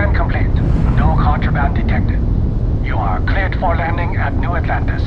Inspection complete. No contraband detected. You are cleared for landing at New Atlantis.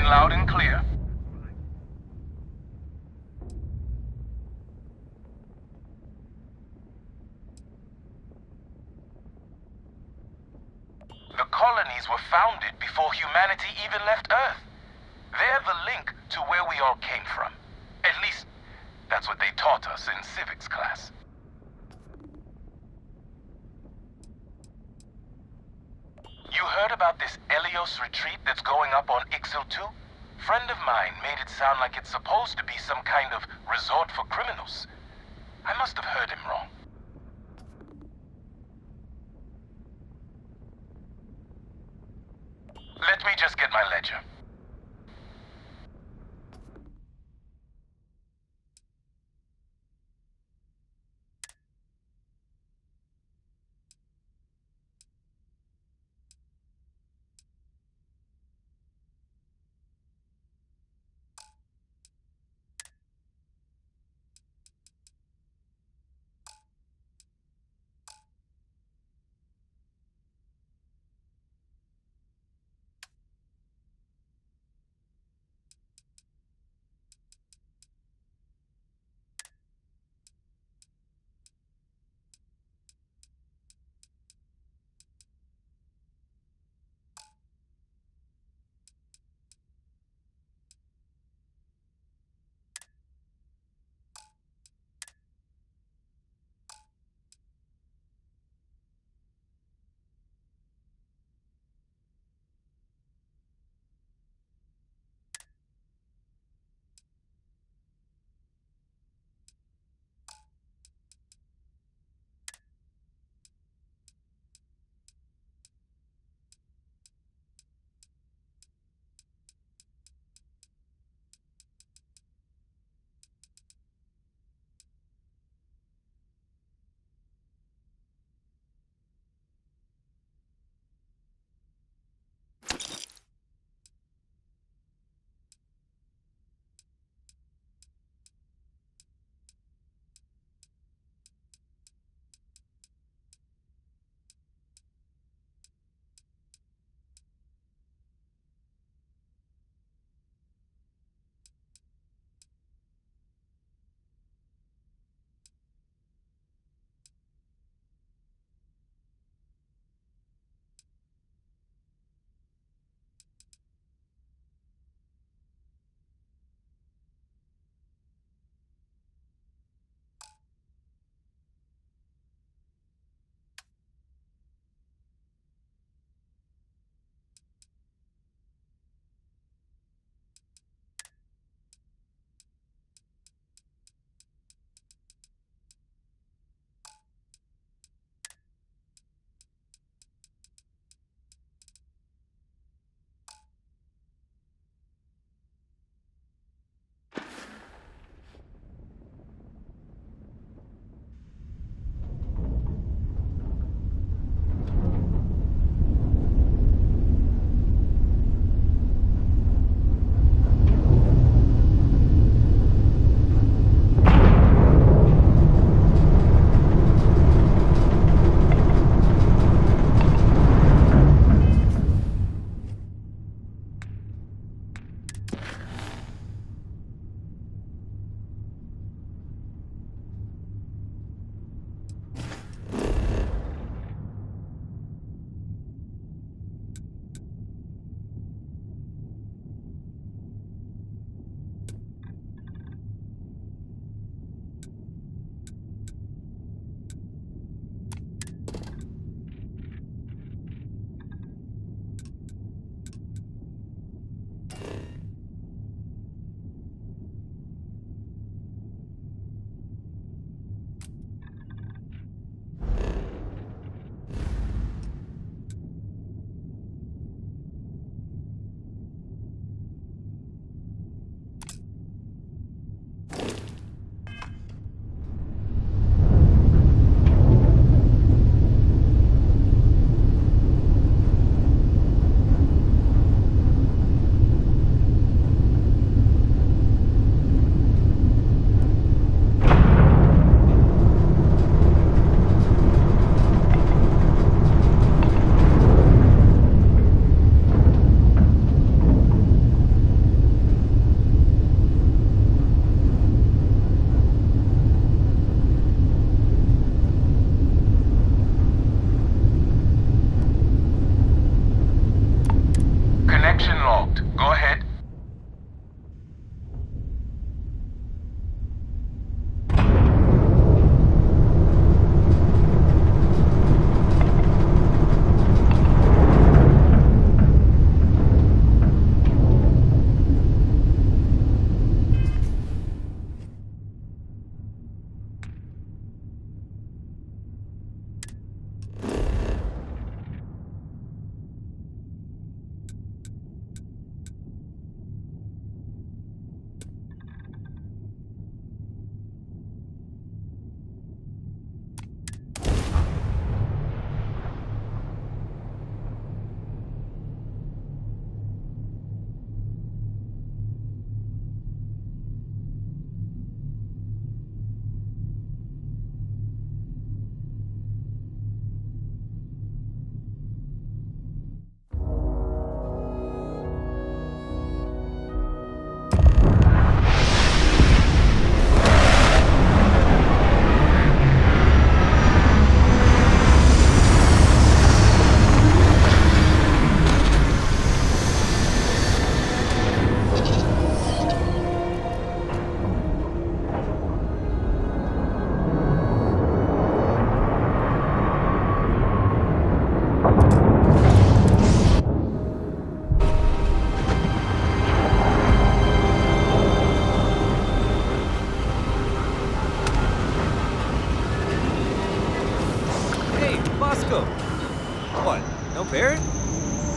Loud and clear. The colonies were founded before humanity even left Earth. They're the link to where we all came from. At least, that's what they taught us in civics class. You heard about this Elios retreat that's going up on Ixil 2? Friend of mine made it sound like it's supposed to be some kind of resort for criminals. I must have heard him wrong. Let me just get my ledger.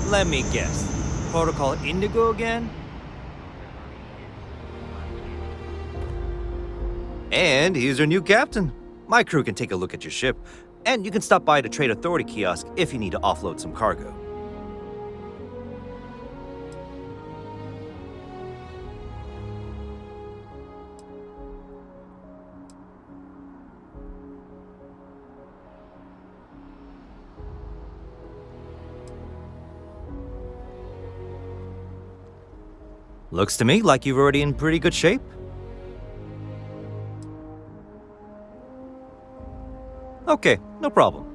Let me guess. Protocol Indigo again? And here's your new captain. My crew can take a look at your ship, and you can stop by the Trade Authority kiosk if you need to offload some cargo. Looks to me like you're already in pretty good shape. Okay, no problem.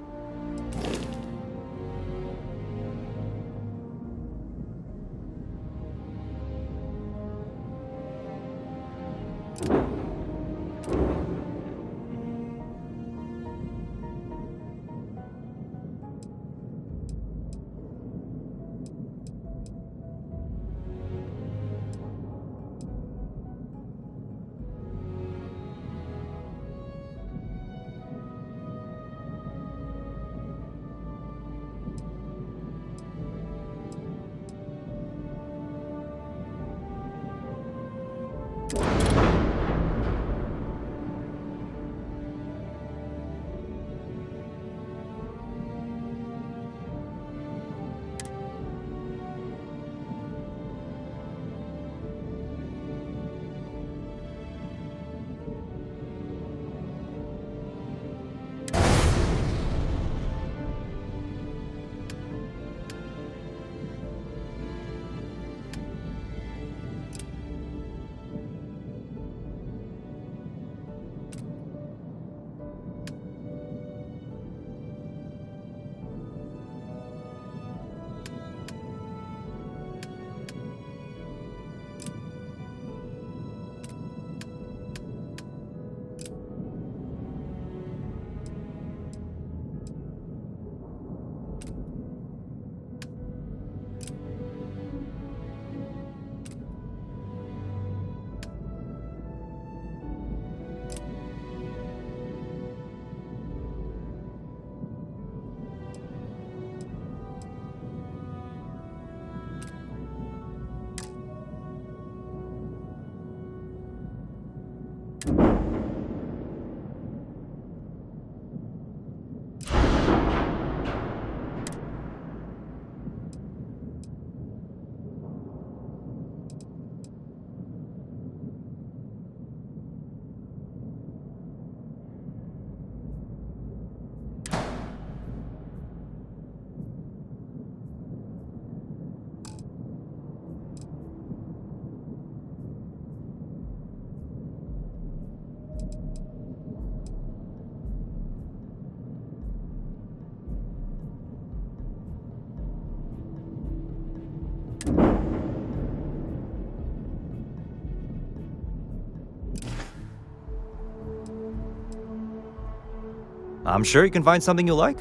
I'm sure you can find something you like.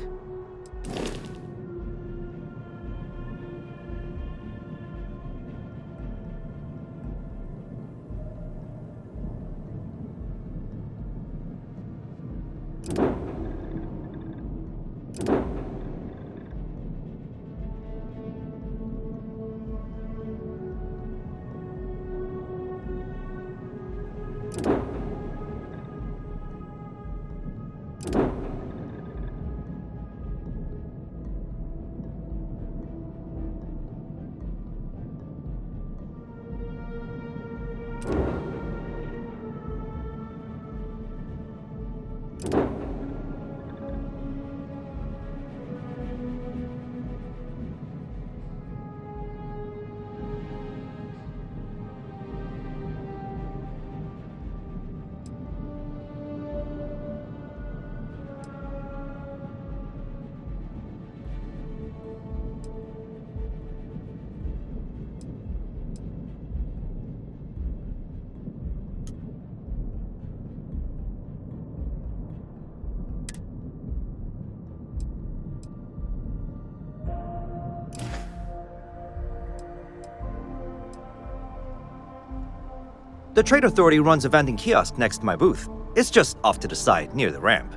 The Trade Authority runs a vending kiosk next to my booth. It's just off to the side, near the ramp.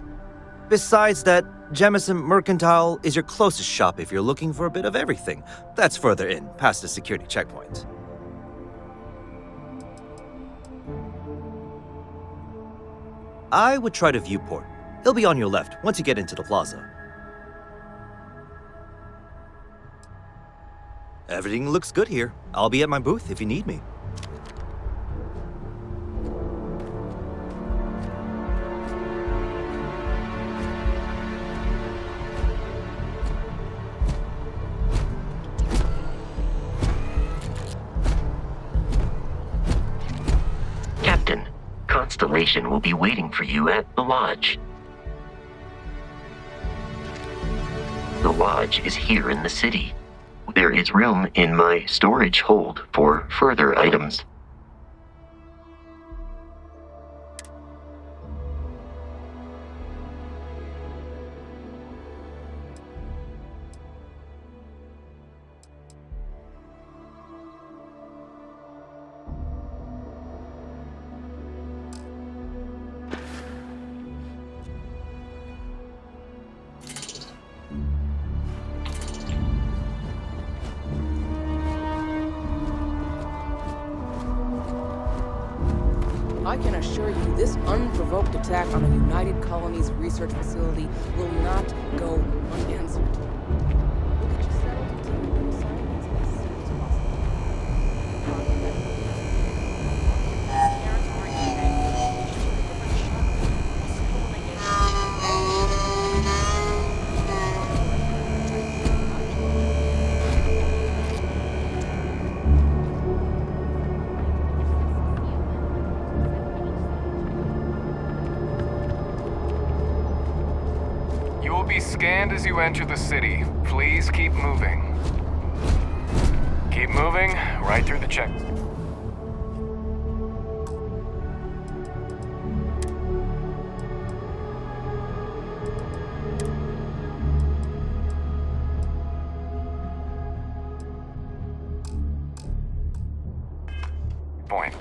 Besides that, Jemison Mercantile is your closest shop if you're looking for a bit of everything. That's further in, past the security checkpoint. I would try to Viewport. It'll be on your left once you get into the plaza. Everything looks good here. I'll be at my booth if you need me. Captain, Constellation will be waiting for you at the lodge. The lodge is here in the city. There is room in my storage hold for further items. I can assure you this unprovoked attack on the United Colonies research facility will not go unanswered. We'll get you settled into your new assignments as soon as possible. Territory today. You will be scanned as you enter the city. Please keep moving. Keep moving, right through the check. Point.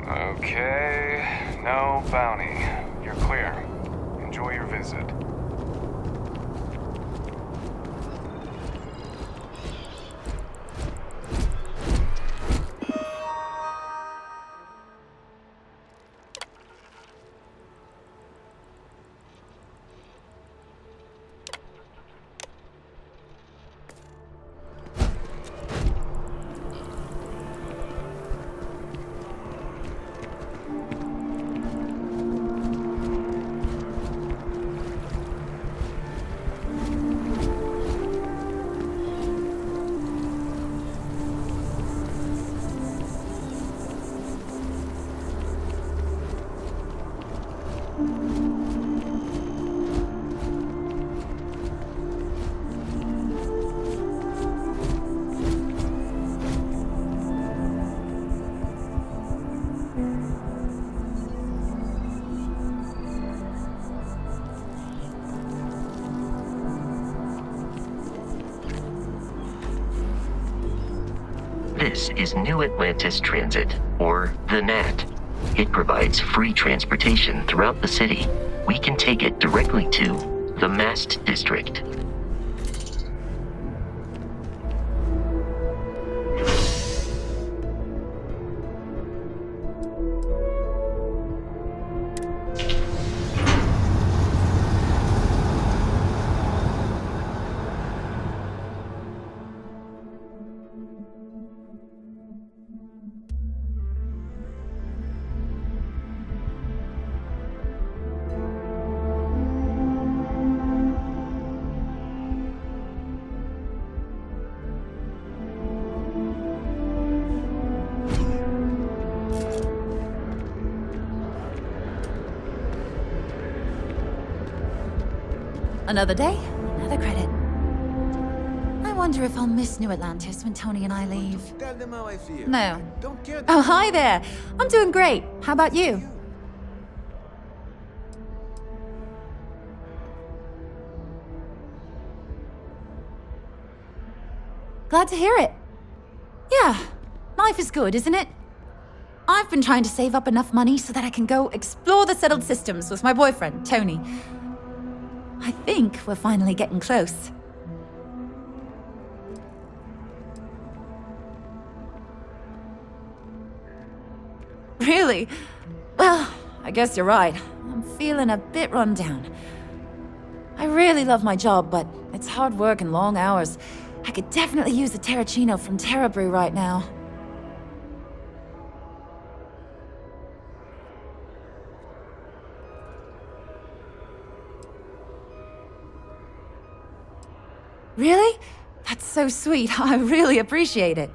Okay, no bounty. You're clear. Enjoy your visit. This is New Atlantis Transit, or the NAT. It provides free transportation throughout the city. We can take it directly to the Mast District. Another day, another credit. I wonder if I'll miss New Atlantis when Tony and I leave. Tell them how I feel. No. Don't care. Oh, hi there. I'm doing great. How about you? Glad to hear it. Yeah, life is good, isn't it? I've been trying to save up enough money so that I can go explore the settled systems with my boyfriend, Tony. I think we're finally getting close. Really? Well, I guess you're right. I'm feeling a bit run down. I really love my job, but it's hard work and long hours. I could definitely use a Terracino from Terrabrew right now. Really? That's so sweet. I really appreciate it.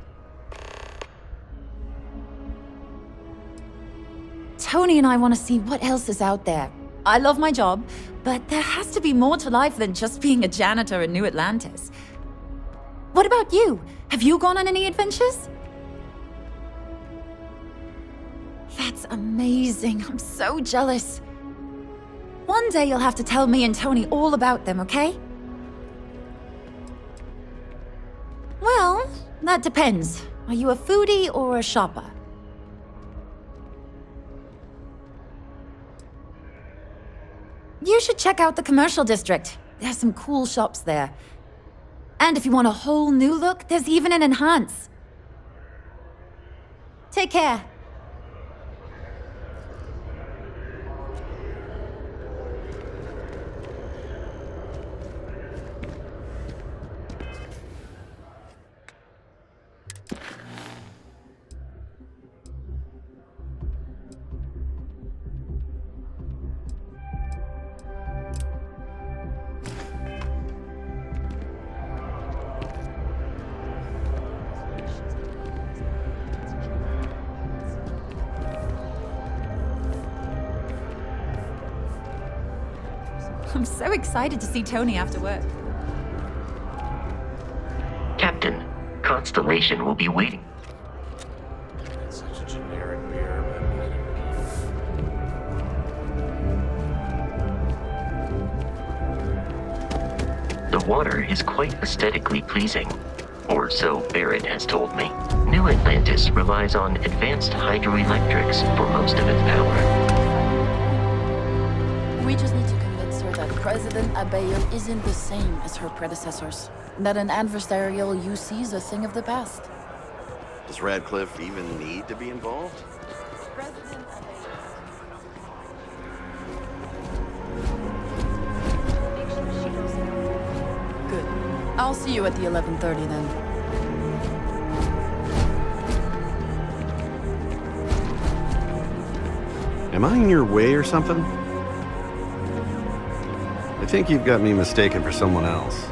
Tony and I want to see what else is out there. I love my job, but there has to be more to life than just being a janitor in New Atlantis. What about you? Have you gone on any adventures? That's amazing. I'm so jealous. One day you'll have to tell me and Tony all about them, okay? Well, that depends. Are you a foodie or a shopper? You should check out the commercial district. There's some cool shops there. And if you want a whole new look, there's even an enhance. Take care. I'm so excited to see Tony after work. Captain, Constellation will be waiting. It's such a generic beer, The water is quite aesthetically pleasing, or so Barrett has told me. New Atlantis relies on advanced hydroelectrics for most of its power. We just need to convince her that President Abayo isn't the same as her predecessors. That an adversarial UC is a thing of the past. Does Radcliffe even need to be involved? President Abayo. Good. I'll see you at the 11:30 then. Am I in your way or something? I think you've got me mistaken for someone else.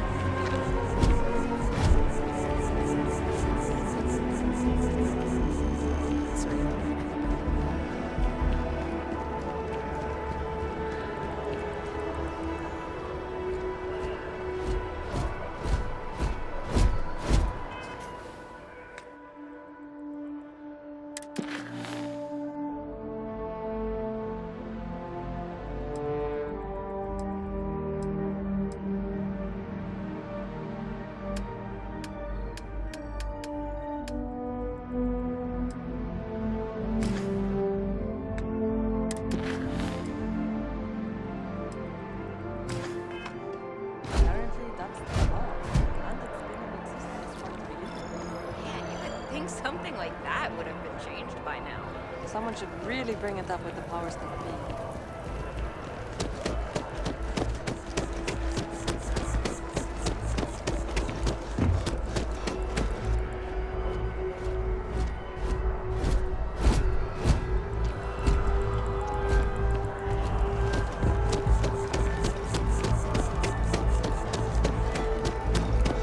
Something like that would have been changed by now. Someone should really bring it up with the powers that be.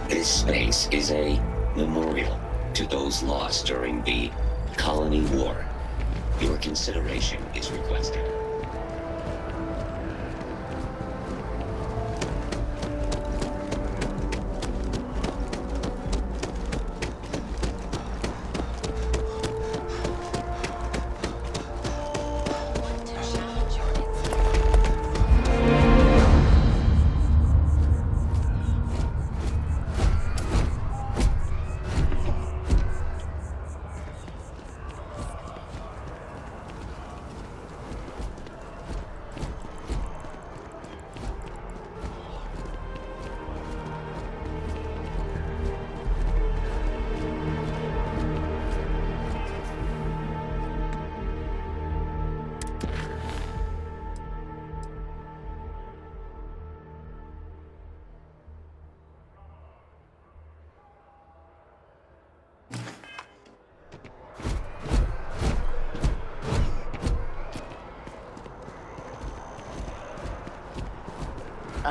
This space is a memorial to those lost during the Colony War. Your consideration is requested.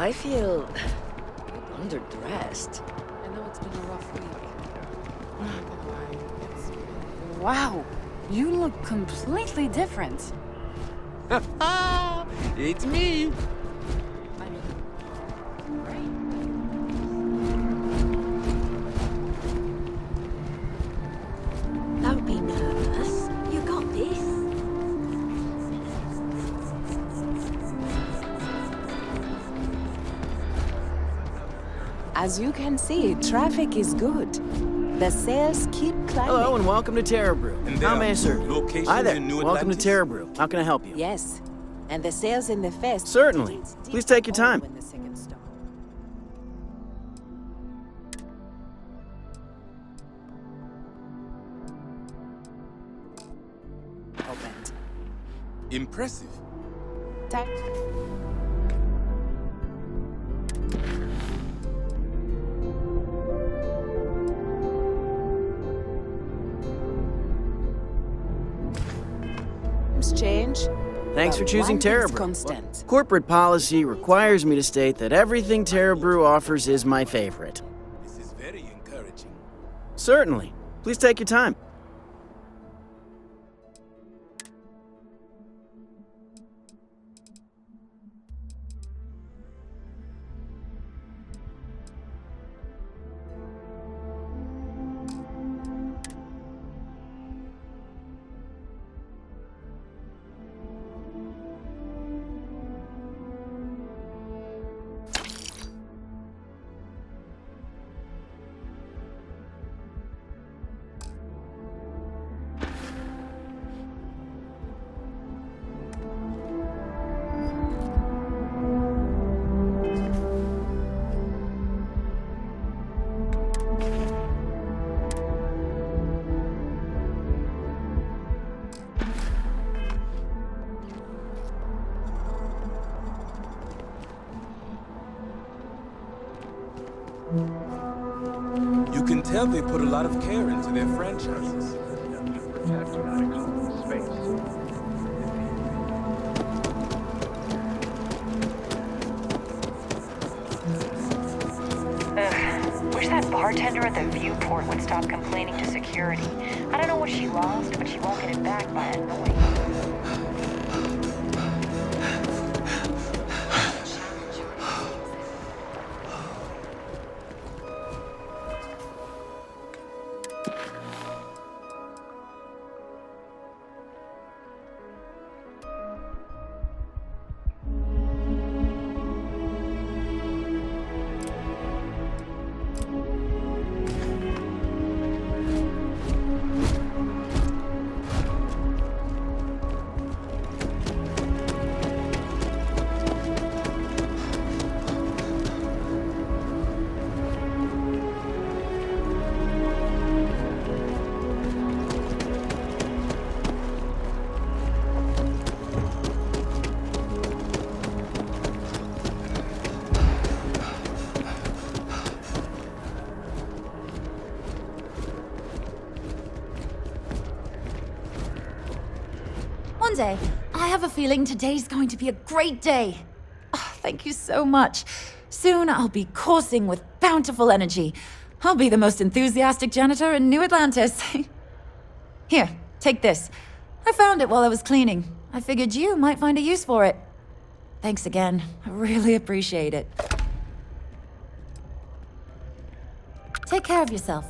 I feel underdressed. I know it's been a rough week. I'm not gonna lie. Wow, you look completely different. It's me. I mean, Don't be nervous. You got this. As you can see, traffic is good. The sales keep climbing. Hello and welcome to Terra Brew. How may I serve you? Hi there. Welcome to Terra Brew. How can I help you? Yes, and the sales in the fest. Certainly. Please take your time. When the second stop. Opened. Impressive. Ta- Change. Thanks for choosing One Terra is Brew. constant. Corporate policy requires me to state that everything Terra Brew offers is my favorite. This is very encouraging. Certainly. Please take your time. You can tell they put a lot of care into their franchises. Wish that bartender at the viewport would stop complaining to security. I don't know what she lost, but she won't get it back by annoying. One day, I have a feeling today's going to be a great day. Oh, thank you so much. Soon I'll be coursing with bountiful energy. I'll be the most enthusiastic janitor in New Atlantis. Here, take this. I found it while I was cleaning. I figured you might find a use for it. Thanks again. I really appreciate it. Take care of yourself.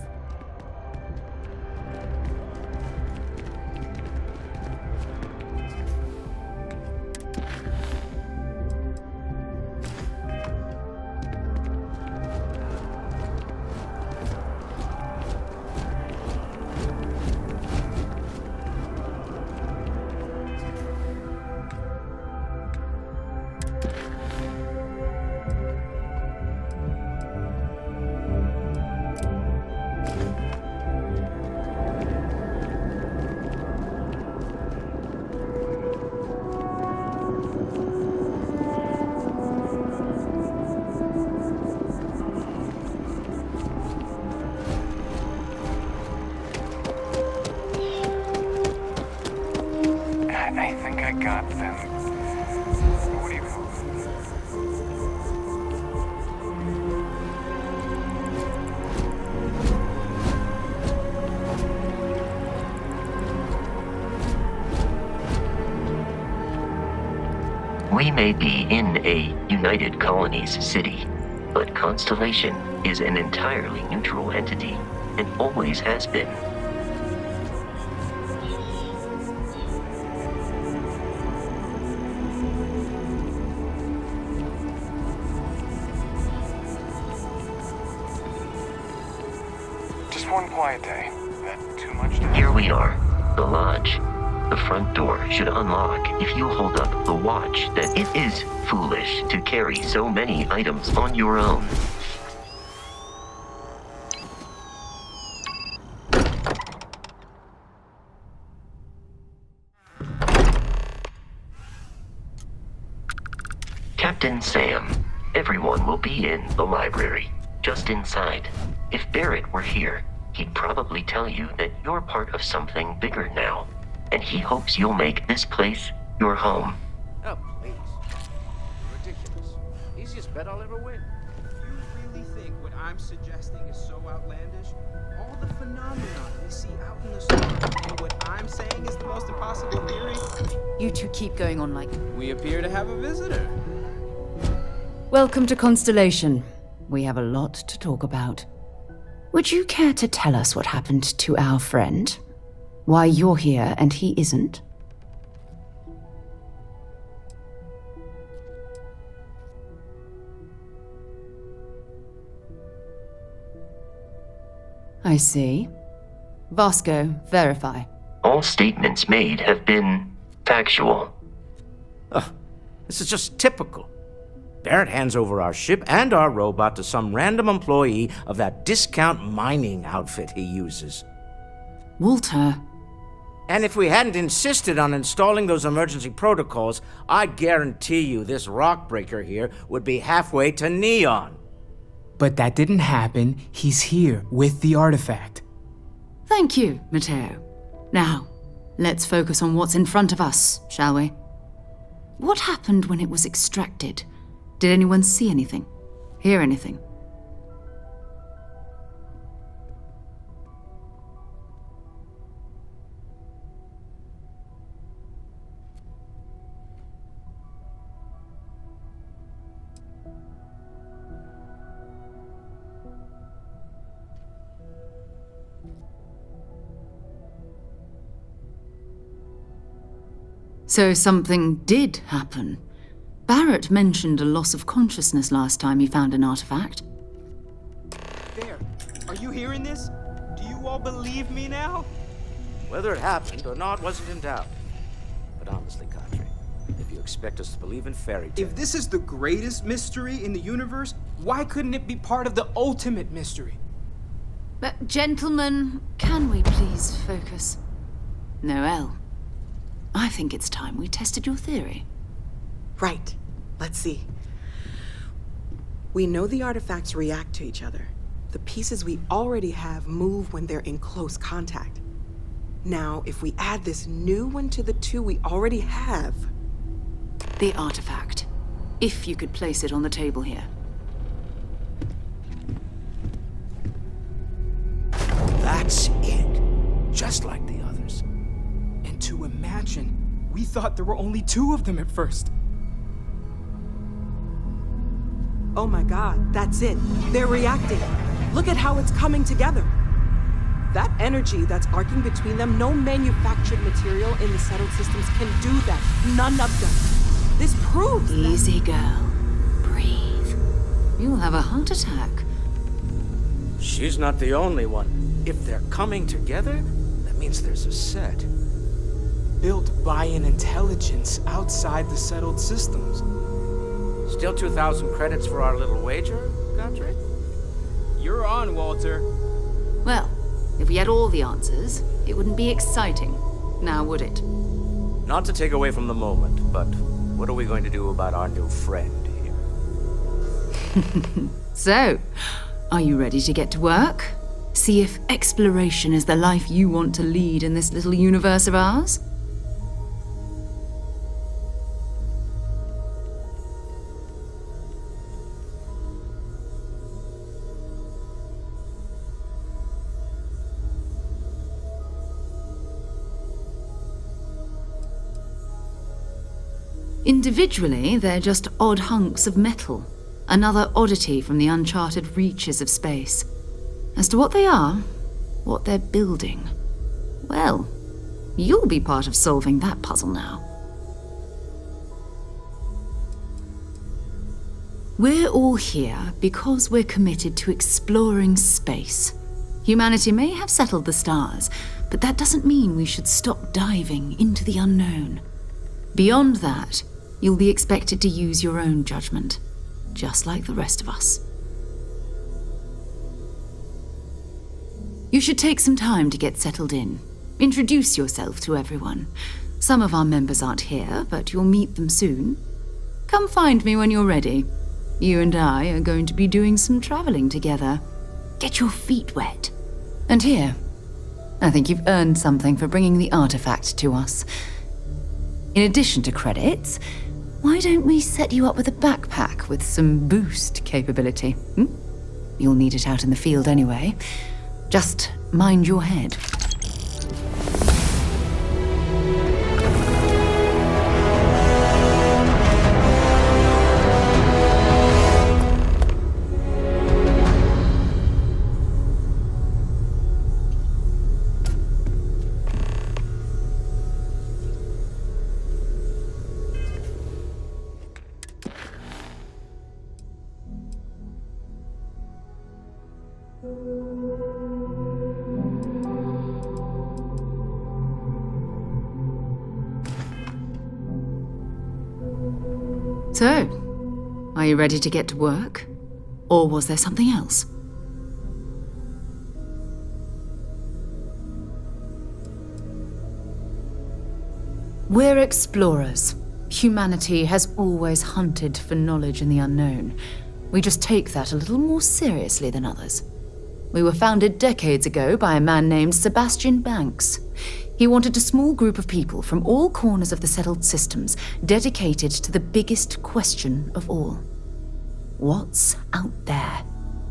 I think I got them. What do you call them? We may be in a United Colonies city, but Constellation is an entirely neutral entity and always has been. Just one quiet day. That too much to... Here we are, the lodge. The front door should unlock if you hold up the watch that it is foolish to carry so many items on your own. Captain Sam, everyone will be in the library, just inside. If Barrett were here, he'd probably tell you that you're part of something bigger now, and he hopes you'll make this place your home. Oh, please. Ridiculous. Easiest bet I'll ever win. You really think what I'm suggesting is so outlandish? All the phenomenon we see out in the storm, and what I'm saying is the most impossible theory? You two keep going on like... We appear to have a visitor. Welcome to Constellation. We have a lot to talk about. Would you care to tell us what happened to our friend? Why you're here and he isn't? I see. Vasco, verify. All statements made have been factual. This is just typical. Barrett hands over our ship and our robot to some random employee of that discount mining outfit he uses. Walter. And if we hadn't insisted on installing those emergency protocols, I guarantee you this rock breaker here would be halfway to Neon. But that didn't happen. He's here with the artifact. Thank you, Matteo. Now, let's focus on what's in front of us, shall we? What happened when it was extracted? Did anyone see anything? Hear anything? So something did happen. Barrett mentioned a loss of consciousness last time he found an artifact. There. Are you hearing this? Do you all believe me now? Whether it happened or not wasn't in doubt. But honestly, Kadri, if you expect us to believe in fairy tales... If this is the greatest mystery in the universe, why couldn't it be part of the ultimate mystery? But, gentlemen, can we please focus? Noelle, I think it's time we tested your theory. Right. Let's see. We know the artifacts react to each other. The pieces we already have move when they're in close contact. Now, if we add this new one to the two we already have... The artifact. If you could place it on the table here. That's it. Just like the others. And to imagine, we thought there were only 2 of them at first. Oh my god, that's it. They're reacting. Look at how it's coming together. That energy that's arcing between them, no manufactured material in the settled systems can do that. None of them. This proves Easy, girl. Breathe. You'll have a heart attack. She's not the only one. If they're coming together, that means there's a set. Built by an intelligence outside the settled systems. Still 2,000 credits for our little wager, Kadri? You're on, Walter. Well, if we had all the answers, it wouldn't be exciting, now would it? Not to take away from the moment, but what are we going to do about our new friend here? So, are you ready to get to work? See if exploration is the life you want to lead in this little universe of ours? Individually, they're just odd hunks of metal, another oddity from the uncharted reaches of space. As to what they are, what they're building, well, you'll be part of solving that puzzle now. We're all here because we're committed to exploring space. Humanity may have settled the stars, but that doesn't mean we should stop diving into the unknown. Beyond that, you'll be expected to use your own judgment, just like the rest of us. You should take some time to get settled in. Introduce yourself to everyone. Some of our members aren't here, but you'll meet them soon. Come find me when you're ready. You and I are going to be doing some traveling together. Get your feet wet. And here, I think you've earned something for bringing the artifact to us. In addition to credits, why don't we set you up with a backpack with some boost capability? You'll need it out in the field anyway. Just mind your head. So, are you ready to get to work? Or was there something else? We're explorers. Humanity has always hunted for knowledge in the unknown. We just take that a little more seriously than others. We were founded decades ago by a man named Sebastian Banks. He wanted a small group of people from all corners of the settled systems dedicated to the biggest question of all. What's out there?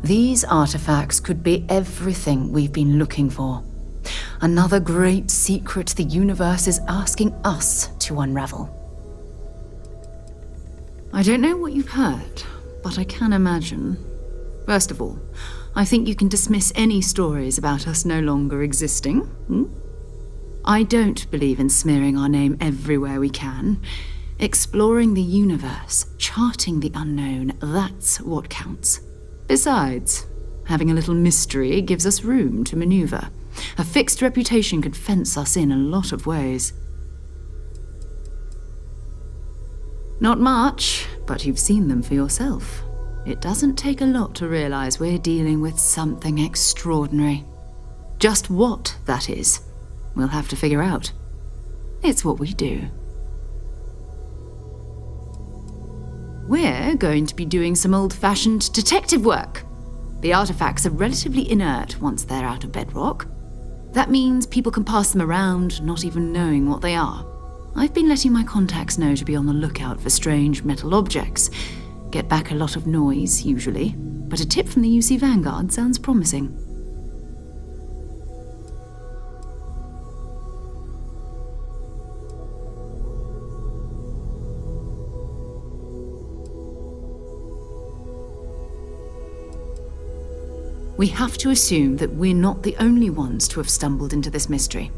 These artifacts could be everything we've been looking for. Another great secret the universe is asking us to unravel. I don't know what you've heard, but I can imagine. First of all, I think you can dismiss any stories about us no longer existing. I don't believe in smearing our name everywhere we can. Exploring the universe, charting the unknown, that's what counts. Besides, having a little mystery gives us room to maneuver. A fixed reputation could fence us in a lot of ways. Not much, but you've seen them for yourself. It doesn't take a lot to realize we're dealing with something extraordinary. Just what that is, we'll have to figure out. It's what we do. We're going to be doing some old-fashioned detective work. The artifacts are relatively inert once they're out of bedrock. That means people can pass them around, not even knowing what they are. I've been letting my contacts know to be on the lookout for strange metal objects. Get back a lot of noise, usually, but a tip from the UC Vanguard sounds promising. We have to assume that we're not the only ones to have stumbled into this mystery.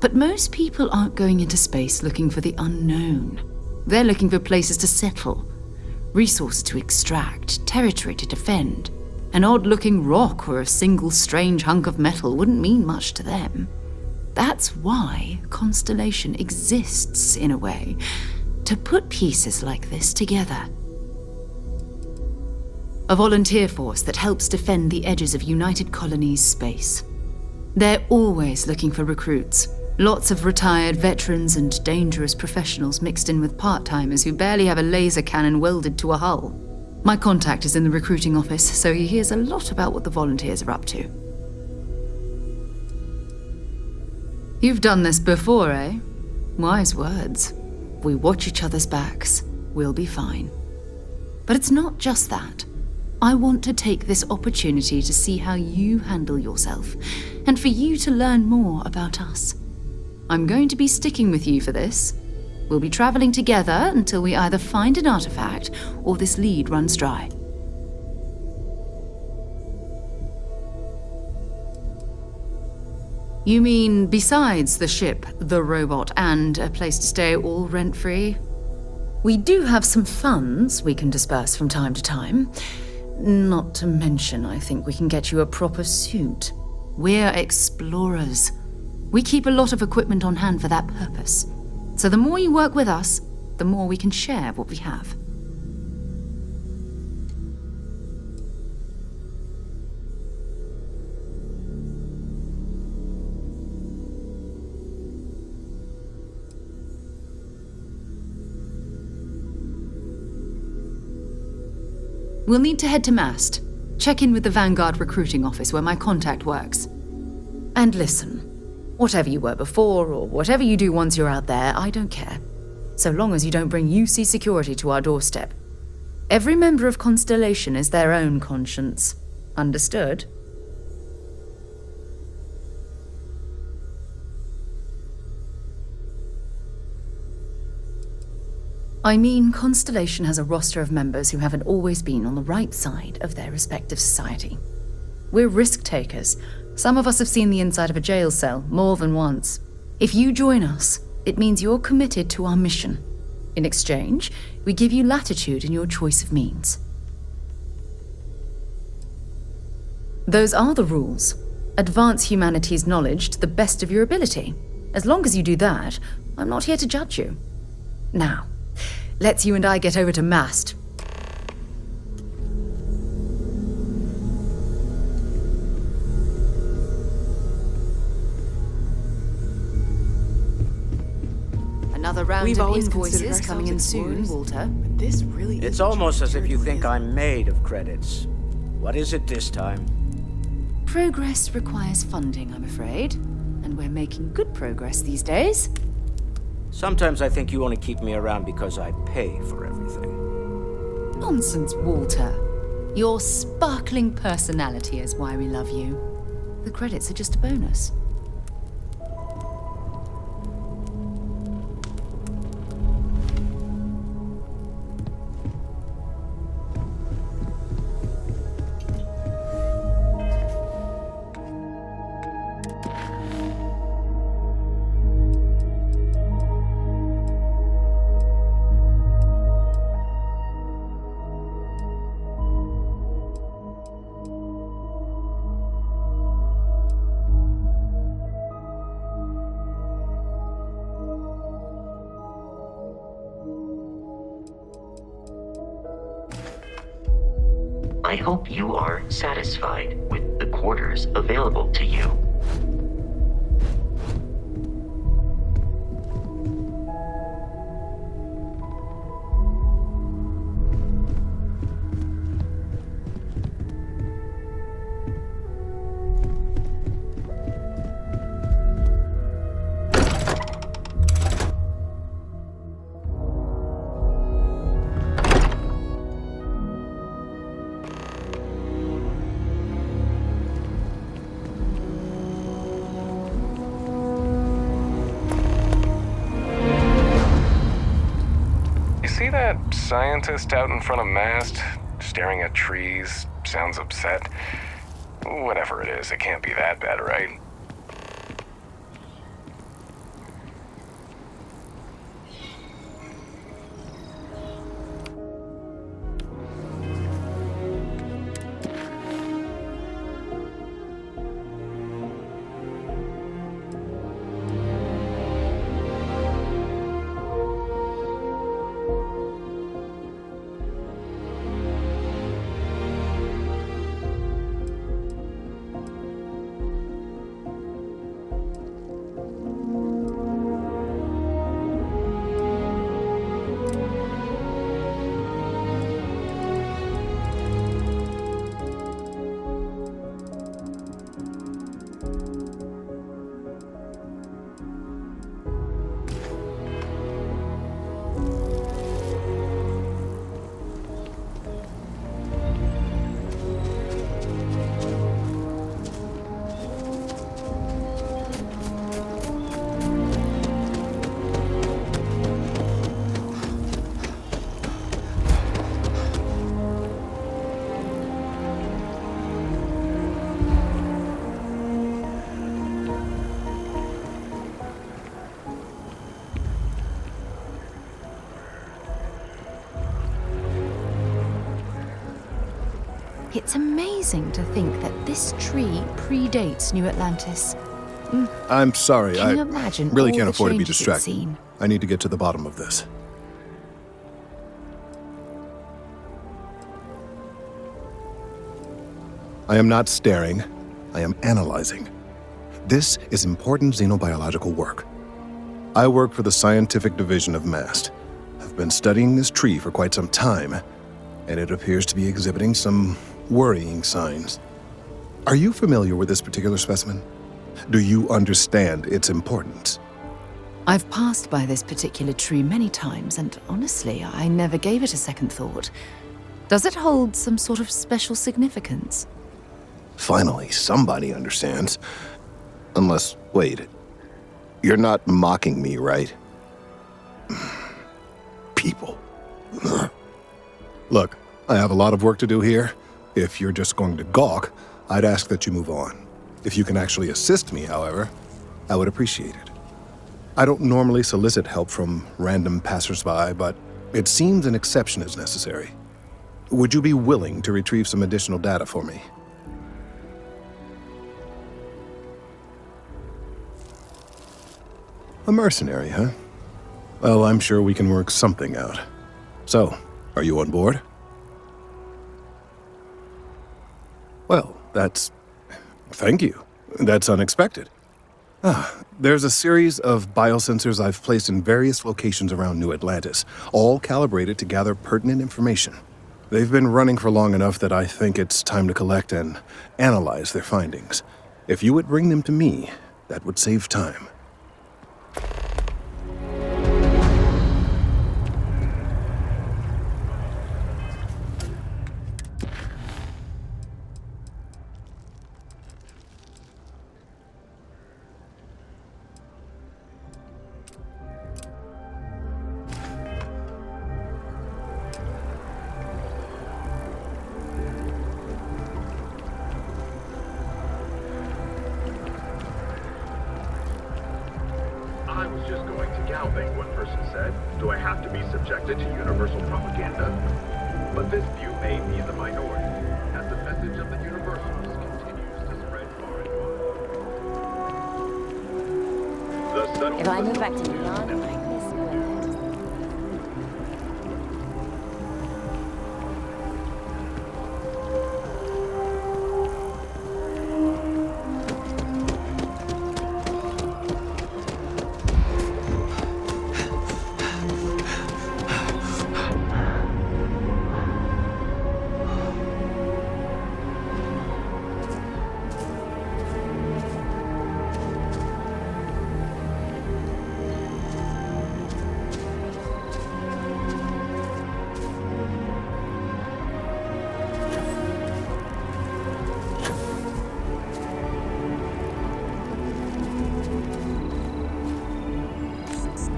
But most people aren't going into space looking for the unknown. They're looking for places to settle, resources to extract, territory to defend. An odd-looking rock or a single strange hunk of metal wouldn't mean much to them. That's why Constellation exists, in a way, to put pieces like this together. A volunteer force that helps defend the edges of United Colonies space. They're always looking for recruits. Lots of retired veterans and dangerous professionals mixed in with part-timers who barely have a laser cannon welded to a hull. My contact is in the recruiting office, so he hears a lot about what the volunteers are up to. You've done this before, eh? Wise words. We watch each other's backs, we'll be fine. But it's not just that. I want to take this opportunity to see how you handle yourself, and for you to learn more about us. I'm going to be sticking with you for this. We'll be traveling together until we either find an artifact or this lead runs dry. You mean besides the ship, the robot, and a place to stay all rent-free? We do have some funds we can disperse from time to time. Not to mention, I think we can get you a proper suit. We're explorers. We keep a lot of equipment on hand for that purpose. So the more you work with us, the more we can share what we have. We'll need to head to Mast. Check in with the Vanguard recruiting office where my contact works. And listen, whatever you were before or whatever you do once you're out there, I don't care. So long as you don't bring UC security to our doorstep. Every member of Constellation is their own conscience. Understood? I mean, Constellation has a roster of members who haven't always been on the right side of their respective society. We're risk-takers. Some of us have seen the inside of a jail cell more than once. If you join us, it means you're committed to our mission. In exchange, we give you latitude in your choice of means. Those are the rules. Advance humanity's knowledge to the best of your ability. As long as you do that, I'm not here to judge you. Now, let's you and I get over to Mast. Another round We've of always invoices considered coming in ourselves soon, explorers, Walter. but this really It's is almost as if you territory, think isn't I'm made of credits. What is it this time? Progress requires funding, I'm afraid. And we're making good progress these days. Sometimes I think you only keep me around because I pay for everything. Nonsense, Walter. Your sparkling personality is why we love you. The credits are just a bonus. I hope you are satisfied with the quarters available to you. See that scientist out in front of Mast, staring at trees, sounds upset? Whatever it is, it can't be that bad, right? It's amazing to think that this tree predates New Atlantis. I'm sorry, Can you I imagine really all can't the afford to be changes it's distracted. seen? I need to get to the bottom of this. I am not staring, I am analyzing. This is important xenobiological work. I work for the scientific division of MAST. I've been studying this tree for quite some time, and it appears to be exhibiting some worrying signs. Are you familiar with this particular specimen? Do you understand its importance? I've passed by this particular tree many times, and honestly, I never gave it a second thought. Does it hold some sort of special significance? Finally, somebody understands. Unless, wait, you're not mocking me, right? People. Look, I have a lot of work to do here. If you're just going to gawk, I'd ask that you move on. If you can actually assist me, however, I would appreciate it. I don't normally solicit help from random passersby, but it seems an exception is necessary. Would you be willing to retrieve some additional data for me? A mercenary, huh? Well, I'm sure we can work something out. So, are you on board? Well, thank you. That's unexpected. There's a series of biosensors I've placed in various locations around New Atlantis, all calibrated to gather pertinent information. They've been running for long enough that I think it's time to collect and analyze their findings. If you would bring them to me, that would save time. I was just going to Galving, one person said. Do I have to be subjected to universal propaganda? But this view may be the minority, as the message of the universals continues to spread far and wide. If I move back to Neon, I miss New Atlantis.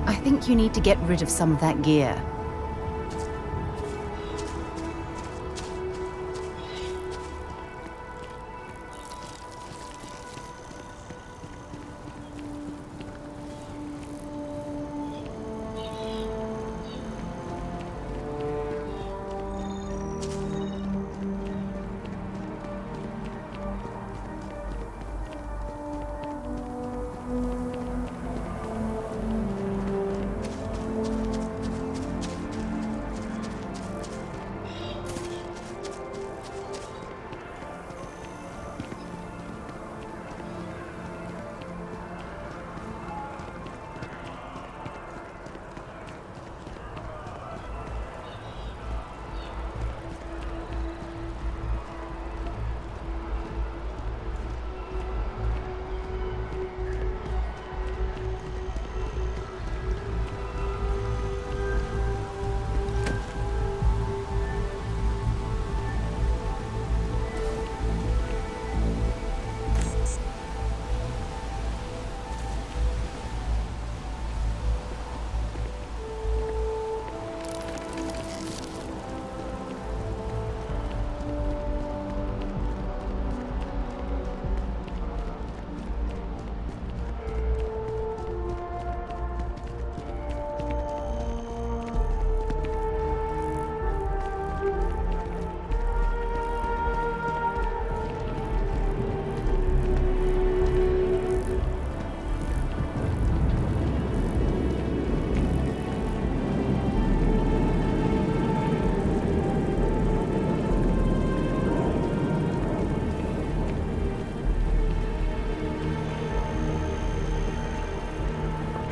I think you need to get rid of some of that gear.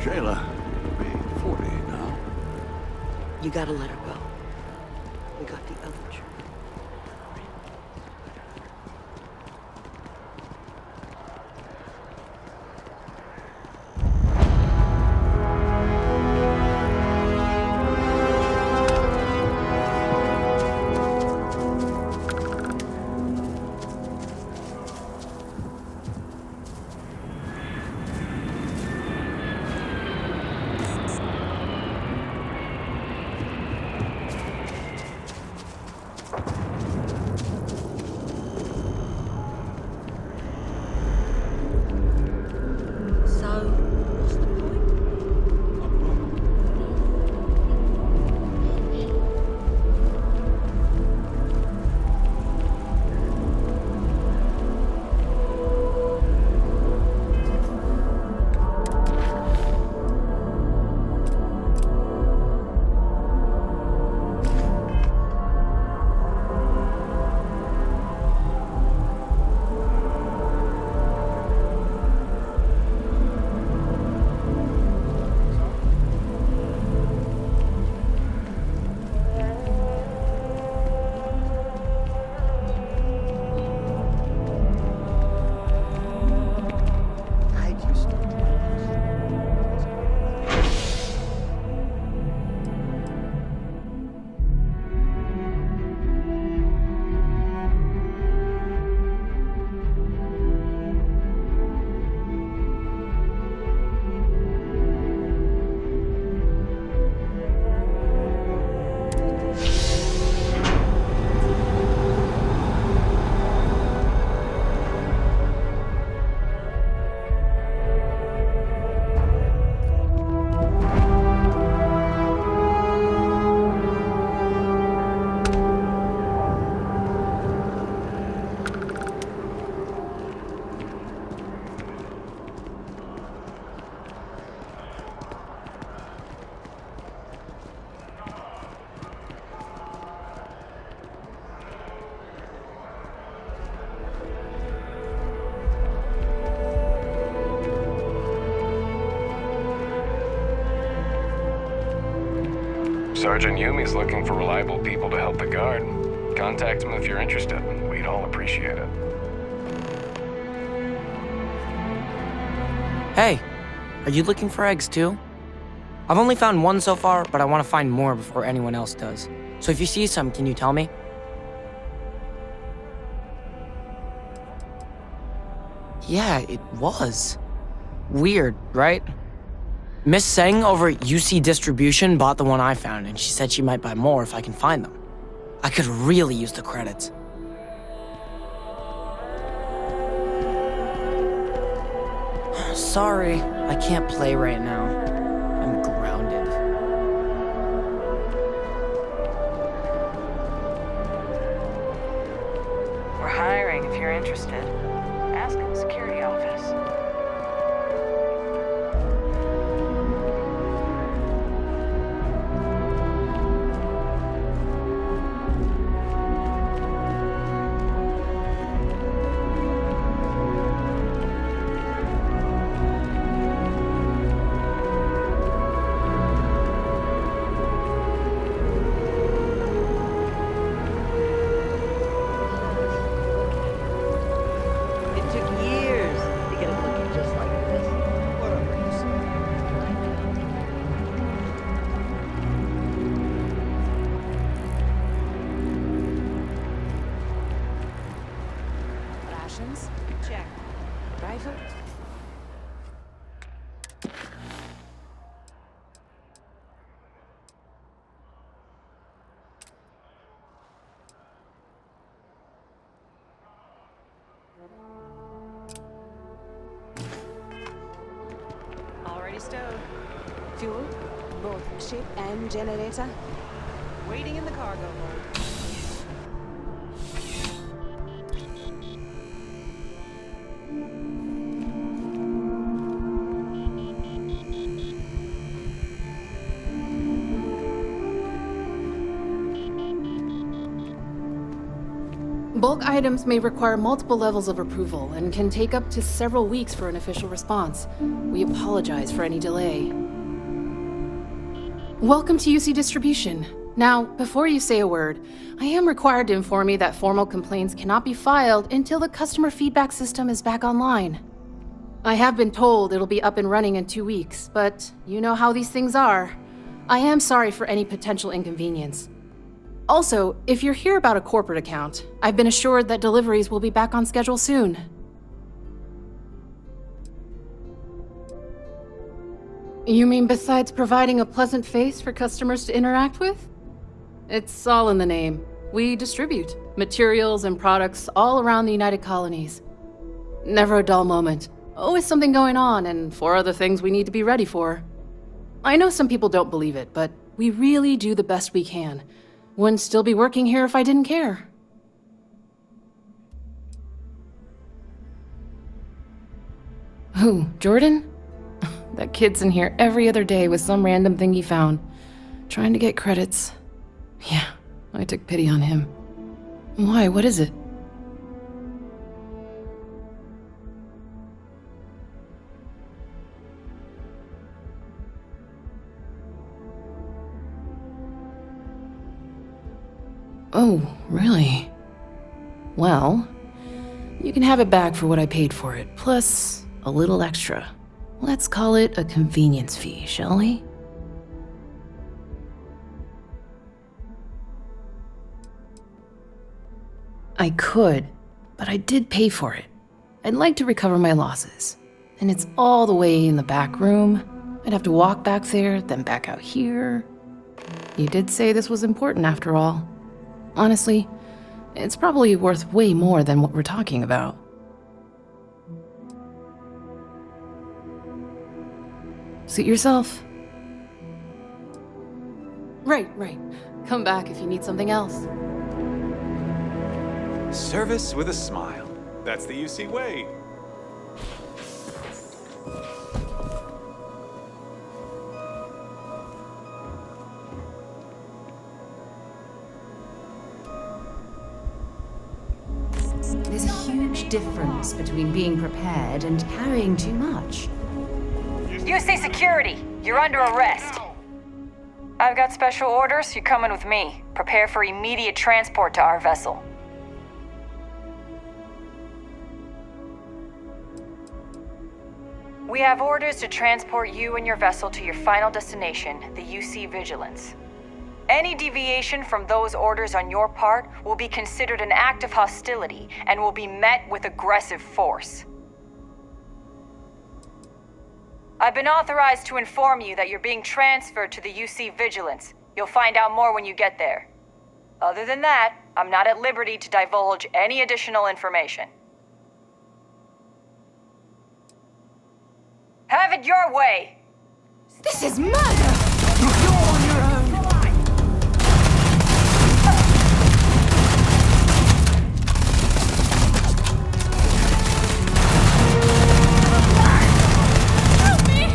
Shayla, you'll be 40 now. You gotta let her go. We got the other tree. Sergeant Yumi's looking for reliable people to help the guard. Contact him if you're interested. We'd all appreciate it. Hey, are you looking for eggs too? I've only found one so far, but I want to find more before anyone else does. So if you see some, can you tell me? Yeah, it was. Weird, right? Miss Seng over at UC Distribution bought the one I found, and she said she might buy more if I can find them. I could really use the credits. Sorry, I can't play right now. I'm grounded. We're hiring if you're interested. Ask in the security office. Check. Rifle? Already stowed. Fuel? Both ship and generator? Waiting in the cargo hold. Bulk items may require multiple levels of approval and can take up to several weeks for an official response. We apologize for any delay. Welcome to UC Distribution. Now, before you say a word, I am required to inform you that formal complaints cannot be filed until the customer feedback system is back online. I have been told it'll be up and running in 2 weeks, but you know how these things are. I am sorry for any potential inconvenience. Also, if you're here about a corporate account, I've been assured that deliveries will be back on schedule soon. You mean besides providing a pleasant face for customers to interact with? It's all in the name. We distribute materials and products all around the United Colonies. Never a dull moment. Always something going on and 4 other things we need to be ready for. I know some people don't believe it, but we really do the best we can. Wouldn't still be working here if I didn't care. Who, Jordan? That kid's in here every other day with some random thing he found, trying to get credits. Yeah, I took pity on him. Why, what is it? Oh, really? Well, you can have it back for what I paid for it, plus a little extra. Let's call it a convenience fee, shall we? I could, but I did pay for it. I'd like to recover my losses. And it's all the way in the back room. I'd have to walk back there, then back out here. You did say this was important after all. Honestly, it's probably worth way more than what we're talking about. Suit yourself. Right. Come back if you need something else. Service with a smile. That's the UC way. There's a huge difference between being prepared and carrying too much. UC security, you're under arrest. I've got special orders, you're coming with me. Prepare for immediate transport to our vessel. We have orders to transport you and your vessel to your final destination, the UC Vigilance. Any deviation from those orders on your part will be considered an act of hostility and will be met with aggressive force. I've been authorized to inform you that you're being transferred to the UC Vigilance. You'll find out more when you get there. Other than that, I'm not at liberty to divulge any additional information. Have it your way! This is murder! You're on your own! Help me!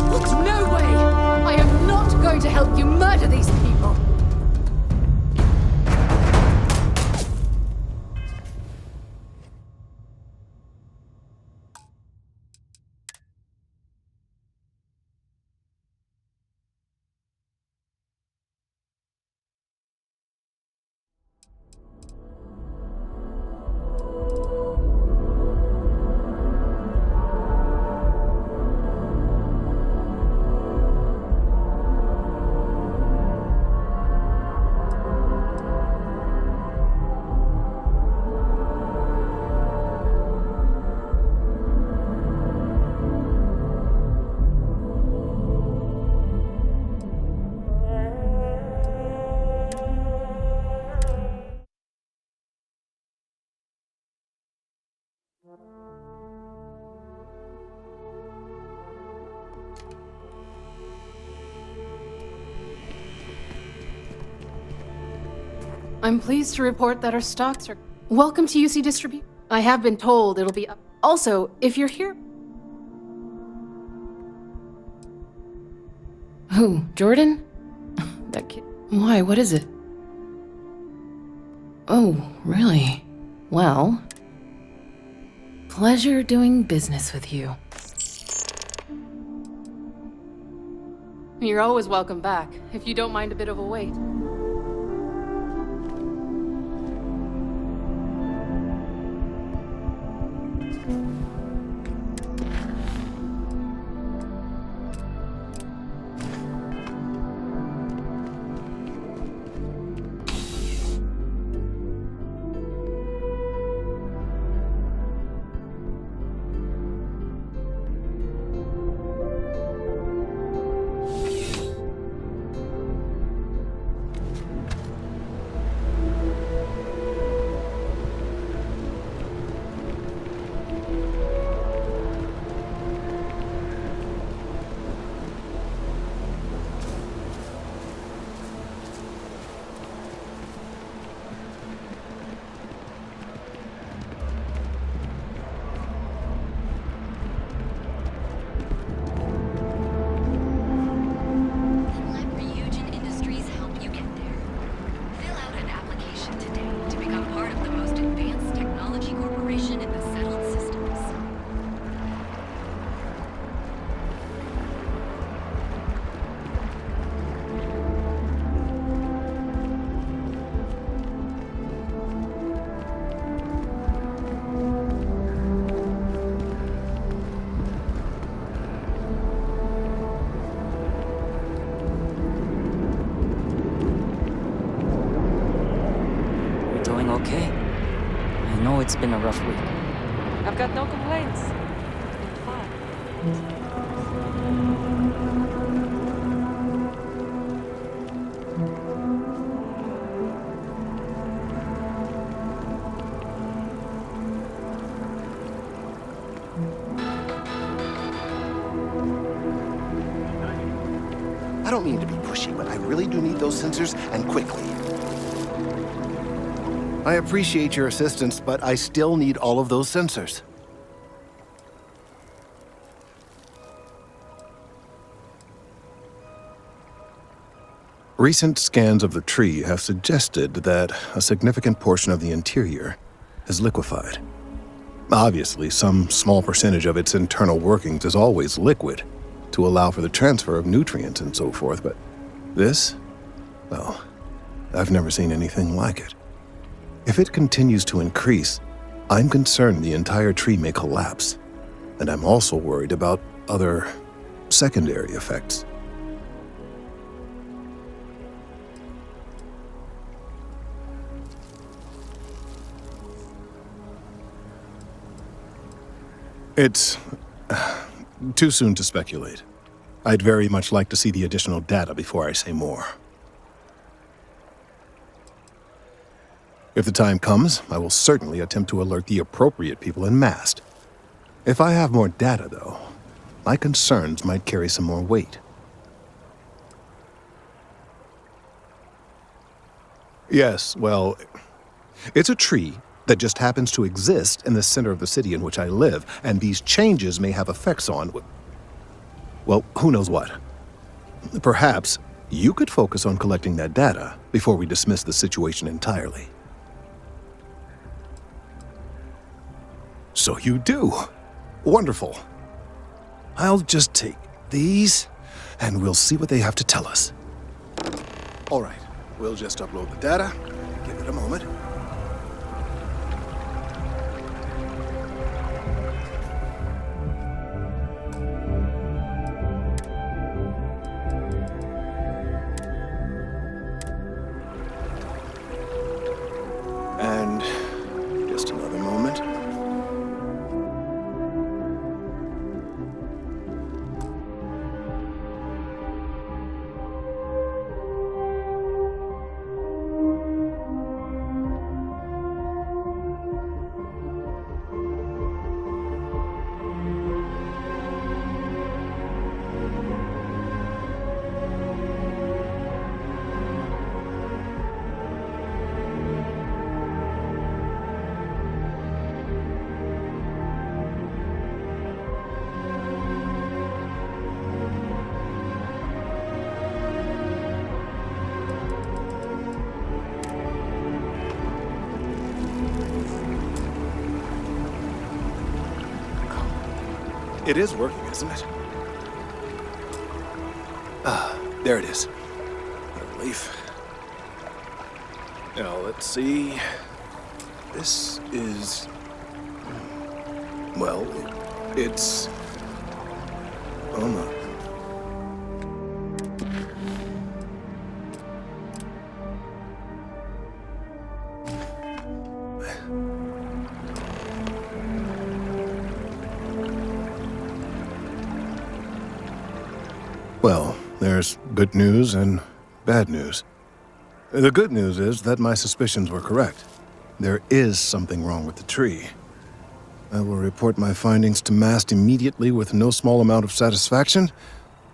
Look, no way! I am not going to help you murder these people! I'm pleased to report that our stocks are... Welcome to UC Distribute. I have been told it'll be up. Also, if you're here... Who, Jordan? That kid. Why, what is it? Oh, really? Well, pleasure doing business with you. You're always welcome back, if you don't mind a bit of a wait. Okay. I know it's been a rough week. I've got no complaints. I don't mean to be pushy, but I really do need those sensors, and quickly. I appreciate your assistance, but I still need all of those sensors. Recent scans of the tree have suggested that a significant portion of the interior is liquefied. Obviously, some small percentage of its internal workings is always liquid to allow for the transfer of nutrients and so forth, but this, well, I've never seen anything like it. If it continues to increase, I'm concerned the entire tree may collapse, and I'm also worried about other secondary effects. It's too soon to speculate. I'd very much like to see the additional data before I say more. If the time comes, I will certainly attempt to alert the appropriate people en masse. If I have more data, though, my concerns might carry some more weight. Yes, well, it's a tree that just happens to exist in the center of the city in which I live, and these changes may have effects on, well, who knows what. Perhaps you could focus on collecting that data before we dismiss the situation entirely. So you do. Wonderful. I'll just take these, and we'll see what they have to tell us. All right, we'll just upload the data. Give it a moment. And just another moment. It is working, isn't it? Ah, there it is. What a relief. Now, let's see. This is... Well, it's... Oh, no. Well, there's good news and bad news. The good news is that my suspicions were correct. There is something wrong with the tree. I will report my findings to MAST immediately with no small amount of satisfaction.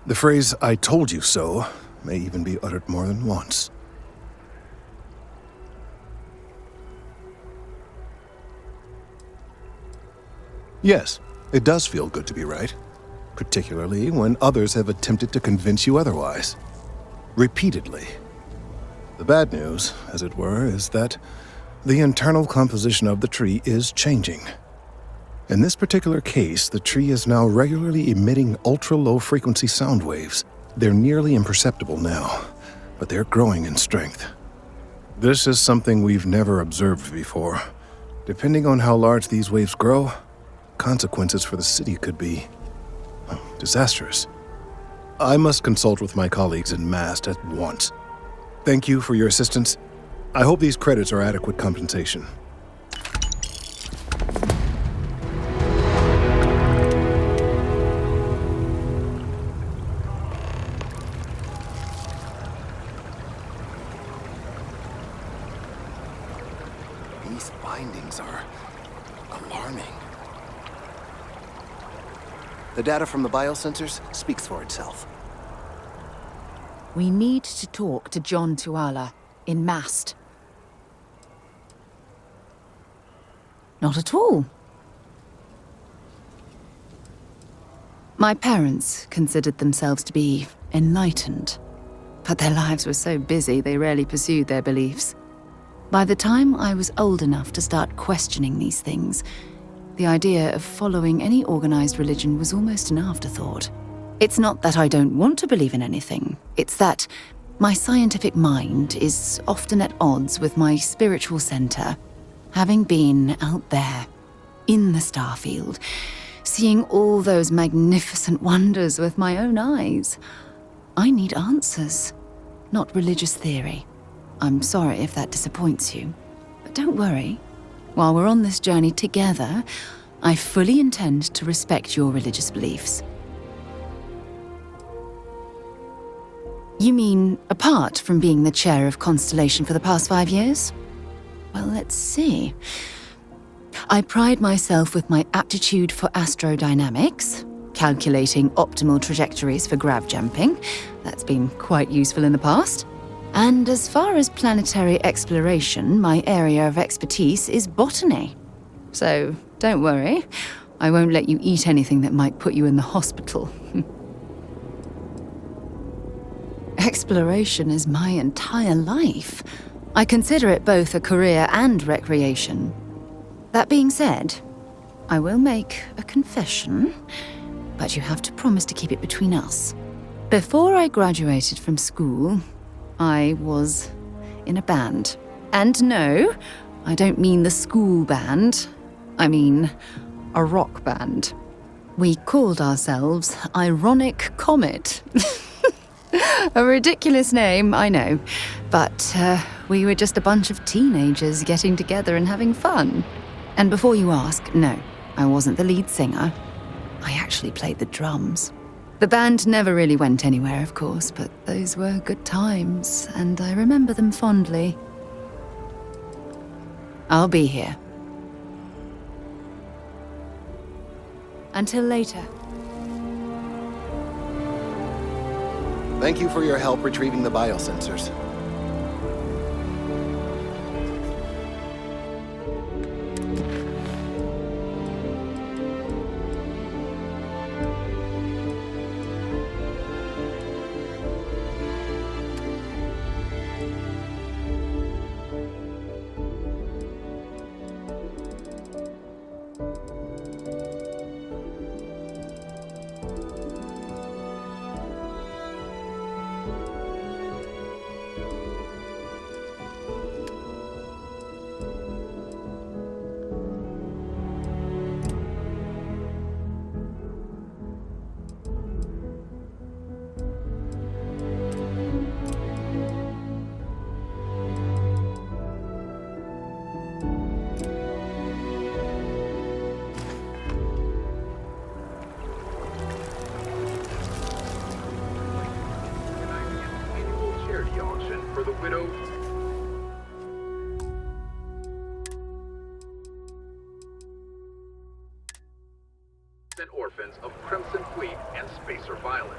The phrase, "I told you so," may even be uttered more than once. Yes, it does feel good to be right. Particularly when others have attempted to convince you otherwise. Repeatedly. The bad news, as it were, is that the internal composition of the tree is changing. In this particular case, the tree is now regularly emitting ultra-low frequency sound waves. They're nearly imperceptible now, but they're growing in strength. This is something we've never observed before. Depending on how large these waves grow, consequences for the city could be disastrous. I must consult with my colleagues in MAST at once. Thank you for your assistance. I hope these credits are adequate compensation. These findings are alarming. The data from the biosensors speaks for itself. We need to talk to John Tuala in MAST. Not at all. My parents considered themselves to be enlightened, but their lives were so busy they rarely pursued their beliefs. By the time I was old enough to start questioning these things, the idea of following any organized religion was almost an afterthought. It's not that I don't want to believe in anything, it's that my scientific mind is often at odds with my spiritual center. Having been out there, in the Starfield, seeing all those magnificent wonders with my own eyes, I need answers, not religious theory. I'm sorry if that disappoints you, but don't worry. While we're on this journey together, I fully intend to respect your religious beliefs. You mean apart from being the chair of Constellation for the past 5 years? Well, let's see. I pride myself with my aptitude for astrodynamics, calculating optimal trajectories for grav jumping. That's been quite useful in the past. And as far as planetary exploration, my area of expertise is botany. So don't worry, I won't let you eat anything that might put you in the hospital. Exploration is my entire life. I consider it both a career and recreation. That being said, I will make a confession, but you have to promise to keep it between us. Before I graduated from school, I was in a band. And no, I don't mean the school band. I mean a rock band. We called ourselves Ironic Comet. A ridiculous name, I know. But we were just a bunch of teenagers getting together and having fun. And before you ask, no, I wasn't the lead singer. I actually played the drums. The band never really went anywhere, of course, but those were good times, and I remember them fondly. I'll be here. Until later. Thank you for your help retrieving the biosensors. the widow and orphans of Crimson Fleet and spacer violence.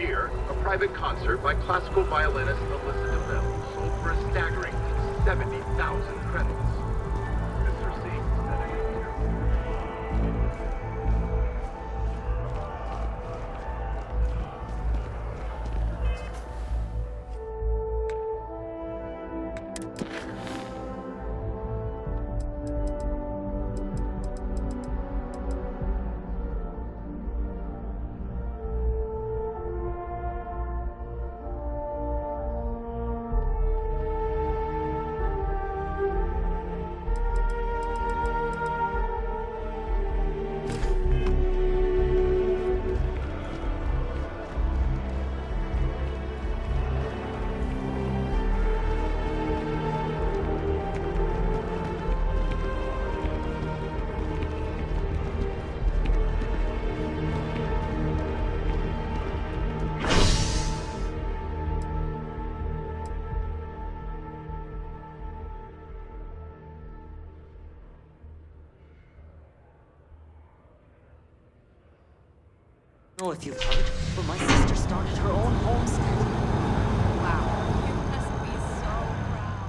year, a private concert by classical violinist Alyssa DeMille sold for a staggering 70,000 credits. Mr. C said in an interview. know if you've heard, but my sister started her own homestead. Wow, you must be so proud.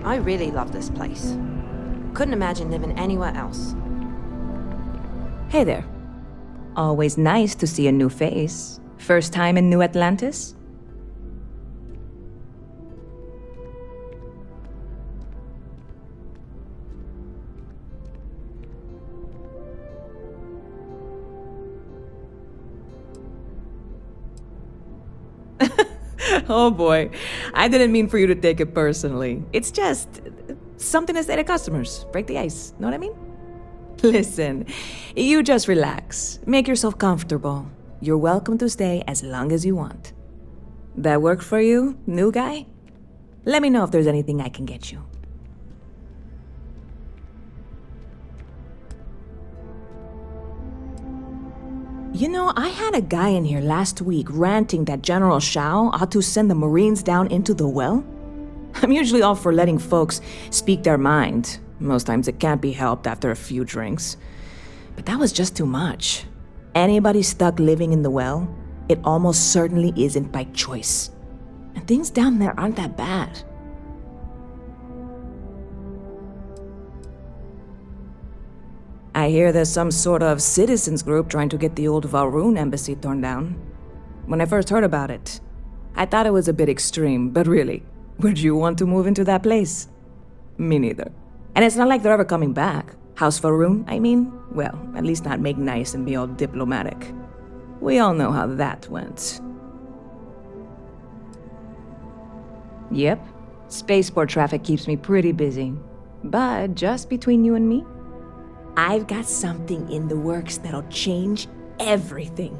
I really love this place. Couldn't imagine living anywhere else. Hey there. Always nice to see a new face. First time in New Atlantis? Oh boy, I didn't mean for you to take it personally. It's just something to say to customers. Break the ice, know what I mean? Listen, you just relax. Make yourself comfortable. You're welcome to stay as long as you want. That work for you, new guy? Let me know if there's anything I can get you. You know, I had a guy in here last week ranting that General Shao ought to send the Marines down into the well. I'm usually all for letting folks speak their mind. Most times it can't be helped after a few drinks. But that was just too much. Anybody stuck living in the well, it almost certainly isn't by choice. And things down there aren't that bad. I hear there's some sort of citizens group trying to get the old Valroon embassy torn down. When I first heard about it, I thought it was a bit extreme, but really, would you want to move into that place? Me neither. And it's not like they're ever coming back. House Valroon, I mean? Well, at least not make nice and be all diplomatic. We all know how that went. Yep, spaceport traffic keeps me pretty busy. But just between you and me, I've got something in the works that'll change everything.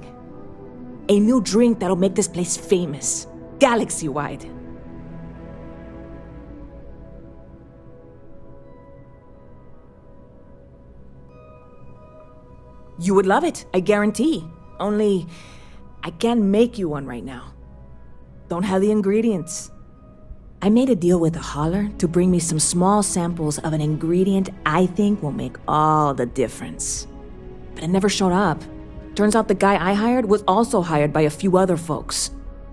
A new drink that'll make this place famous, galaxy-wide. You would love it, I guarantee. Only, I can't make you one right now. Don't have the ingredients. I made a deal with a hauler to bring me some small samples of an ingredient I think will make all the difference. But it never showed up. Turns out the guy I hired was also hired by a few other folks.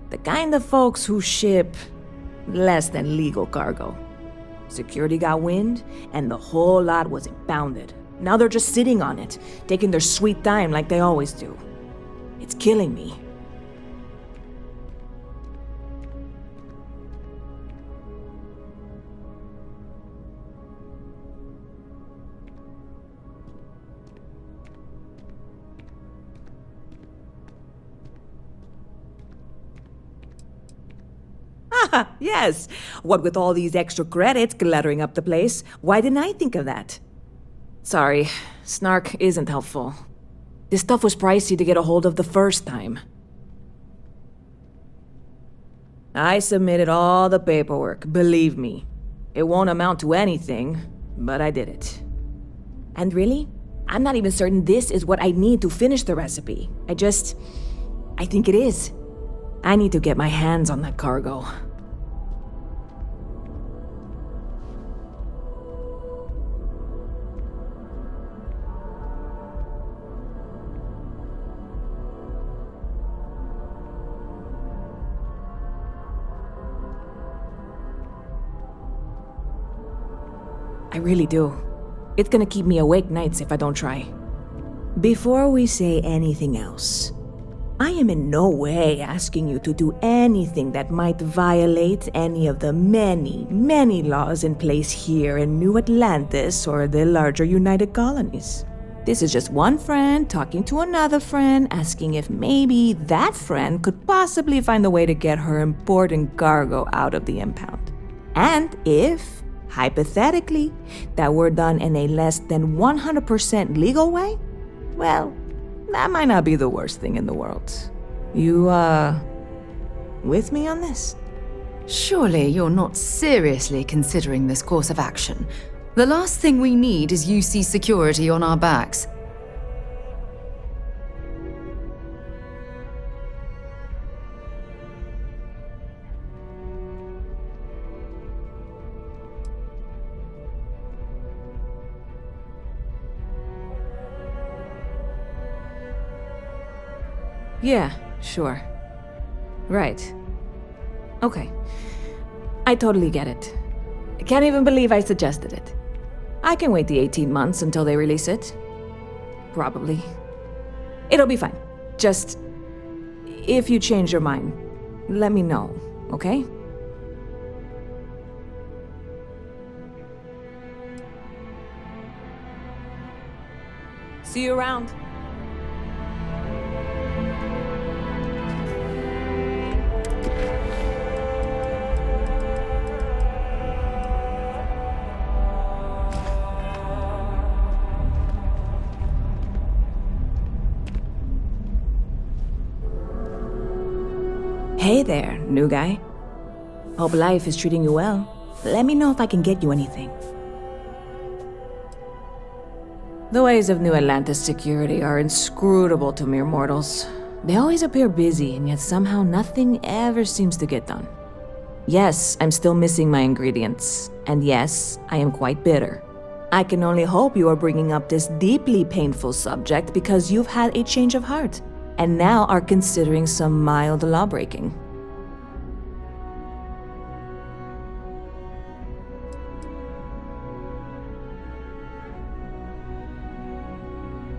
The kind of folks who ship less than legal cargo. Security got wind, and the whole lot was impounded. Now they're just sitting on it, taking their sweet time like they always do. It's killing me. Yes. What with all these extra credits cluttering up the place, why didn't I think of that? Sorry, snark isn't helpful. This stuff was pricey to get a hold of the first time. I submitted all the paperwork, believe me. It won't amount to anything, but I did it. And really, I'm not even certain this is what I need to finish the recipe. I think it is. I need to get my hands on that cargo. I really do. It's gonna keep me awake nights if I don't try. Before we say anything else, I am in no way asking you to do anything that might violate any of the many, many laws in place here in New Atlantis or the larger United Colonies. This is just one friend talking to another friend, asking if maybe that friend could possibly find a way to get her important cargo out of the impound. And if, hypothetically, that were done in a less than 100% legal way, well, that might not be the worst thing in the world. You, with me on this? Surely you're not seriously considering this course of action. The last thing we need is UC security on our backs. Yeah, sure. Right. Okay. I totally get it. I can't even believe I suggested it. I can wait the 18 months until they release it. Probably. It'll be fine. Just, if you change your mind, let me know, okay? See you around. Hey there, new guy. Hope life is treating you well. Let me know if I can get you anything. The ways of New Atlantis security are inscrutable to mere mortals. They always appear busy, and yet somehow nothing ever seems to get done. Yes, I'm still missing my ingredients. And yes, I am quite bitter. I can only hope you are bringing up this deeply painful subject because you've had a change of heart, and now are considering some mild lawbreaking.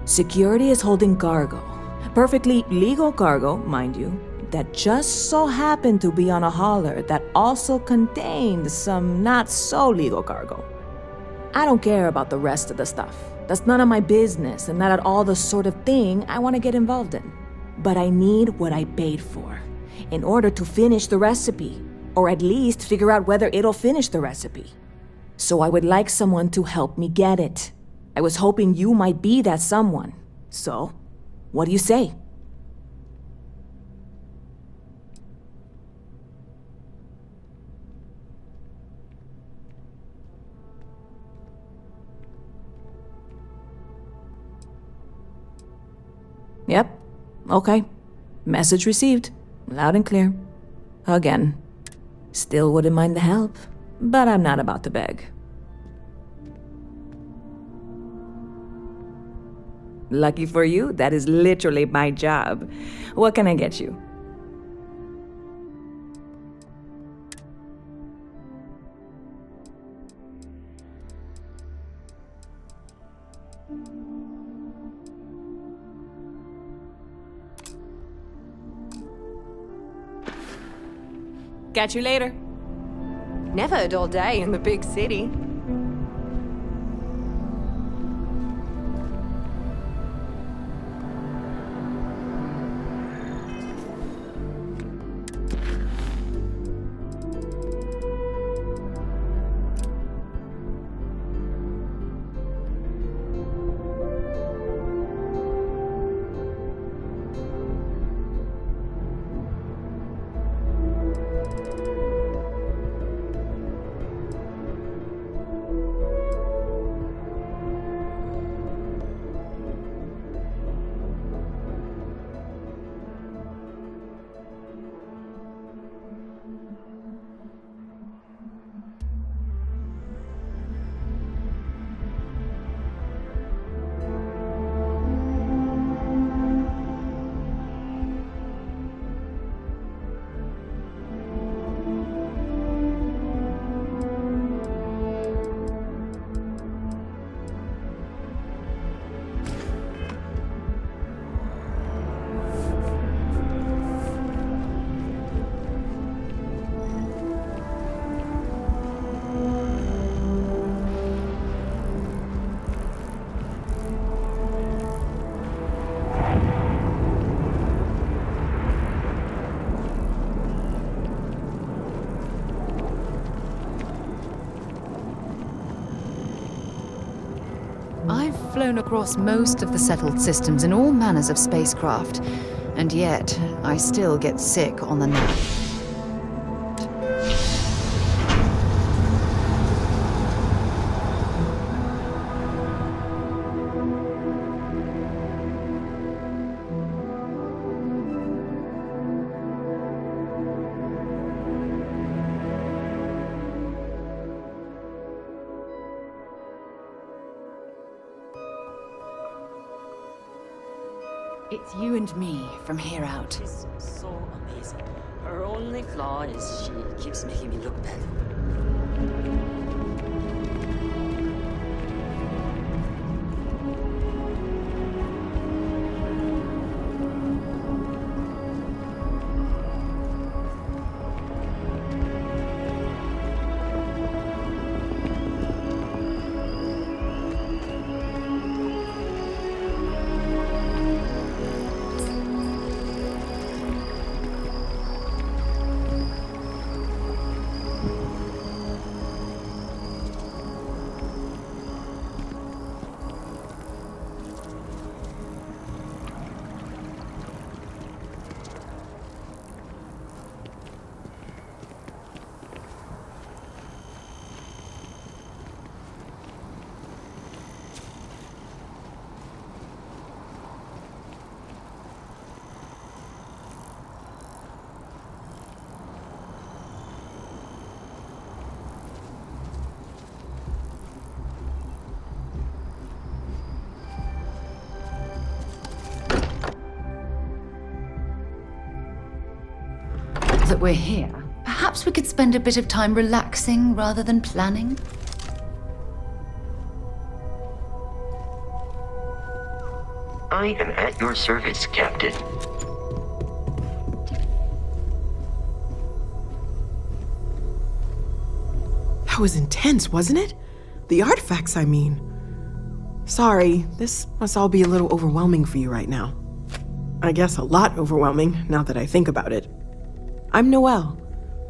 Security is holding cargo. Perfectly legal cargo, mind you, that just so happened to be on a hauler that also contained some not-so-legal cargo. I don't care about the rest of the stuff. That's none of my business and not at all the sort of thing I want to get involved in. But I need what I paid for in order to finish the recipe, or at least figure out whether it'll finish the recipe. So I would like someone to help me get it. I was hoping you might be that someone. So, what do you say? Yep. Okay. Message received. Loud and clear. Again. Still wouldn't mind the help, but I'm not about to beg. Lucky for you, that is literally my job. What can I get you? Catch you later. Never a dull day in the big city. flown across most of the settled systems in all manners of spacecraft, and yet I still get sick on the nap. It's you and me from here out. She's so amazing. Her only flaw is she keeps making me look bad. That we're here, perhaps we could spend a bit of time relaxing rather than planning? I am at your service, Captain. That was intense, wasn't it? The artifacts, I mean. Sorry, this must all be a little overwhelming for you right now. I guess a lot overwhelming, now that I think about it. I'm Noelle.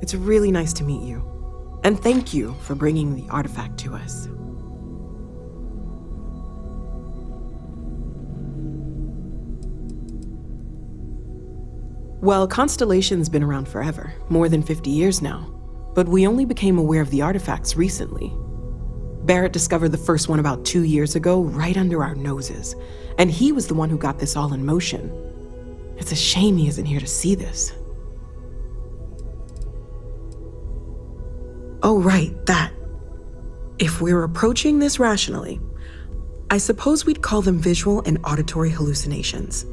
It's really nice to meet you. And thank you for bringing the artifact to us. Well, Constellation's been around forever, more than 50 years now. But we only became aware of the artifacts recently. Barrett discovered the first one about 2 years ago, right under our noses. And he was the one who got this all in motion. It's a shame he isn't here to see this. Oh, right, that. If we're approaching this rationally, I suppose we'd call them visual and auditory hallucinations.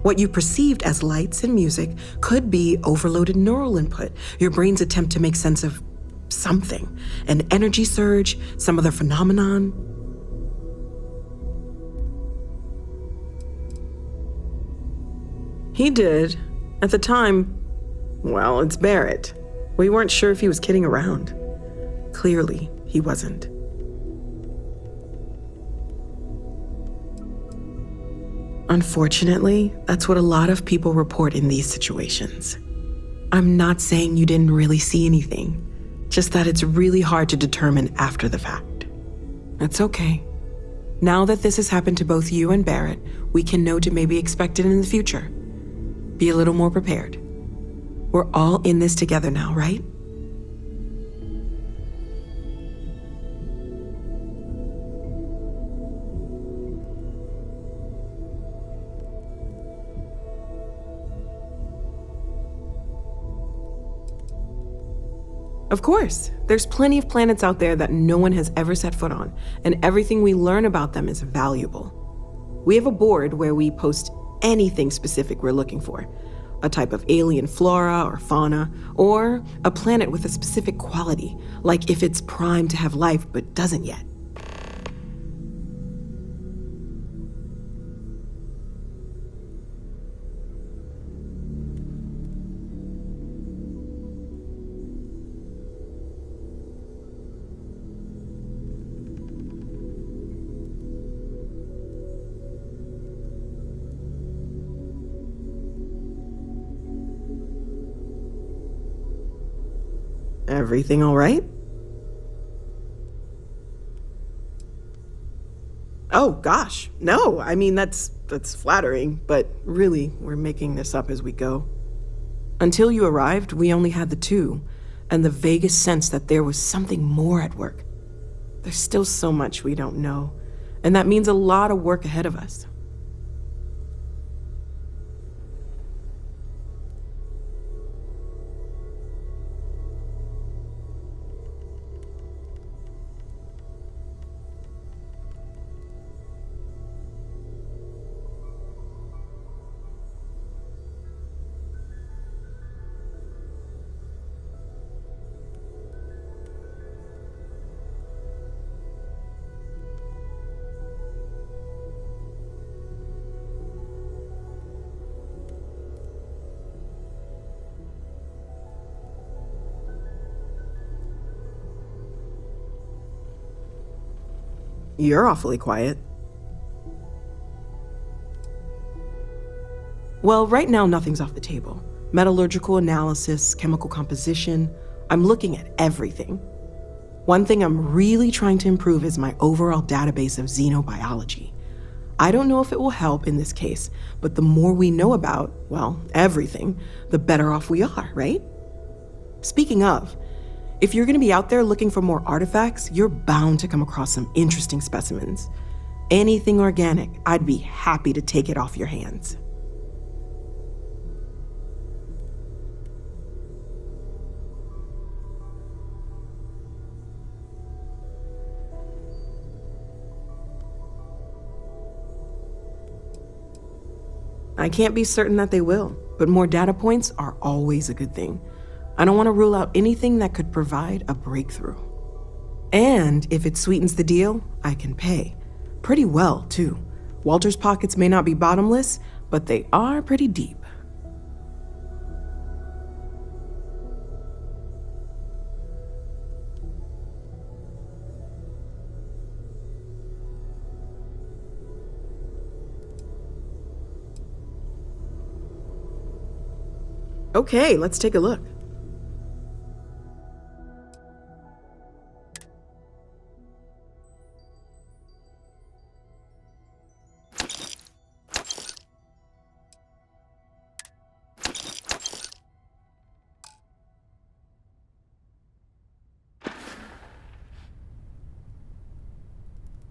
What you perceived as lights and music could be overloaded neural input, your brain's attempt to make sense of something, an energy surge, some other phenomenon. He did. At the time, well, it's Barrett. We weren't sure if he was kidding around. Clearly, he wasn't. Unfortunately, that's what a lot of people report in these situations. I'm not saying you didn't really see anything, just that it's really hard to determine after the fact. It's okay. Now that this has happened to both you and Barrett, we can know to maybe expect it in the future. Be a little more prepared. We're all in this together now, right? Of course, there's plenty of planets out there that no one has ever set foot on, and everything we learn about them is valuable. We have a board where we post anything specific we're looking for. A type of alien flora or fauna, or a planet with a specific quality, like if it's primed to have life but doesn't yet. Everything all right? Oh, gosh. No, I mean, that's flattering, but really, we're making this up as we go. Until you arrived, we only had the two, and the vaguest sense that there was something more at work. There's still so much we don't know, and that means a lot of work ahead of us. You're awfully quiet. Well, right now nothing's off the table. Metallurgical analysis, chemical composition. I'm looking at everything. One thing I'm really trying to improve is my overall database of xenobiology. I don't know if it will help in this case, but the more we know about, well, everything, the better off we are, right? Speaking of, if you're going to be out there looking for more artifacts, you're bound to come across some interesting specimens. Anything organic, I'd be happy to take it off your hands. I can't be certain that they will, but more data points are always a good thing. I don't want to rule out anything that could provide a breakthrough. And if it sweetens the deal, I can pay. Pretty well, too. Walter's pockets may not be bottomless, but they are pretty deep. Okay, let's take a look.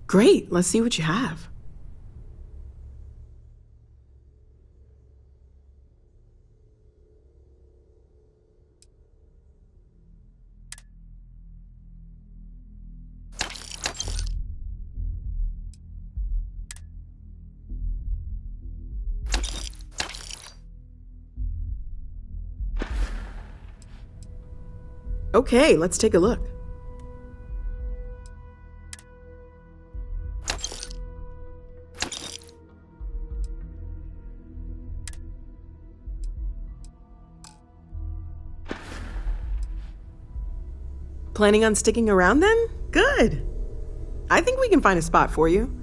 Great, let's see what you have. Okay, let's take a look. Planning on sticking around then? Good. I think we can find a spot for you.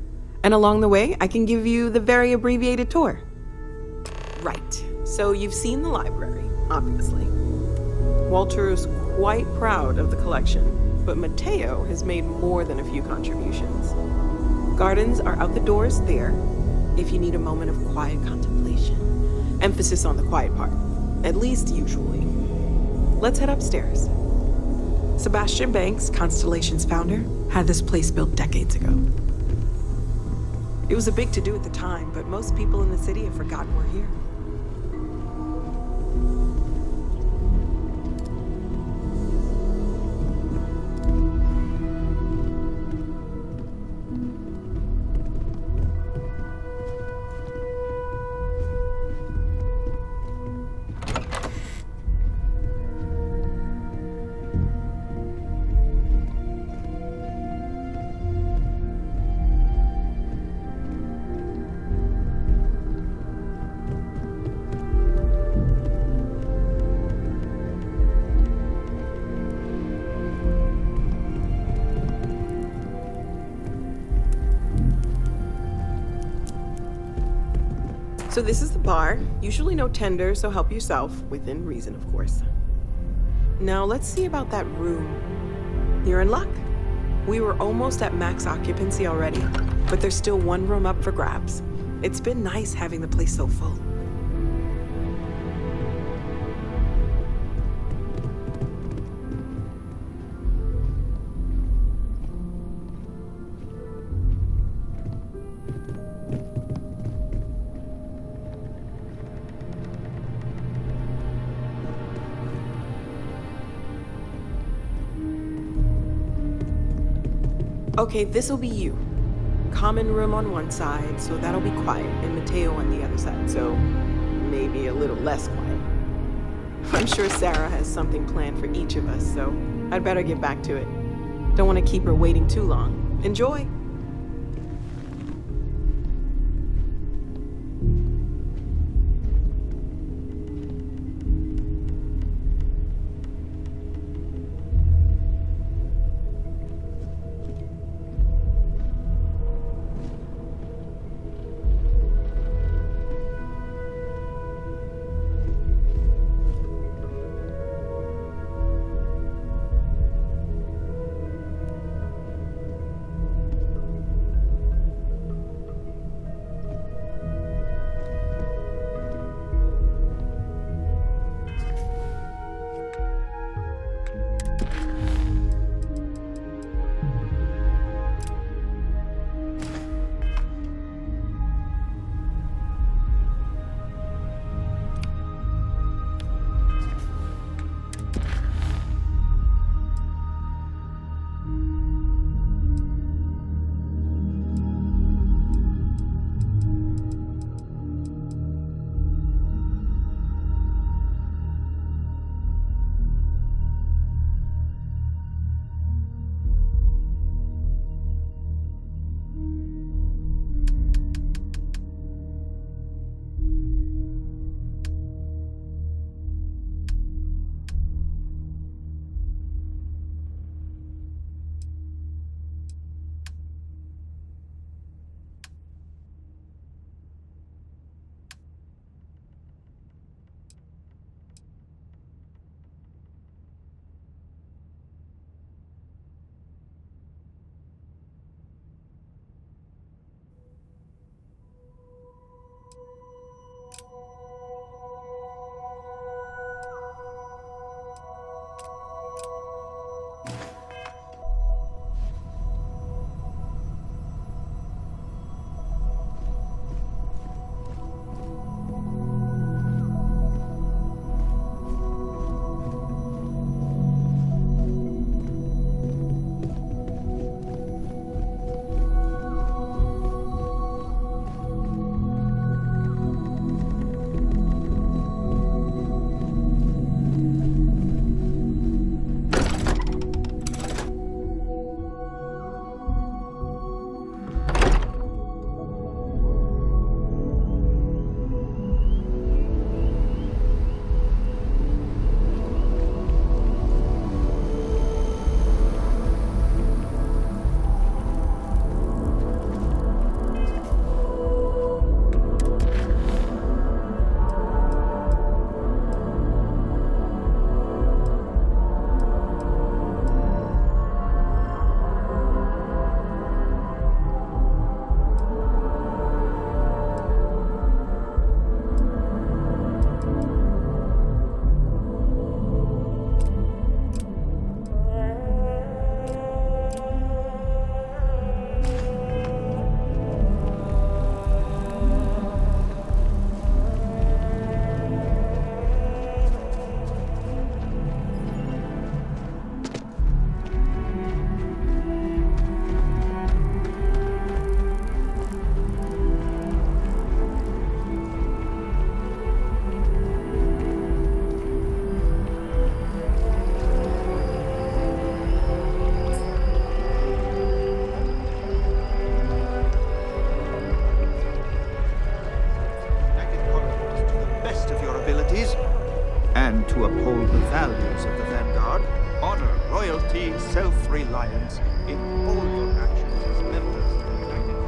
And along the way, I can give you the very abbreviated tour. Right. So you've seen the library, obviously. Walter's quite proud of the collection, but Mateo has made more than a few contributions. Gardens are out the doors there, if you need a moment of quiet contemplation. Emphasis on the quiet part, at least usually. Let's head upstairs. Sebastian Banks, Constellation's founder, had this place built decades ago. It was a big to-do at the time, but most people in the city have forgotten we're here. So this is the bar. Usually no tender, so help yourself, within reason, of course. Now let's see about that room. You're in luck. We were almost at max occupancy already. but there's still one room up for grabs. It's been nice having the place so full. Okay, this'll be you. Common room on one side, so that'll be quiet, and Mateo on the other side, so maybe a little less quiet. I'm sure Sarah has something planned for each of us, so I'd better get back to it. Don't want to keep her waiting too long. Enjoy! to uphold the values of the Vanguard, honor, loyalty, self-reliance in all your actions as members of the United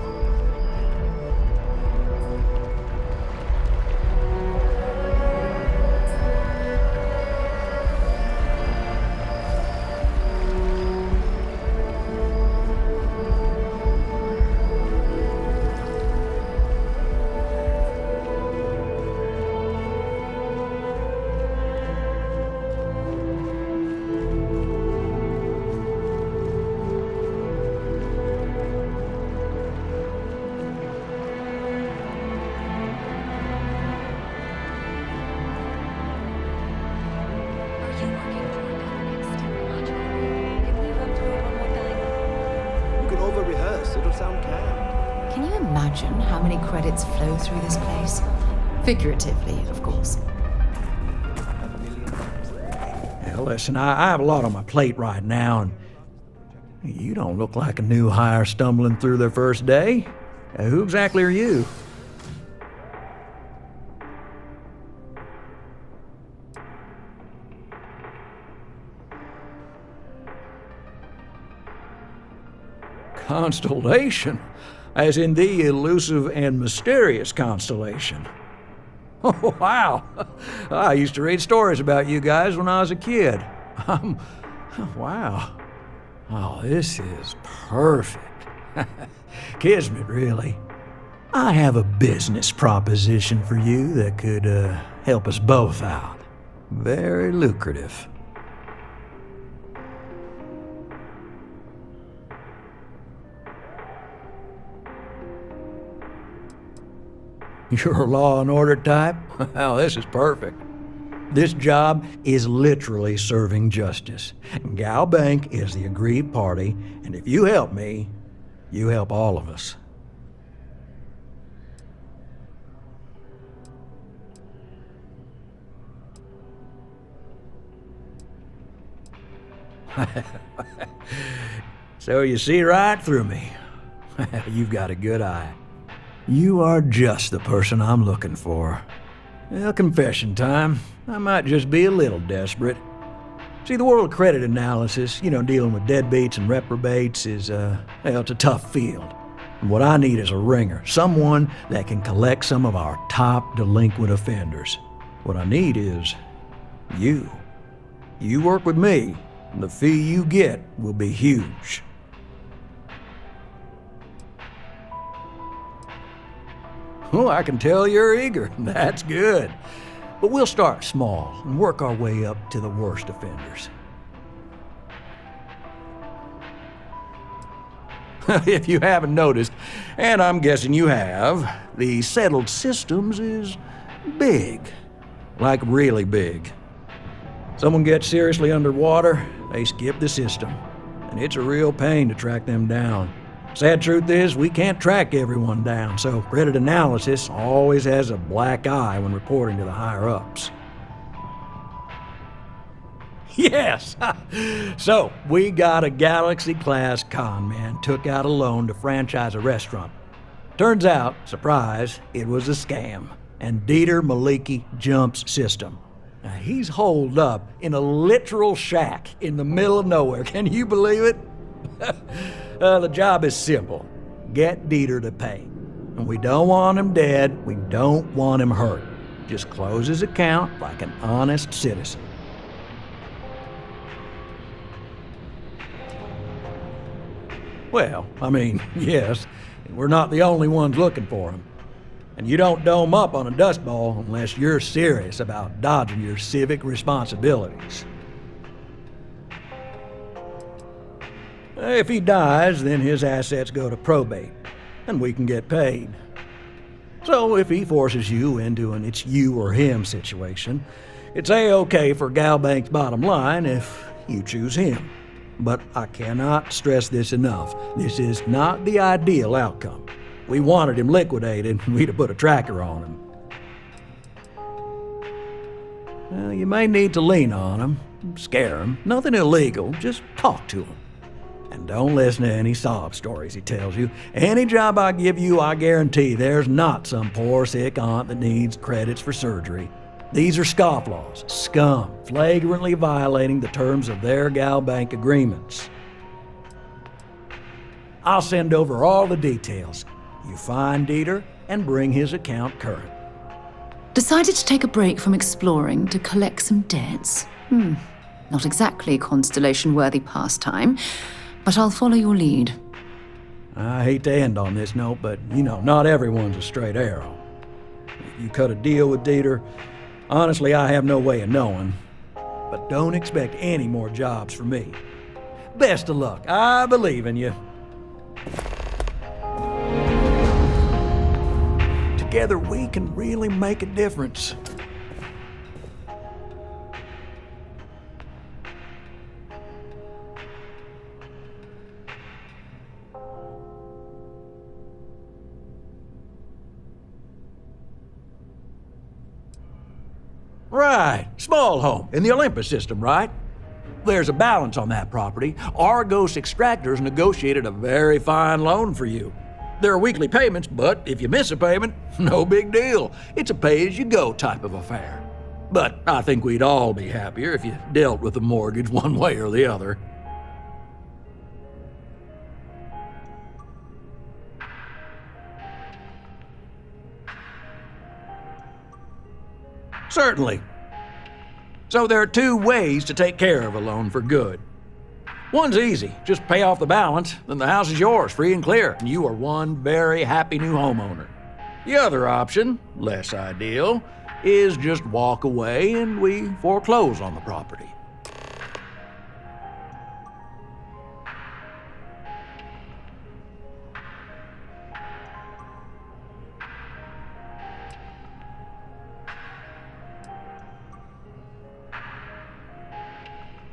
imagine how many credits flow through this place. Figuratively, of course. Now, listen, I have a lot on my plate right now, and you don't look like a new hire stumbling through their first day. Who exactly are you? Constellation? As in the elusive and mysterious constellation. Oh, wow. I used to read stories about you guys when I was a kid. Wow. Oh, this is perfect. Kismet, really. I have a business proposition for you that could help us both out. Very lucrative. You're a law and order type? Well, this is perfect. This job is literally serving justice. Gal Bank is the aggrieved party, and if you help me, you help all of us. So you see right through me. You've got a good eye. You are just the person I'm looking for. Well, confession time. I might just be a little desperate. See, the world of credit analysis, dealing with deadbeats and reprobates is, it's a tough field. And what I need is a ringer, someone that can collect some of our top delinquent offenders. What I need is you. You work with me, and the fee you get will be huge. Oh, I can tell you're eager. That's good. But we'll start small and work our way up to the worst offenders. If you haven't noticed, and I'm guessing you have, the settled systems is big. Like really big. Someone gets seriously underwater, they skip the system. And it's a real pain to track them down. Sad truth is, we can't track everyone down, so credit analysis always has a black eye when reporting to the higher-ups. Yes! So, we got a Galaxy-class con man took out a loan to franchise a restaurant. Turns out, surprise, it was a scam, and Dieter Maliki jumps system. Now, he's holed up in a literal shack in the middle of nowhere. Can you believe it? The job is simple. Get Dieter to pay. And we don't want him dead, we don't want him hurt. Just close his account like an honest citizen. Well, yes, we're not the only ones looking for him. And you don't dome up on a dust ball unless you're serious about dodging your civic responsibilities. If he dies, then his assets go to probate, and we can get paid. So if he forces you into an it's you or him situation, it's A-okay for Gal Bank's bottom line if you choose him. But I cannot stress this enough. This is not the ideal outcome. We wanted him liquidated, and we'd have put a tracker on him. Well, you may need to lean on him, scare him. Nothing illegal, just talk to him. And don't listen to any sob stories he tells you. Any job I give you, I guarantee there's not some poor sick aunt that needs credits for surgery. These are scofflaws, scum, flagrantly violating the terms of their Gal Bank agreements. I'll send over all the details. You find Dieter and bring his account current. Decided to take a break from exploring to collect some debts? Not exactly Constellation-worthy pastime, but I'll follow your lead. I hate to end on this note, but, not everyone's a straight arrow. If you cut a deal with Dieter, honestly, I have no way of knowing. But don't expect any more jobs from me. Best of luck. I believe in you. Together we can really make a difference. Right, small home in the Olympus system, right? There's a balance on that property. Argos Extractors negotiated a very fine loan for you. There are weekly payments, but if you miss a payment, no big deal. It's a pay-as-you-go type of affair. But I think we'd all be happier if you dealt with the mortgage one way or the other. Certainly. So there are two ways to take care of a loan for good. One's easy. Just pay off the balance, then the house is yours, free and clear, and you are one very happy new homeowner. The other option, less ideal, is just walk away and we foreclose on the property.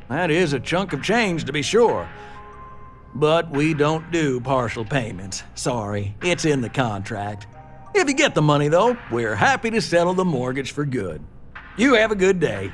That is a chunk of change, to be sure. But we don't do partial payments. Sorry, it's in the contract. If you get the money, though, we're happy to settle the mortgage for good. You have a good day.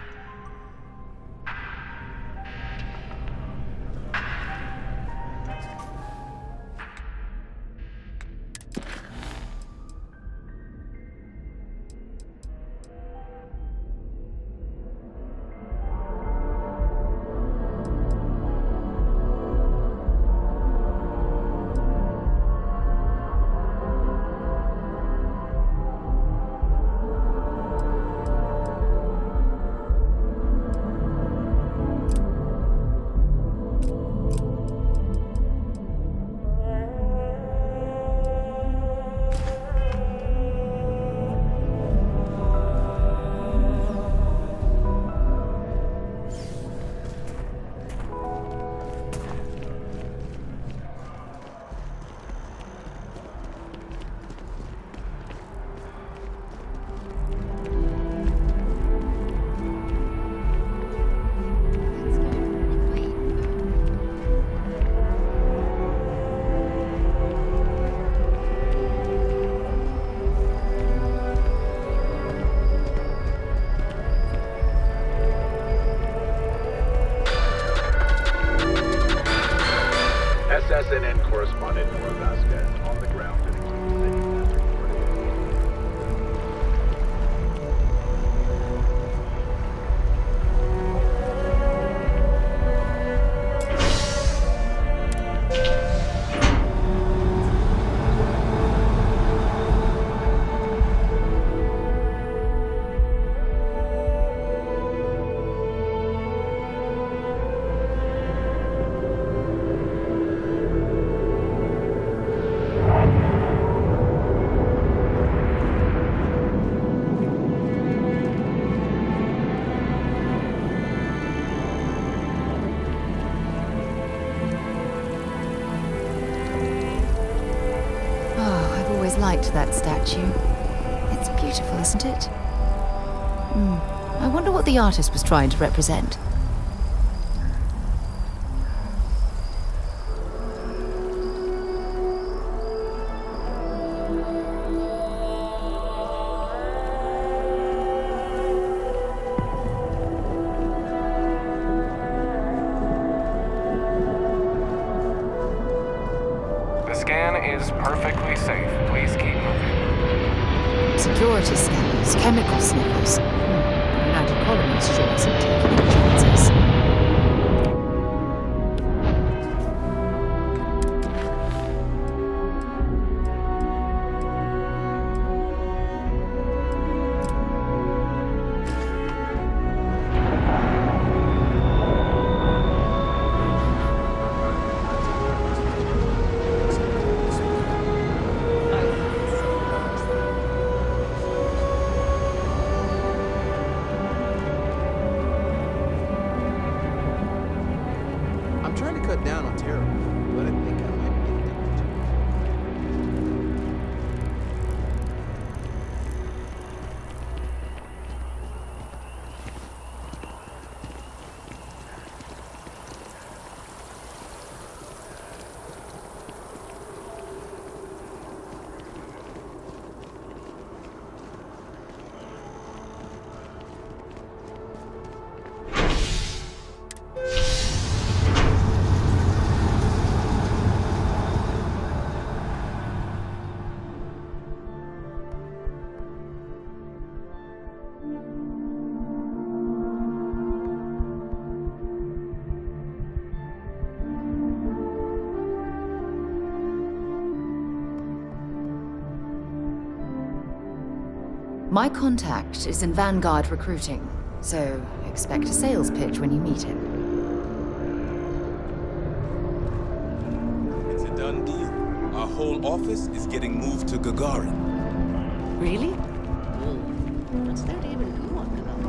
SSNN correspondent Nora Vasquez on the ground in Eclipse City as reported. Liked that statue. It's beautiful, isn't it? I wonder what the artist was trying to represent. The scan is perfectly safe. Please keep moving. Security scanners, chemical sniffers. United Colonies sure isn't taking any chances. My contact is in Vanguard recruiting, so expect a sales pitch when you meet him. It's a done deal. Our whole office is getting moved to Gagarin. Really? What's there to even do on Gagarin?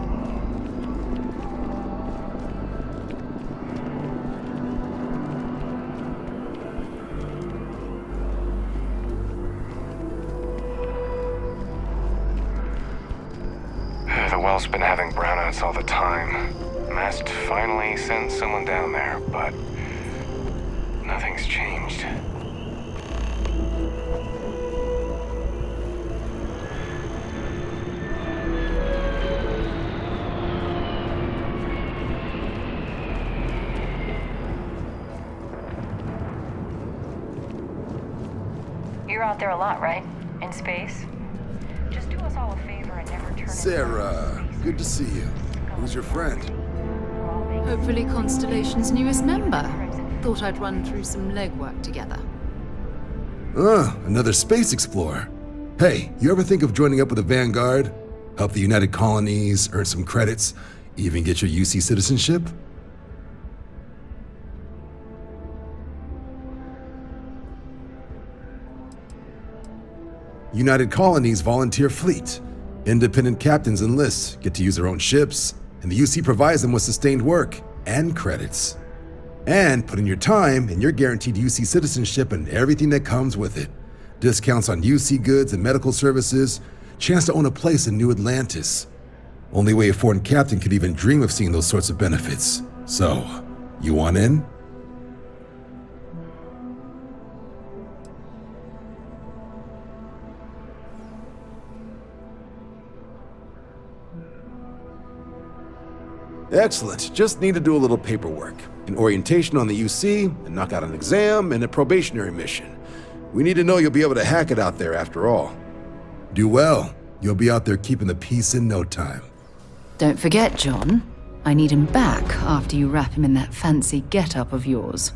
The well's been having brownouts all the time. Mast finally sent someone down there, but nothing's changed. You're out there a lot, right? In space? Just do us all a favor and never turn Sarah, good to see you. Who's your friend? Hopefully Constellation's newest member. Thought I'd run through some legwork together. Another space explorer. Hey, you ever think of joining up with the Vanguard? Help the United Colonies, earn some credits, even get your UC citizenship? United Colonies volunteer fleet. Independent captains enlist, get to use their own ships, and the UC provides them with sustained work and credits. And put in your time, and you're guaranteed UC citizenship and everything that comes with it. Discounts on UC goods and medical services, chance to own a place in New Atlantis. Only way a foreign captain could even dream of seeing those sorts of benefits. So, you want in? Excellent. Just need to do a little paperwork. An orientation on the UC, and knock out an exam, and a probationary mission. We need to know you'll be able to hack it out there after all. Do well. You'll be out there keeping the peace in no time. Don't forget, John. I need him back after you wrap him in that fancy get-up of yours.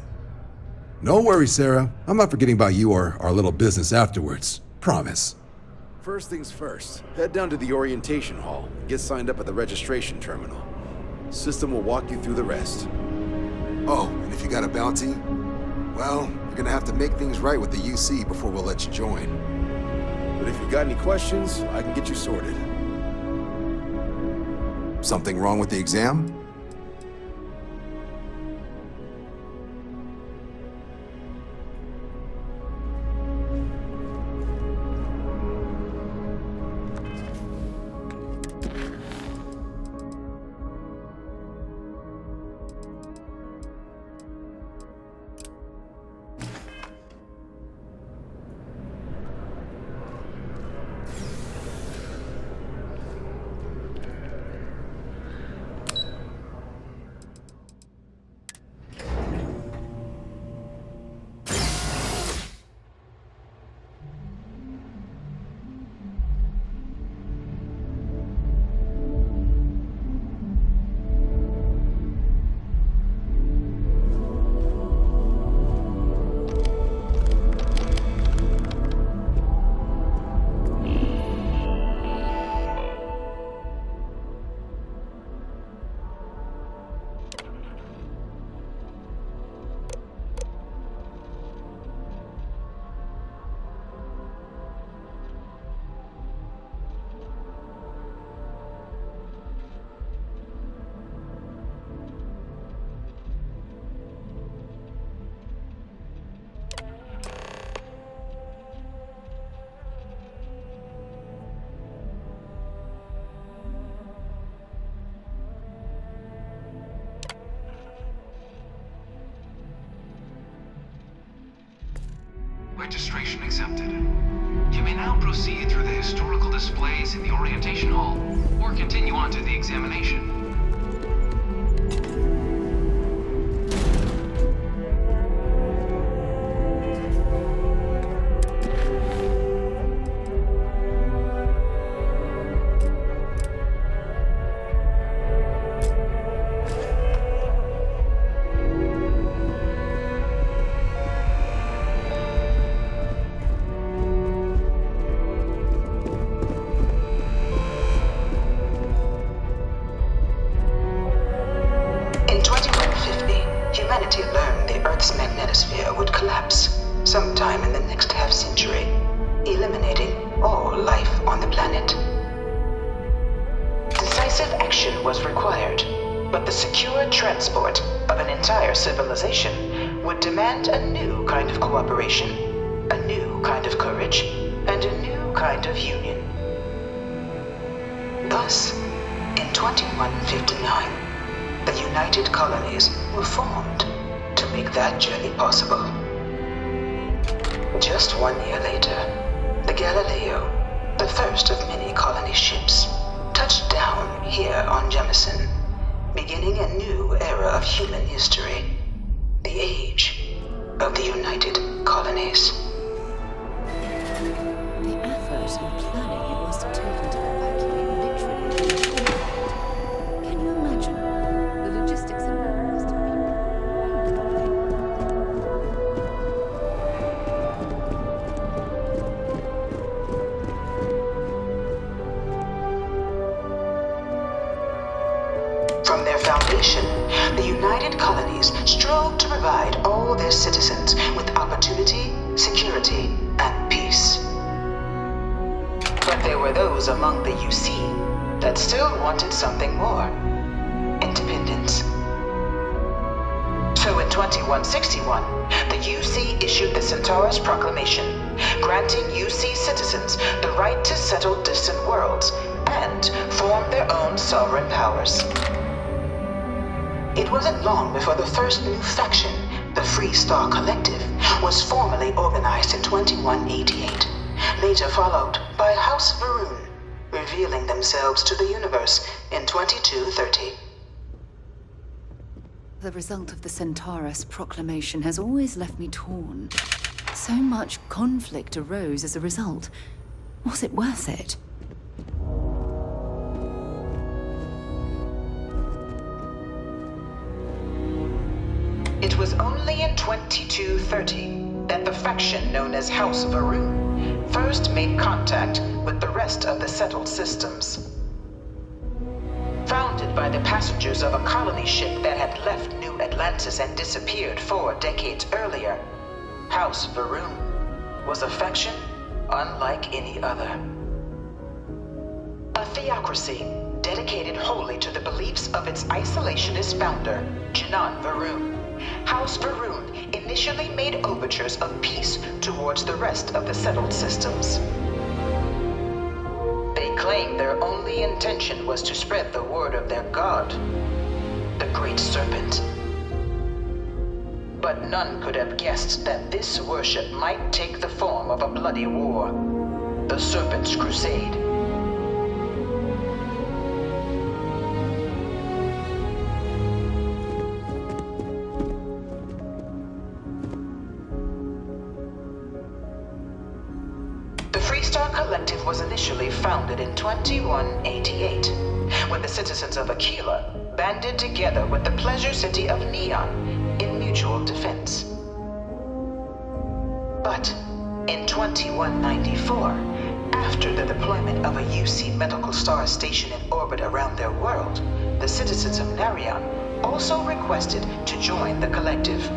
No worries, Sarah. I'm not forgetting about you or our little business afterwards. Promise. First things first, head down to the orientation hall and get signed up at the registration terminal. System will walk you through the rest. Oh, and if you got a bounty, well, you're gonna have to make things right with the UC before we'll let you join. But if you got any questions, I can get you sorted. Something wrong with the exam? Registration accepted. You may now proceed through the historical displays in the orientation hall, or continue on to the examination. life on the planet. Decisive action was required, but the secure transport of an entire civilization would demand a new kind of cooperation, a new kind of courage, and a new kind of union. Thus, in 2159, the United Colonies were formed to make that journey possible. Just 1 year later, the Galileo, the first of many colony ships, touched down here on Jemison, beginning a new era of human history, the age of the United Colonies. The effort and planning it must have taken to evacuate literally. Can you imagine? The logistics involved must have been From their foundation, the United Colonies strove to provide all their citizens with opportunity, security, and peace. But there were those among the UC that still wanted something more: independence. So in 2161, the UC issued the Centaurus Proclamation, granting UC citizens the right to settle distant worlds and form their own sovereign powers. It wasn't long before the first new faction, the Free Star Collective, was formally organized in 2188, later followed by House Varun, revealing themselves to the universe in 2230. The result of the Centaurus Proclamation has always left me torn. So much conflict arose as a result. Was it worth it? It was only in 2230 that the faction known as House Varun first made contact with the rest of the settled systems. Founded by the passengers of a colony ship that had left New Atlantis and disappeared 4 decades earlier, House Varun was a faction unlike any other. A theocracy dedicated wholly to the beliefs of its isolationist founder, Janan Varun. House Varun initially made overtures of peace towards the rest of the settled systems. They claimed their only intention was to spread the word of their god, the Great Serpent. But none could have guessed that this worship might take the form of a bloody war, the Serpent's Crusade. Collective was initially founded in 2188, when the citizens of Aquila banded together with the pleasure city of Neon in mutual defense. But in 2194, after the deployment of a UC medical star station in orbit around their world, the citizens of Narion also requested to join the collective.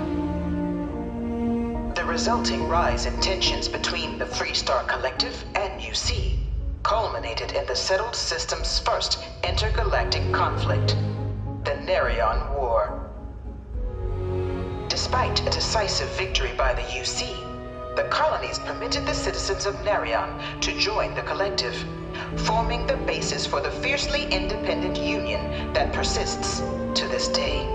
The resulting rise in tensions between the Free Star Collective and UC culminated in the settled system's first intergalactic conflict, the Narion War. Despite a decisive victory by the UC, the colonies permitted the citizens of Narion to join the collective, forming the basis for the fiercely independent union that persists to this day.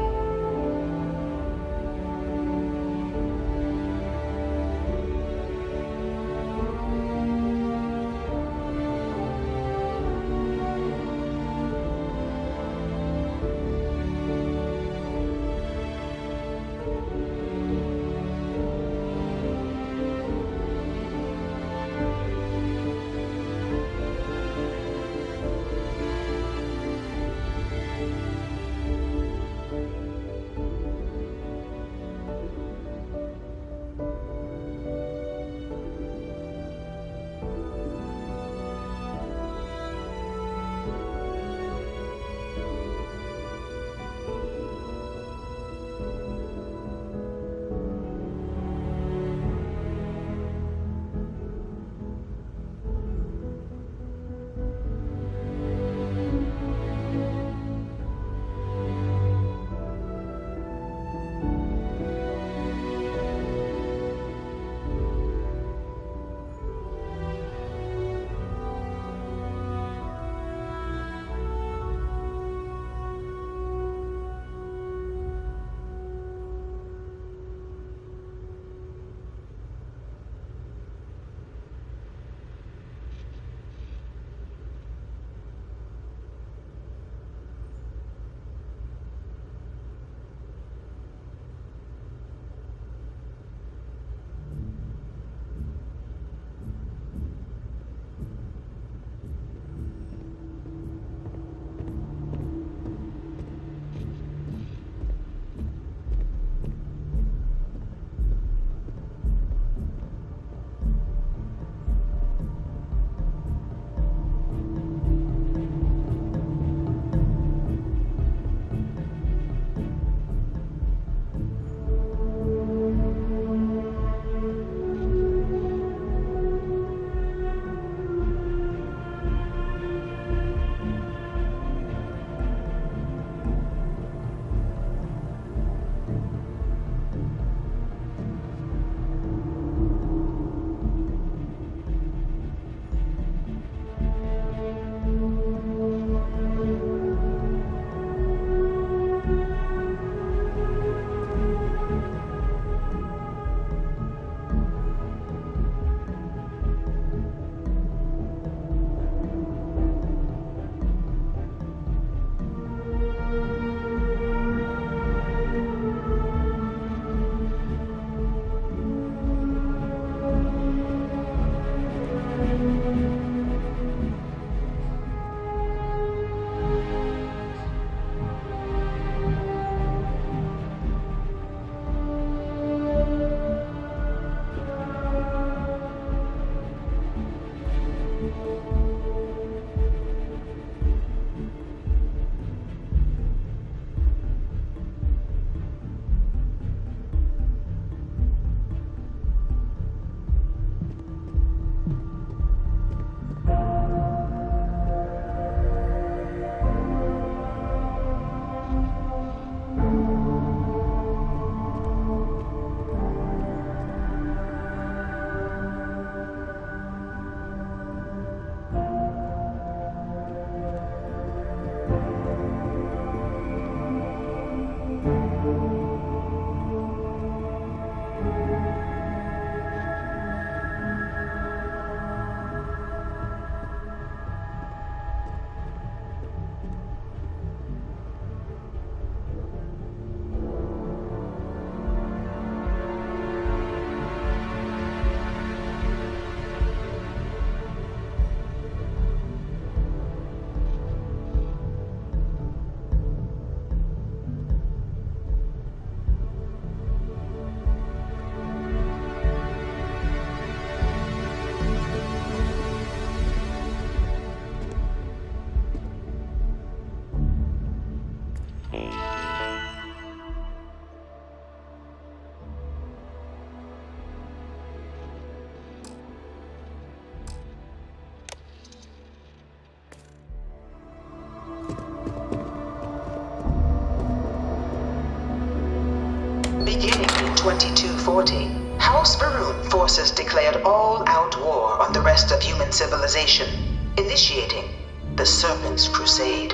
2240, House Varun forces declared all-out war on the rest of human civilization, initiating the Serpent's Crusade.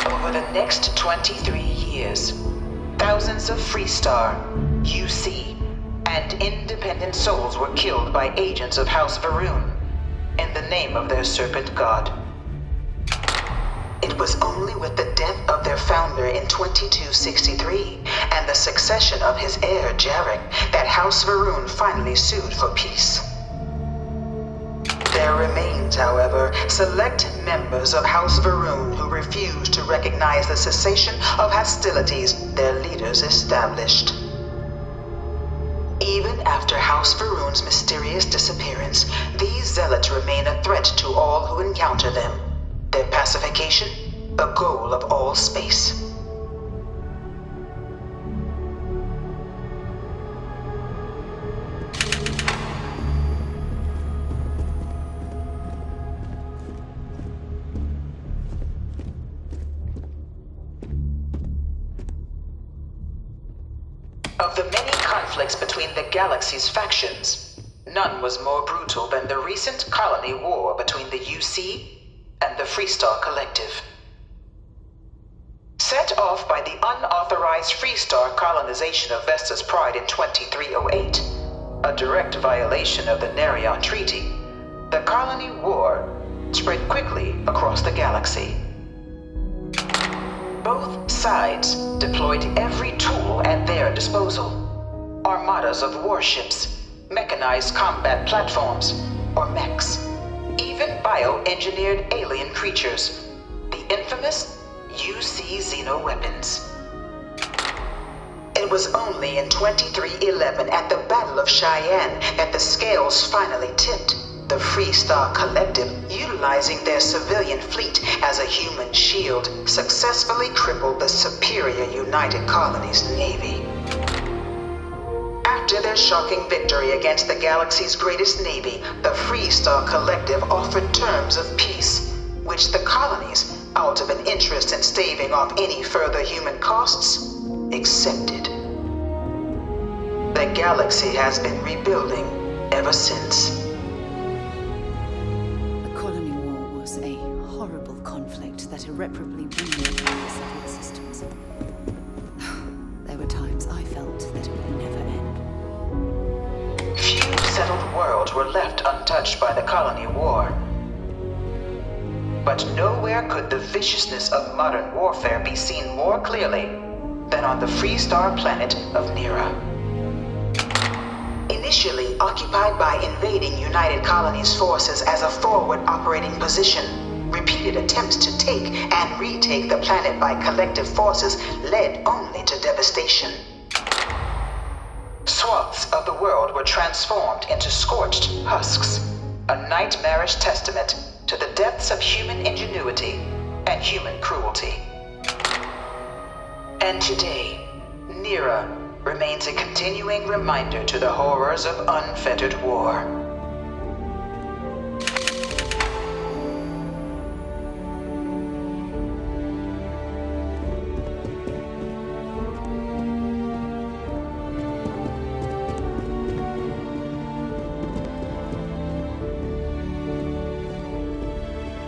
Over the next 23 years, thousands of Freestar, UC, and independent souls were killed by agents of House Varun in the name of their serpent god. It was only with the death of their founder in 2263 and the succession of his heir Jarek that House Varun finally sued for peace. There remains, however, select members of House Varun who refuse to recognize the cessation of hostilities their leaders established. Even after House Varun's mysterious disappearance, these zealots remain a threat to all who encounter them. Their pacification, the goal of all space. Of the many conflicts between the galaxy's factions, none was more brutal than the recent colony war between the UC and the Freestar Collective. Set off by the unauthorized Freestar colonization of Vesta's Pride in 2308, a direct violation of the Nerion Treaty, the colony war spread quickly across the galaxy. Both sides deployed every tool at their disposal. Armadas of warships, mechanized combat platforms, or mechs, even bioengineered alien creatures, the infamous UC xeno-weapons. It was only in 2311 at the Battle of Cheyenne that the scales finally tipped. The Freestar Collective, utilizing their civilian fleet as a human shield, successfully crippled the superior United Colonies Navy. After their shocking victory against the galaxy's greatest navy, the Freestar Collective offered terms of peace, which the colonies, out of an interest in staving off any further human costs, accepted. The galaxy has been rebuilding ever since. A horrible conflict that irreparably ruined the settled systems. There were times I felt that it would never end. Few settled worlds were left untouched by the colony war. But nowhere could the viciousness of modern warfare be seen more clearly than on the Freestar planet of Nira. Initially occupied by invading United Colonies forces as a forward operating position, repeated attempts to take and retake the planet by collective forces led only to devastation. Swaths of the world were transformed into scorched husks, a nightmarish testament to the depths of human ingenuity and human cruelty. And today, Nira remains a continuing reminder to the horrors of unfettered war.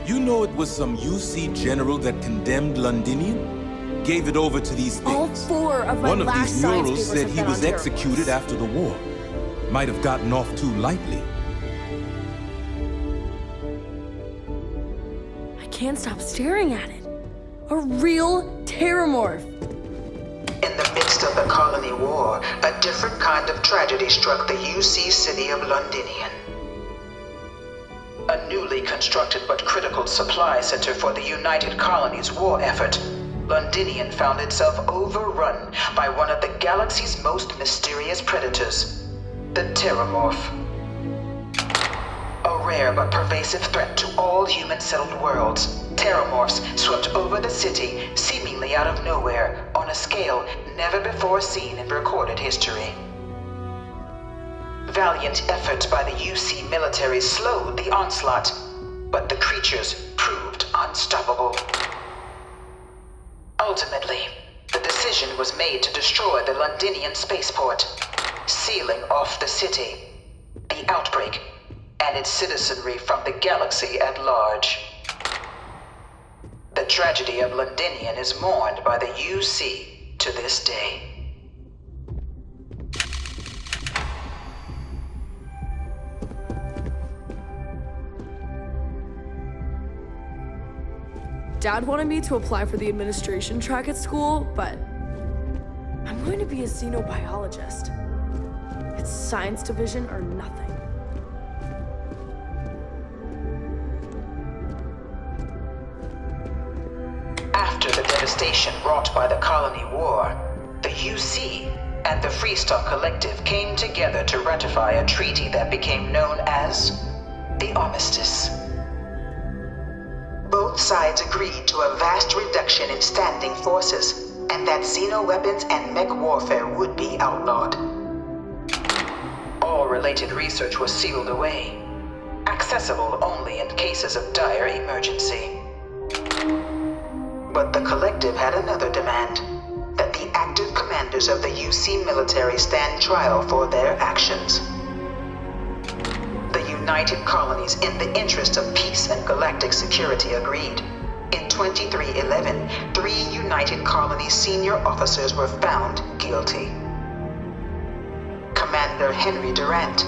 You know it was some UC general that condemned Londinium? Gave it over to these things. All four of my One of last these science murals papers said have he been was on Terra executed after the war. Might have gotten off too lightly. I can't stop staring at it. A real terramorph. In the midst of the colony war, a different kind of tragedy struck the UC city of Londinian. A newly constructed but critical supply center for the United Colonies' war effort, Londinian found itself overrun by one of the galaxy's most mysterious predators, the Terramorph. A rare but pervasive threat to all human-settled worlds, Terramorphs swept over the city, seemingly out of nowhere, on a scale never before seen in recorded history. Valiant efforts by the UC military slowed the onslaught, but the creatures proved unstoppable. Ultimately, the decision was made to destroy the Londinian spaceport, sealing off the city, the outbreak, and its citizenry from the galaxy at large. The tragedy of Londinian is mourned by the UC to this day. Dad wanted me to apply for the administration track at school, but I'm going to be a xenobiologist. It's science division or nothing. After the devastation wrought by the Colony War, the UC and the Freestock Collective came together to ratify a treaty that became known as the Armistice. Both sides agreed to a vast reduction in standing forces, and that xeno-weapons and mech warfare would be outlawed. All related research was sealed away, accessible only in cases of dire emergency. But the Collective had another demand, that the active commanders of the UC military stand trial for their actions. The United Colonies, in the interest of peace and galactic security, agreed. In 2311, 3 United Colonies senior officers were found guilty. Commander Henry Durant,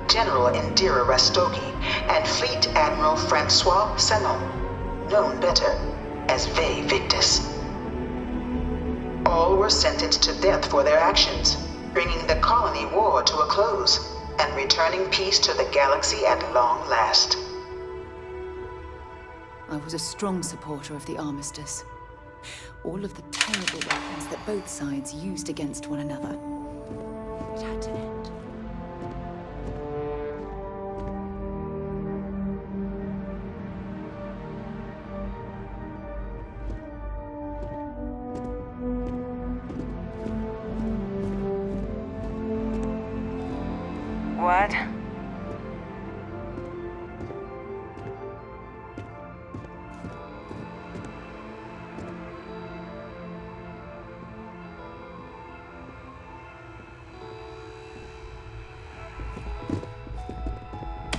General Indira Rastogi, and Fleet Admiral Francois Sanon, known better as Ve Victus. All were sentenced to death for their actions, bringing the colony war to a close and returning peace to the galaxy at long last. I was a strong supporter of the Armistice. All of the terrible weapons that both sides used against one another. It had to end. What?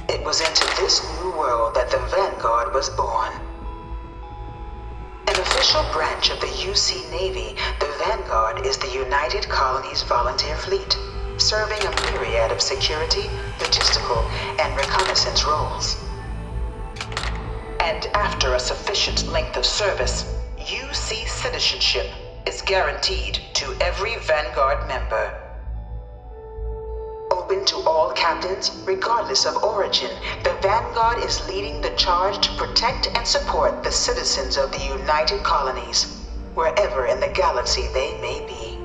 It was into this new world that the Vanguard was born. An official branch of the UC Navy, the Vanguard is the United Colonies Volunteer Fleet, serving a myriad of security, logistical, and reconnaissance roles. And after a sufficient length of service, UC citizenship is guaranteed to every Vanguard member. Open to all captains, regardless of origin, the Vanguard is leading the charge to protect and support the citizens of the United Colonies, wherever in the galaxy they may be.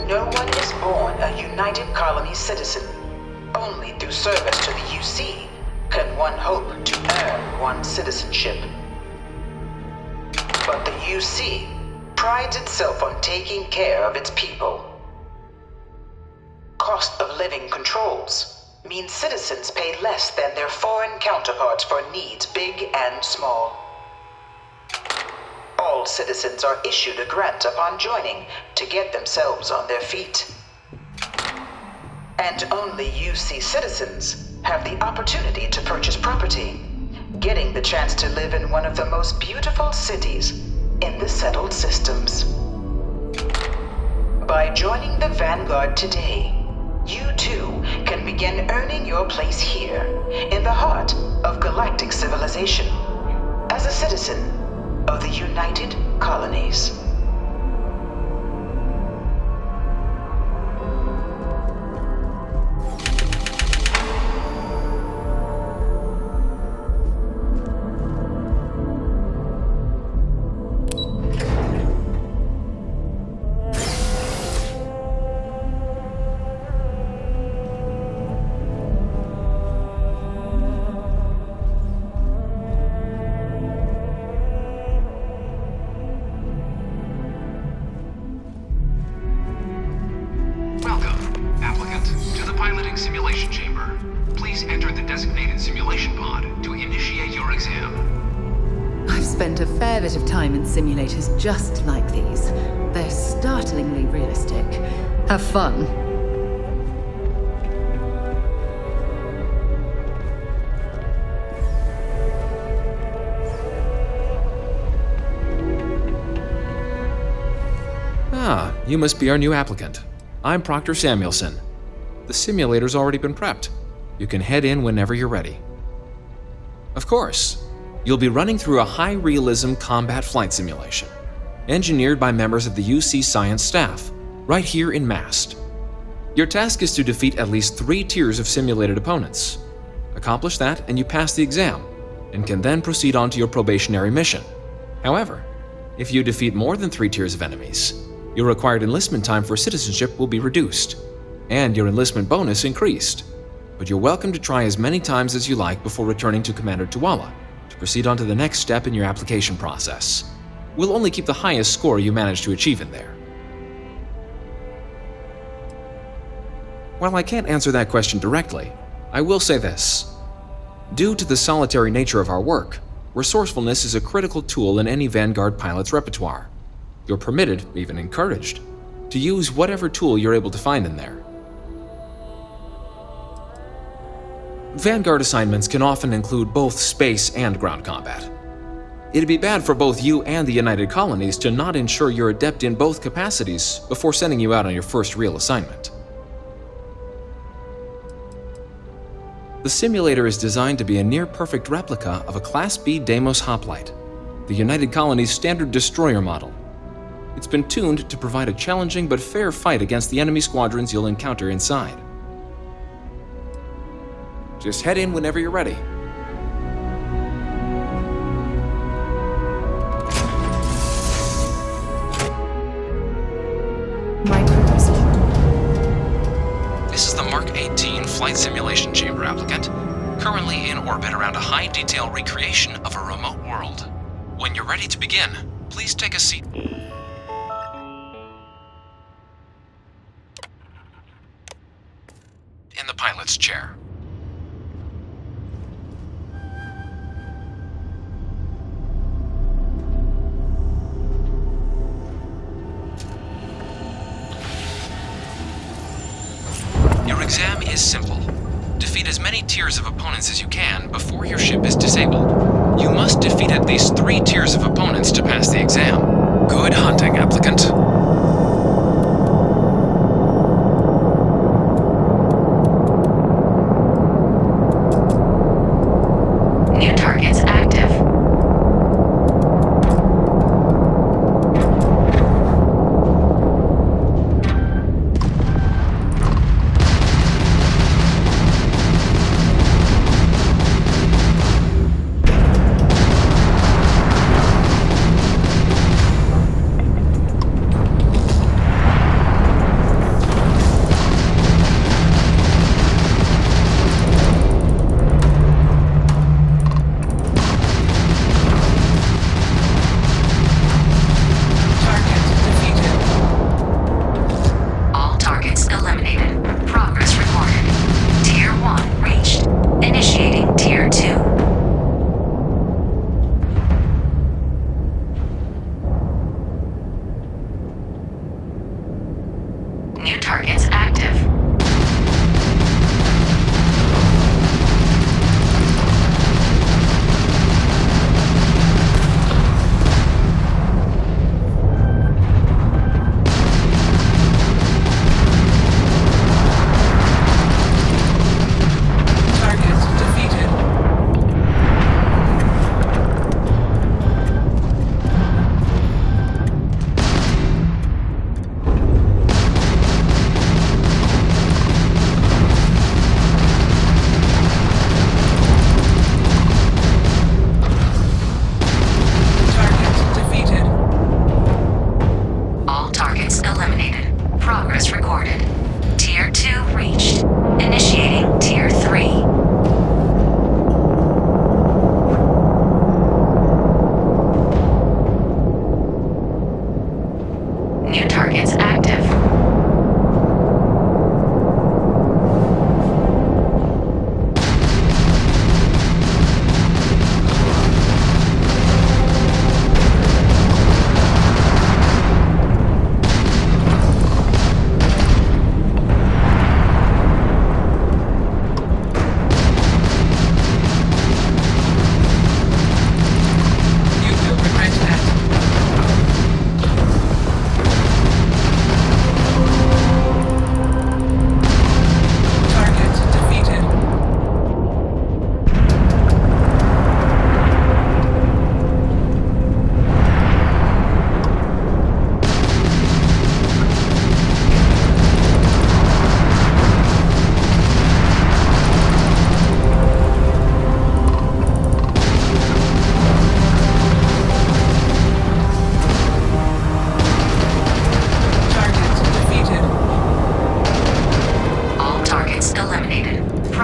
No one is born a United Colonies citizen. Only through service to the UC can one hope to earn one's citizenship. But the UC prides itself on taking care of its people. Cost of living controls mean citizens pay less than their foreign counterparts for needs big and small. All citizens are issued a grant upon joining to get themselves on their feet. And only UC citizens have the opportunity to purchase property, getting the chance to live in one of the most beautiful cities in the settled systems. By joining the Vanguard today, you too can begin earning your place here, in the heart of galactic civilization, as a citizen of the United Colonies. incoming simulation chamber. Please enter the designated simulation pod to initiate your exam. I've spent a fair bit of time in simulators just like these. They're startlingly realistic. Have fun. Ah, you must be our new applicant. I'm Proctor Samuelson. The simulator's already been prepped. You can head in whenever you're ready. Of course, you'll be running through a high-realism combat flight simulation, engineered by members of the UC science staff, right here in MAST. Your task is to defeat at least 3 tiers of simulated opponents. Accomplish that and you pass the exam, and can then proceed on to your probationary mission. However, if you defeat more than 3 tiers of enemies, your required enlistment time for citizenship will be reduced, and your enlistment bonus increased. But you're welcome to try as many times as you like before returning to Commander Tuala to proceed on to the next step in your application process. We'll only keep the highest score you manage to achieve in there. While I can't answer that question directly, I will say this. Due to the solitary nature of our work, resourcefulness is a critical tool in any Vanguard pilot's repertoire. You're permitted, even encouraged, to use whatever tool you're able to find in there. Vanguard assignments can often include both space and ground combat. It'd be bad for both you and the United Colonies to not ensure you're adept in both capacities before sending you out on your first real assignment. The simulator is designed to be a near-perfect replica of a Class B Deimos hoplite, the United Colony's standard destroyer model. It's been tuned to provide a challenging but fair fight against the enemy squadrons you'll encounter inside. Just head in whenever you're ready. This is the Mark 18 Flight Simulation Chamber applicant, currently in orbit around a high-detail recreation of a remote world. When you're ready to begin, please take a seat. In the pilot's chair. Your exam is simple. Defeat as many tiers of opponents as you can before your ship is disabled. You must defeat at least 3 tiers of opponents to pass the exam. Good hunting, applicant. New targets active.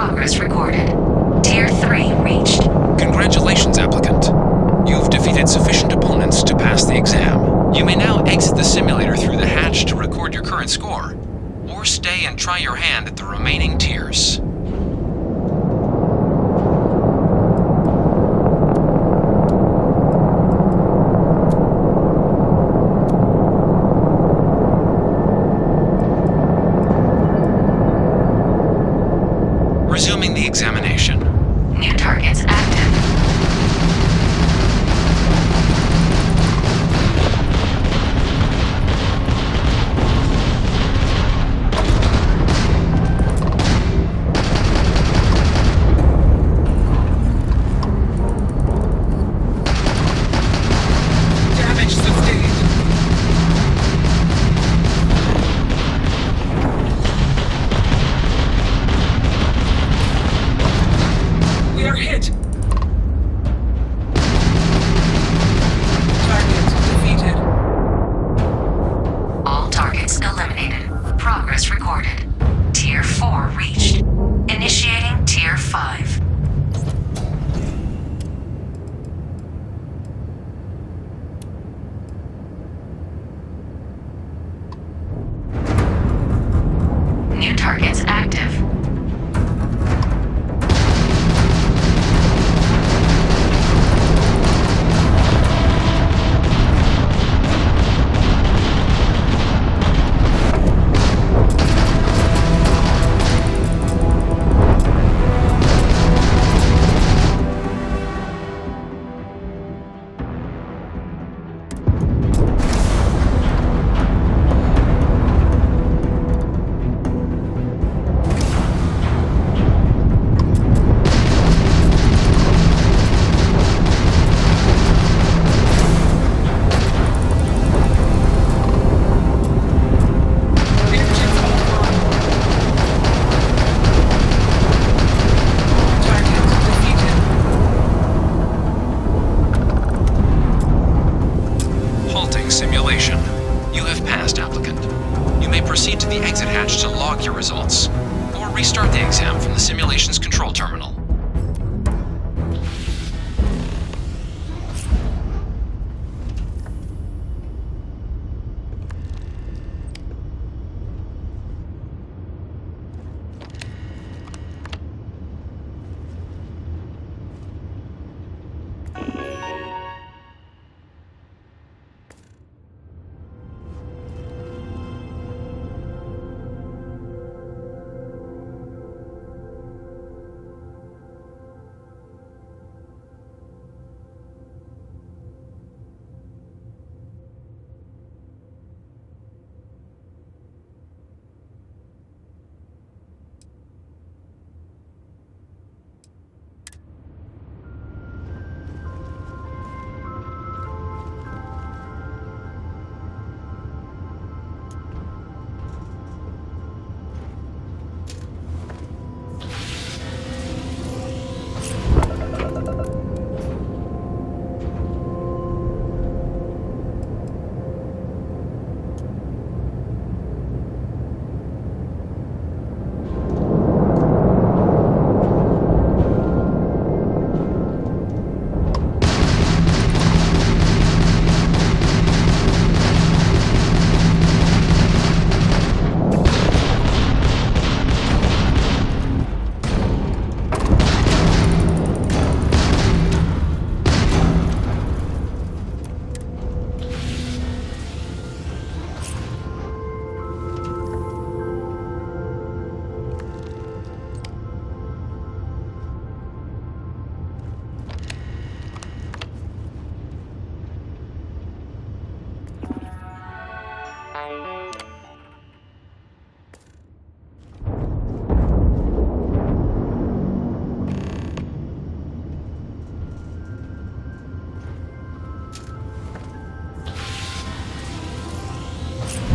Progress recorded. Tier 3 reached. Congratulations, applicant. You've defeated sufficient opponents to pass the exam. You may now exit the simulator through the hatch to record your current score, or stay and try your hand at the remaining tiers. Resuming the examination. New targets active. Damage sustained. We are hit. Target defeated. All targets eliminated. Progress recorded. Tier 4 reached. Initiating Tier 5. New targets active. Halting simulation. You have passed, applicant. You may proceed to the exit hatch to log your results, or restart the exam from the simulation's control terminal.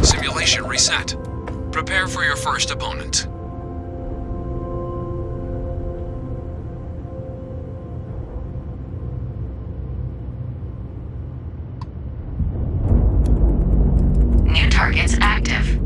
Simulation reset. Prepare for your first opponent. New targets active.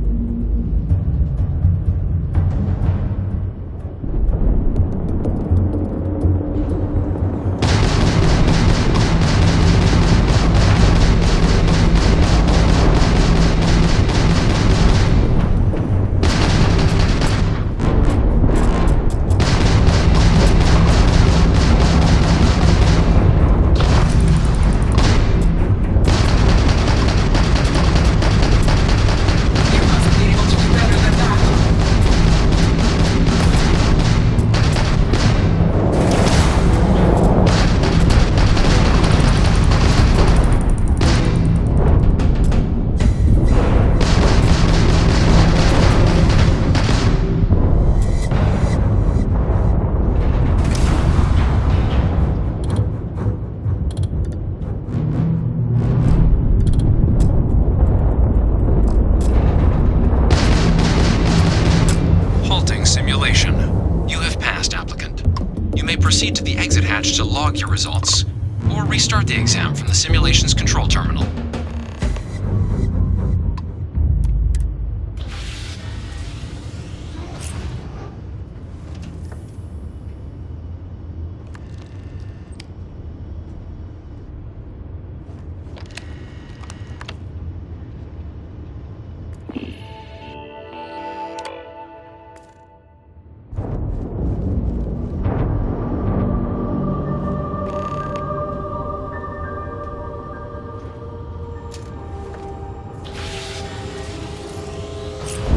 simulation. You have passed, applicant. You may proceed to the exit hatch to log your results, or restart the exam from the simulation's control terminal.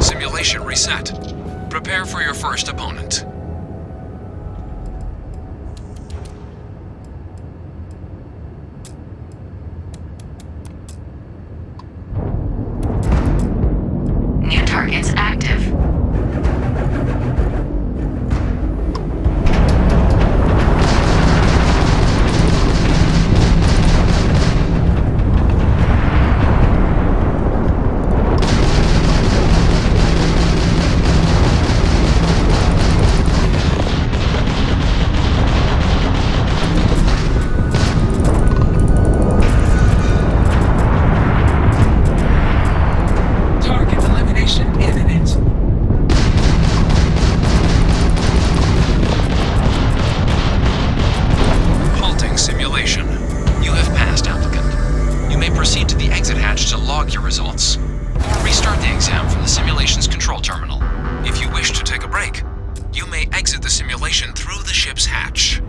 Simulation reset. Prepare for your first opponent. New targets active. Target elimination imminent. Halting simulation. You have passed, applicant. You may proceed to the exit hatch to log your results, or restart the exam from the simulation's control terminal. If you wish to take a break, you may exit the simulation through the ship's hatch.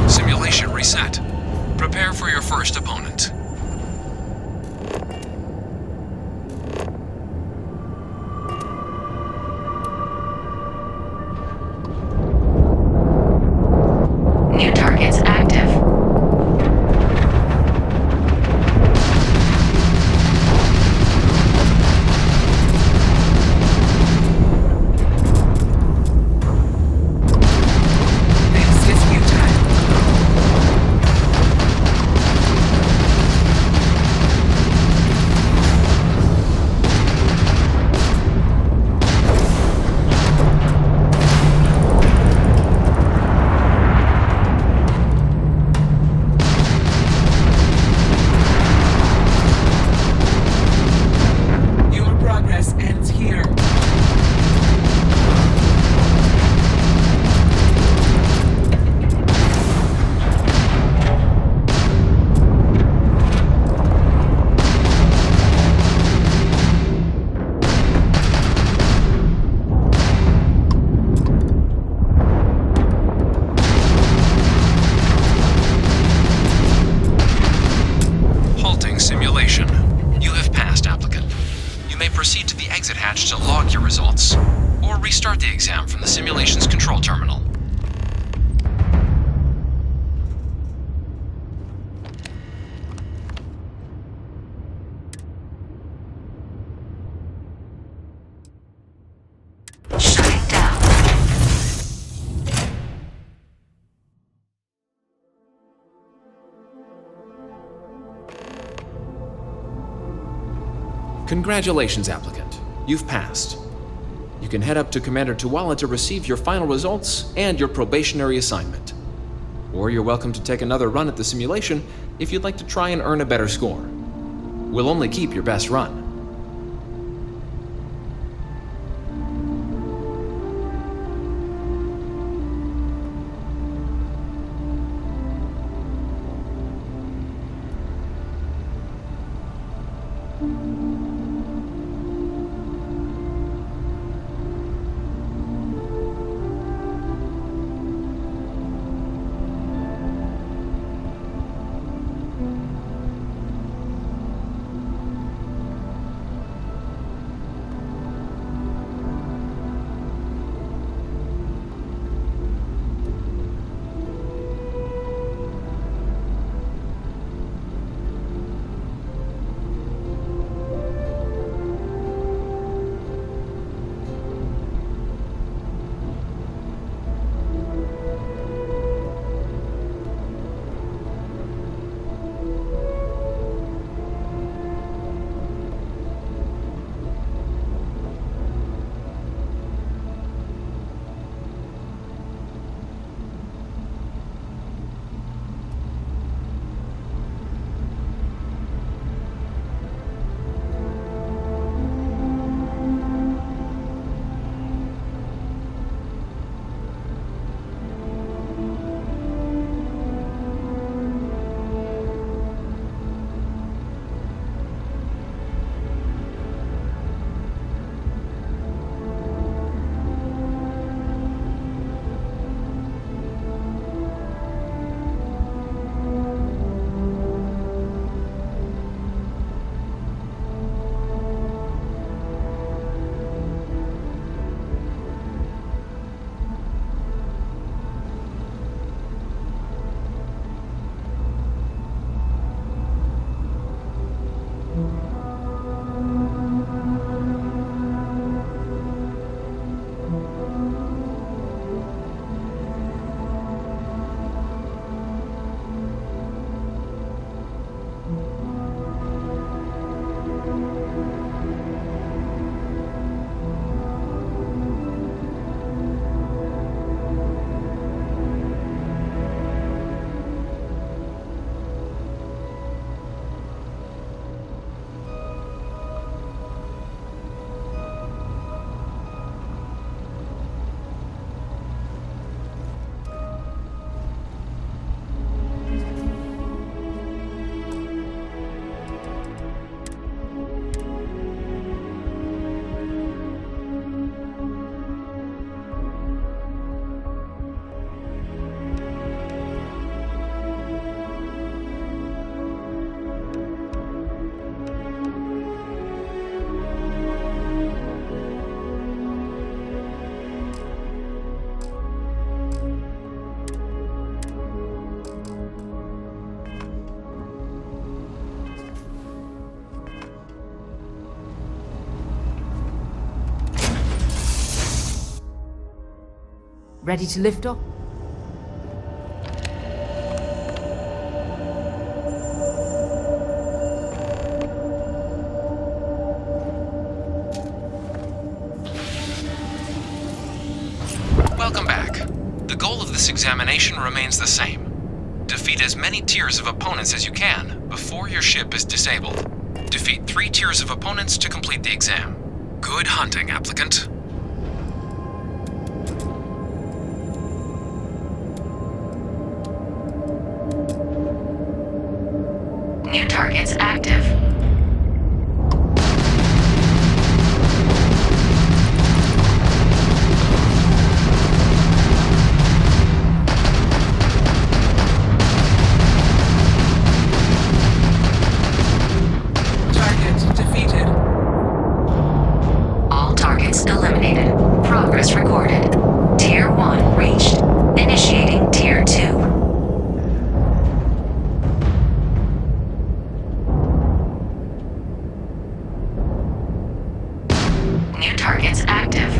Simulation reset. Prepare for your first opponent. New targets active. This is futile. Your progress ends here. Halting simulation. You have passed, applicant. You may proceed to the exit hatch to log your results, or restart the exam from the simulation's control terminal. Shutting down. Congratulations, applicant. You've passed. You can head up to Commander Tuwala to receive your final results and your probationary assignment. Or you're welcome to take another run at the simulation if you'd like to try and earn a better score. We'll only keep your best run. Ready to lift off? Welcome back. The goal of this examination remains the same. Defeat as many tiers of opponents as you can before your ship is disabled. Defeat 3 tiers of opponents to complete the exam. Good hunting, applicant. New targets active. Target defeated. All targets eliminated. Progress recorded. Tier 1 reached. Initiating Tier 2. New targets active.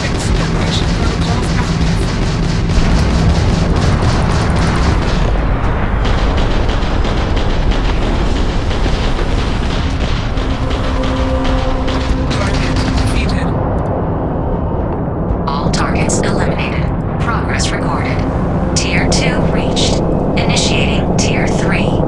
Extermination protocols active. Target defeated. All targets eliminated. Progress recorded. Tier 2 reached. Initiating Tier 3.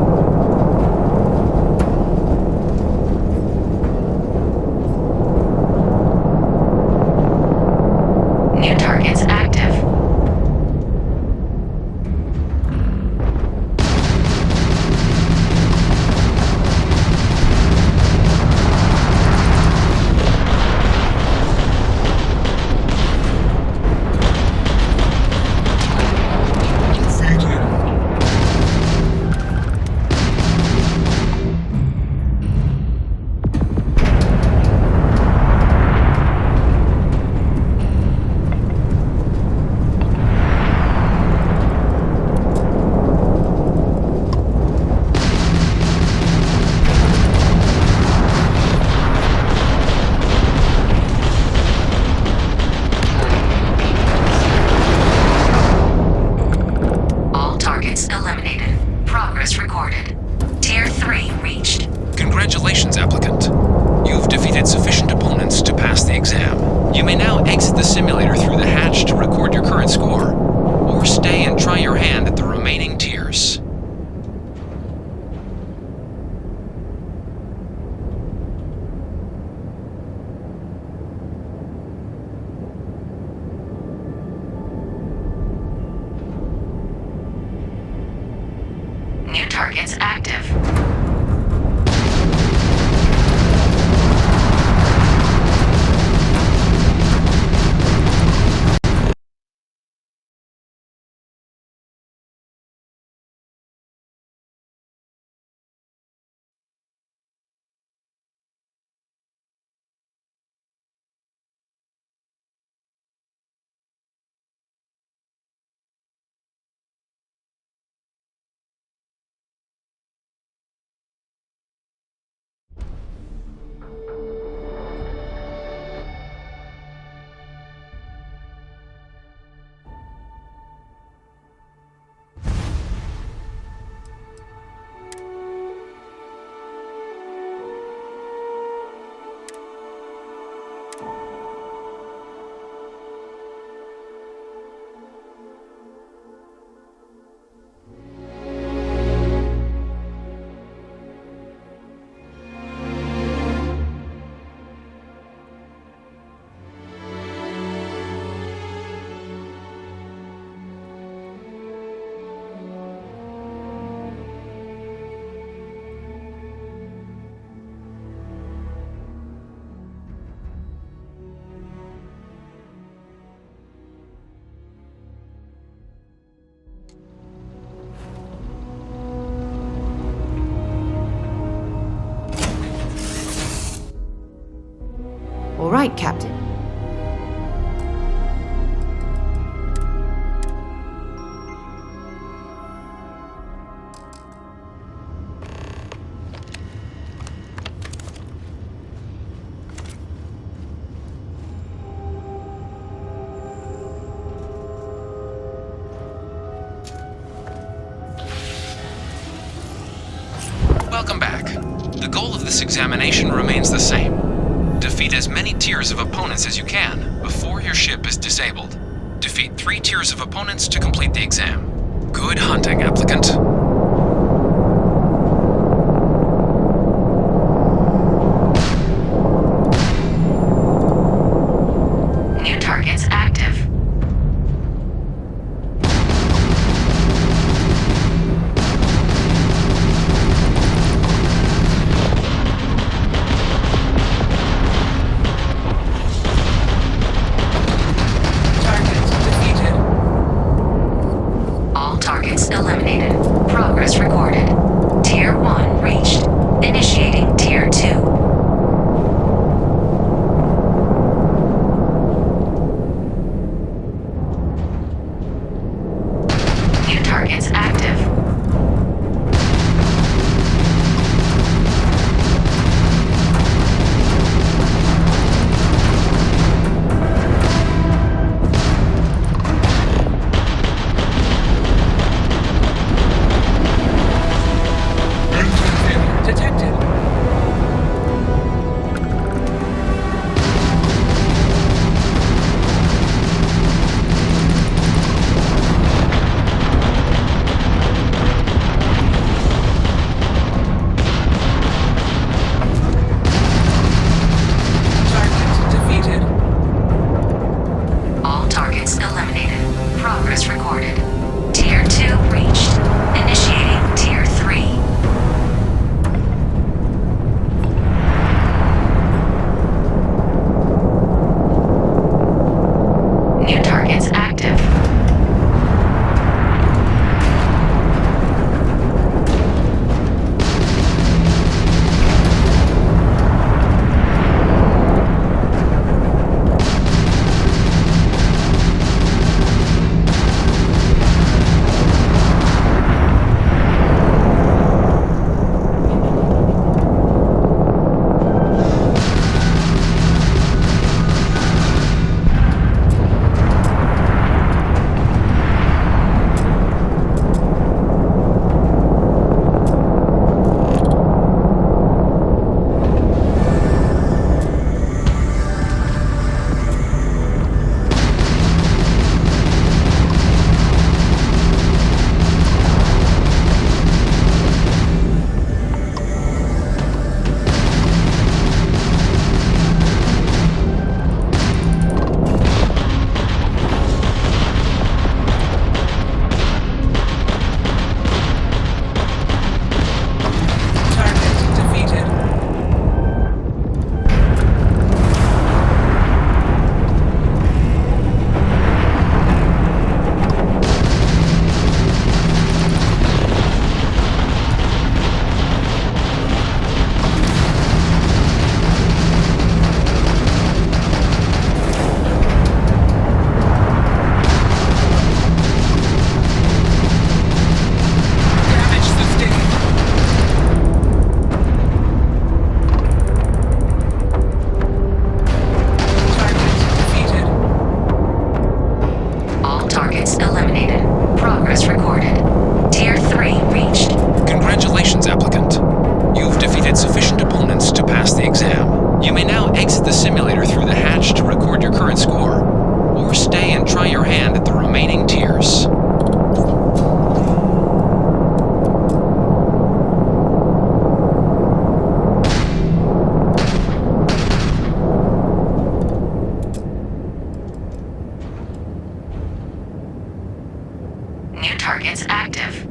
New targets active. Defeated. All targets eliminated. Progress recorded. Tier 3 reached. Congratulations, applicant. You've defeated sufficient opponents to pass the exam. You may now exit the simulator through the hatch to record your current score, or stay and try your hand at the remaining tiers. New targets active. right, Captain. Welcome back. The goal of this examination remains the same. Defeat as many tiers of opponents as you can before your ship is disabled. Defeat 3 tiers of opponents to complete the exam. Good hunting, applicant. New targets active. All targets eliminated. Progress recorded. Tier 1 reached. Initiating Tier 2. New targets active. Detected. Target defeated. All targets eliminated. Progress recorded. Tier 2 reached. Initiating Tier 3. New targets active. Target defeated. Damage sustained. Target defeated. All targets eliminated. Progress recorded. Tier 3 reached. Congratulations, applicant. You've defeated sufficient opponents to pass the exam. You may now exit the simulator through the hatch to record your current score, or stay and try your hand at the remaining tiers. New targets active.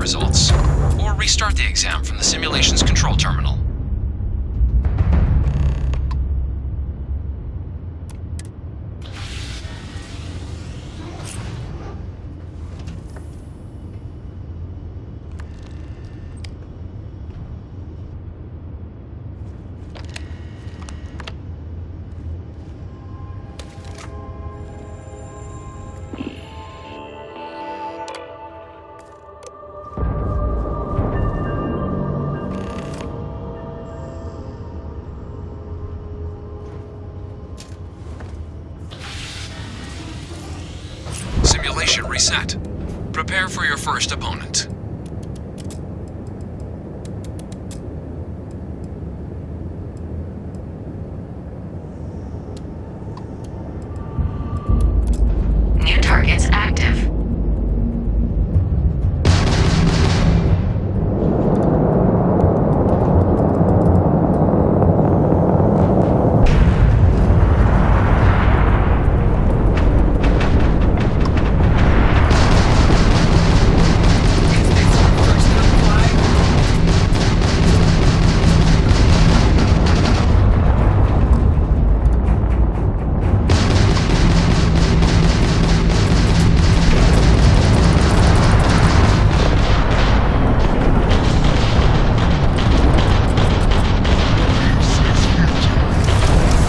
results, or restart the exam from the simulation's control terminal. Simulation reset. Prepare for your first opponent. New targets active.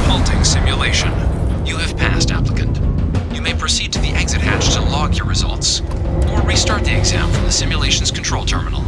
Halting simulation. You have passed, applicant. You may proceed to the exit hatch to log your results, or restart the exam from the simulation's control terminal.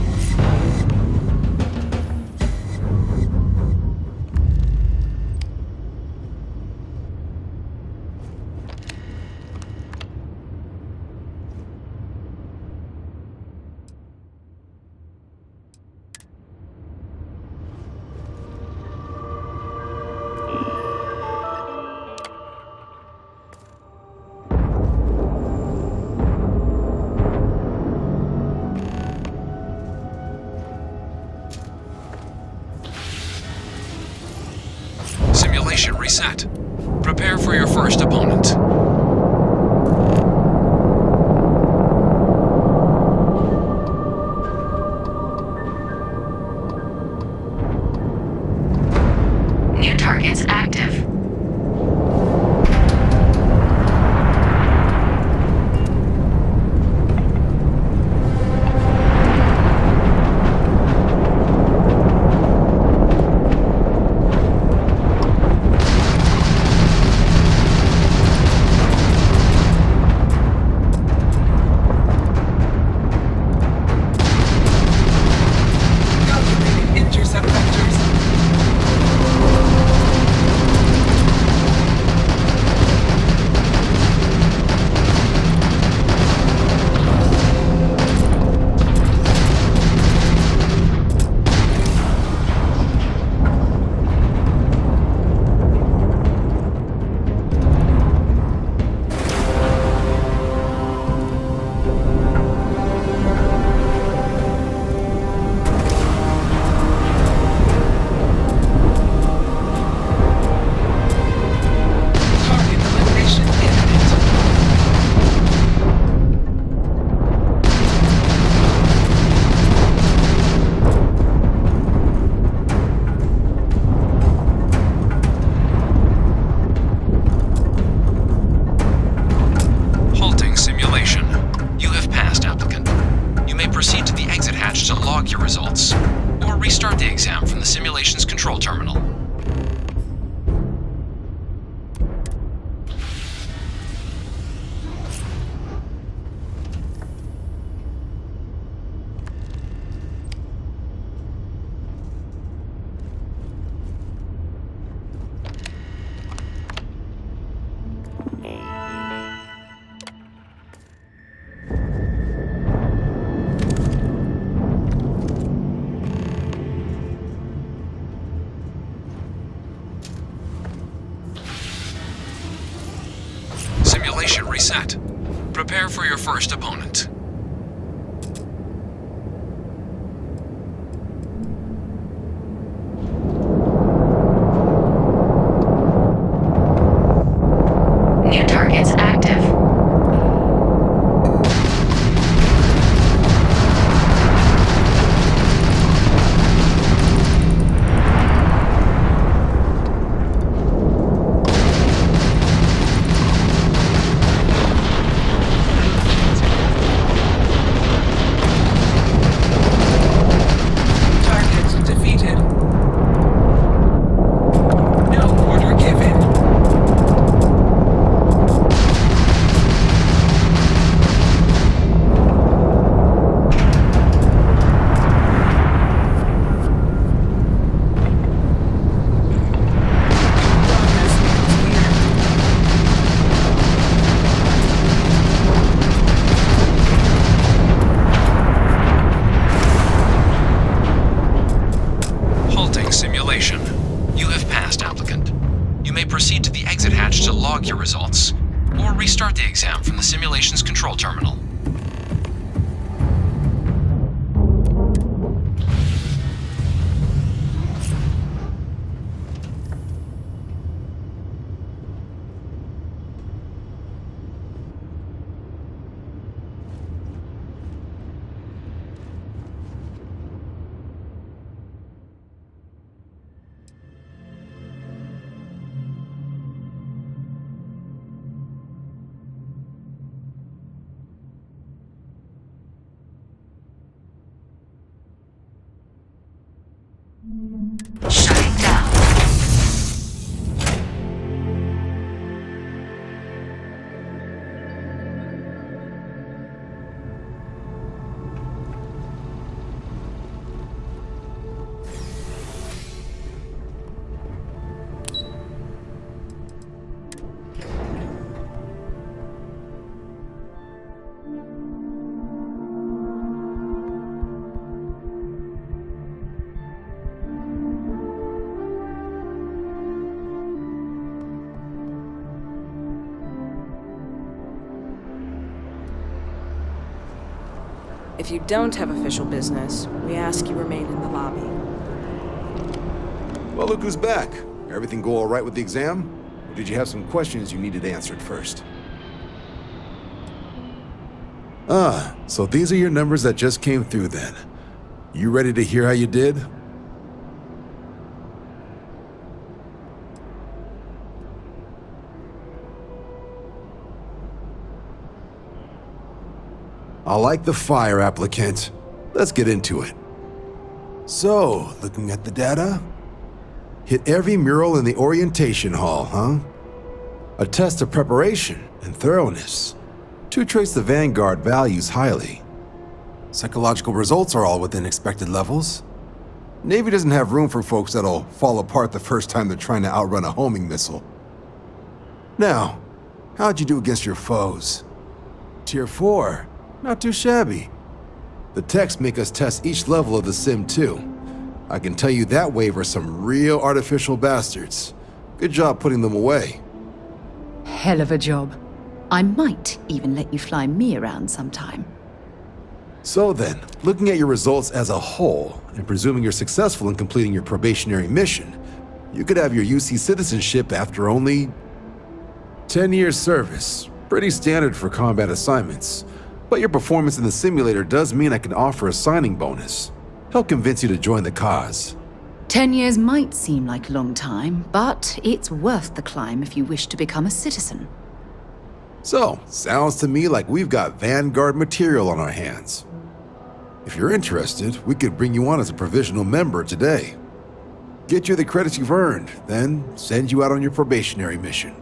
Simulation reset. Prepare for your first opponent. New targets active. Calculating intercept vectors. Target elimination imminent. Halting simulation. You have passed, applicant. You may proceed to the exit hatch to log your results, or restart the exam from the simulation's control terminal. Simulation reset. Prepare for your first opponent. New targets active. exit hatch to log your results, or restart the exam from the simulation's control terminal. Shutting down. If you don't have official business, we ask you remain in the lobby. Well, look who's back. Everything go all right with the exam? Or did you have some questions you needed answered first? Ah, so these are your numbers that just came through then. You ready to hear how you did? I like the fire, applicant. Let's get into it. So, looking at the data, hit every mural in the orientation hall, huh? A test of preparation and thoroughness. To trace the Vanguard values highly. Psychological results are all within expected levels. Navy doesn't have room for folks that'll fall apart the first time they're trying to outrun a homing missile. Now, how'd you do against your foes? Tier 4. Not too shabby. The techs make us test each level of the sim too. I can tell you that wave are some real artificial bastards. Good job putting them away. Hell of a job. I might even let you fly me around sometime. So then, looking at your results as a whole, and presuming you're successful in completing your probationary mission, you could have your UC citizenship after only 10 years service. Pretty standard for combat assignments. But your performance in the simulator does mean I can offer a signing bonus. Help convince you to join the cause. 10 years might seem like a long time, but it's worth the climb if you wish to become a citizen. So, sounds to me like we've got Vanguard material on our hands. If you're interested, we could bring you on as a provisional member today. Get you the credits you've earned, then send you out on your probationary mission.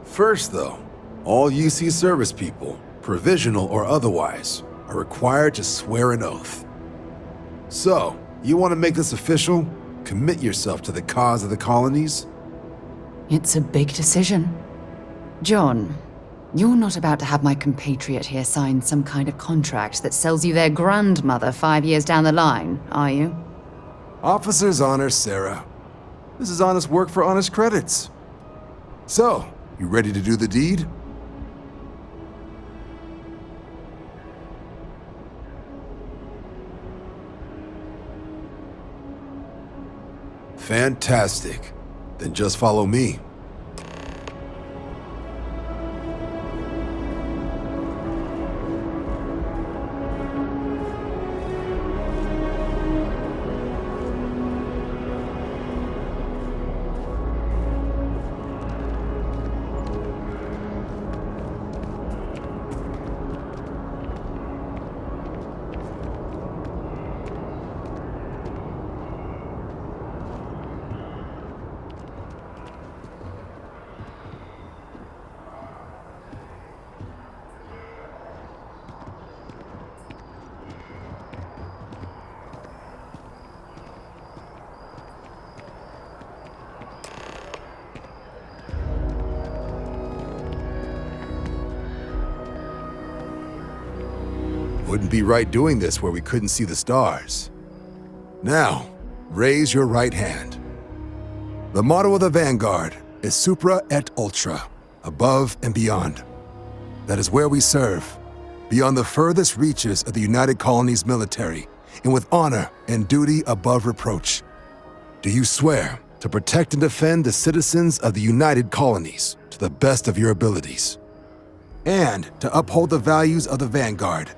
First though, all UC service people, provisional or otherwise, are required to swear an oath. So, you want to make this official? Commit yourself to the cause of the colonies? It's a big decision. John, you're not about to have my compatriot here sign some kind of contract that sells you their grandmother 5 years down the line, are you? Officer's honor, Sarah. This is honest work for honest credits. So, you ready to do the deed? Fantastic. Then just follow me. Wouldn't be right doing this where we couldn't see the stars. Now, raise your right hand. The motto of the Vanguard, is Supra et Ultra, above and beyond. That is where we serve, beyond the furthest reaches of the United Colonies military, and with honor and duty above reproach. Do you swear to protect and defend the citizens of the United Colonies to the best of your abilities, and to uphold the values of the Vanguard,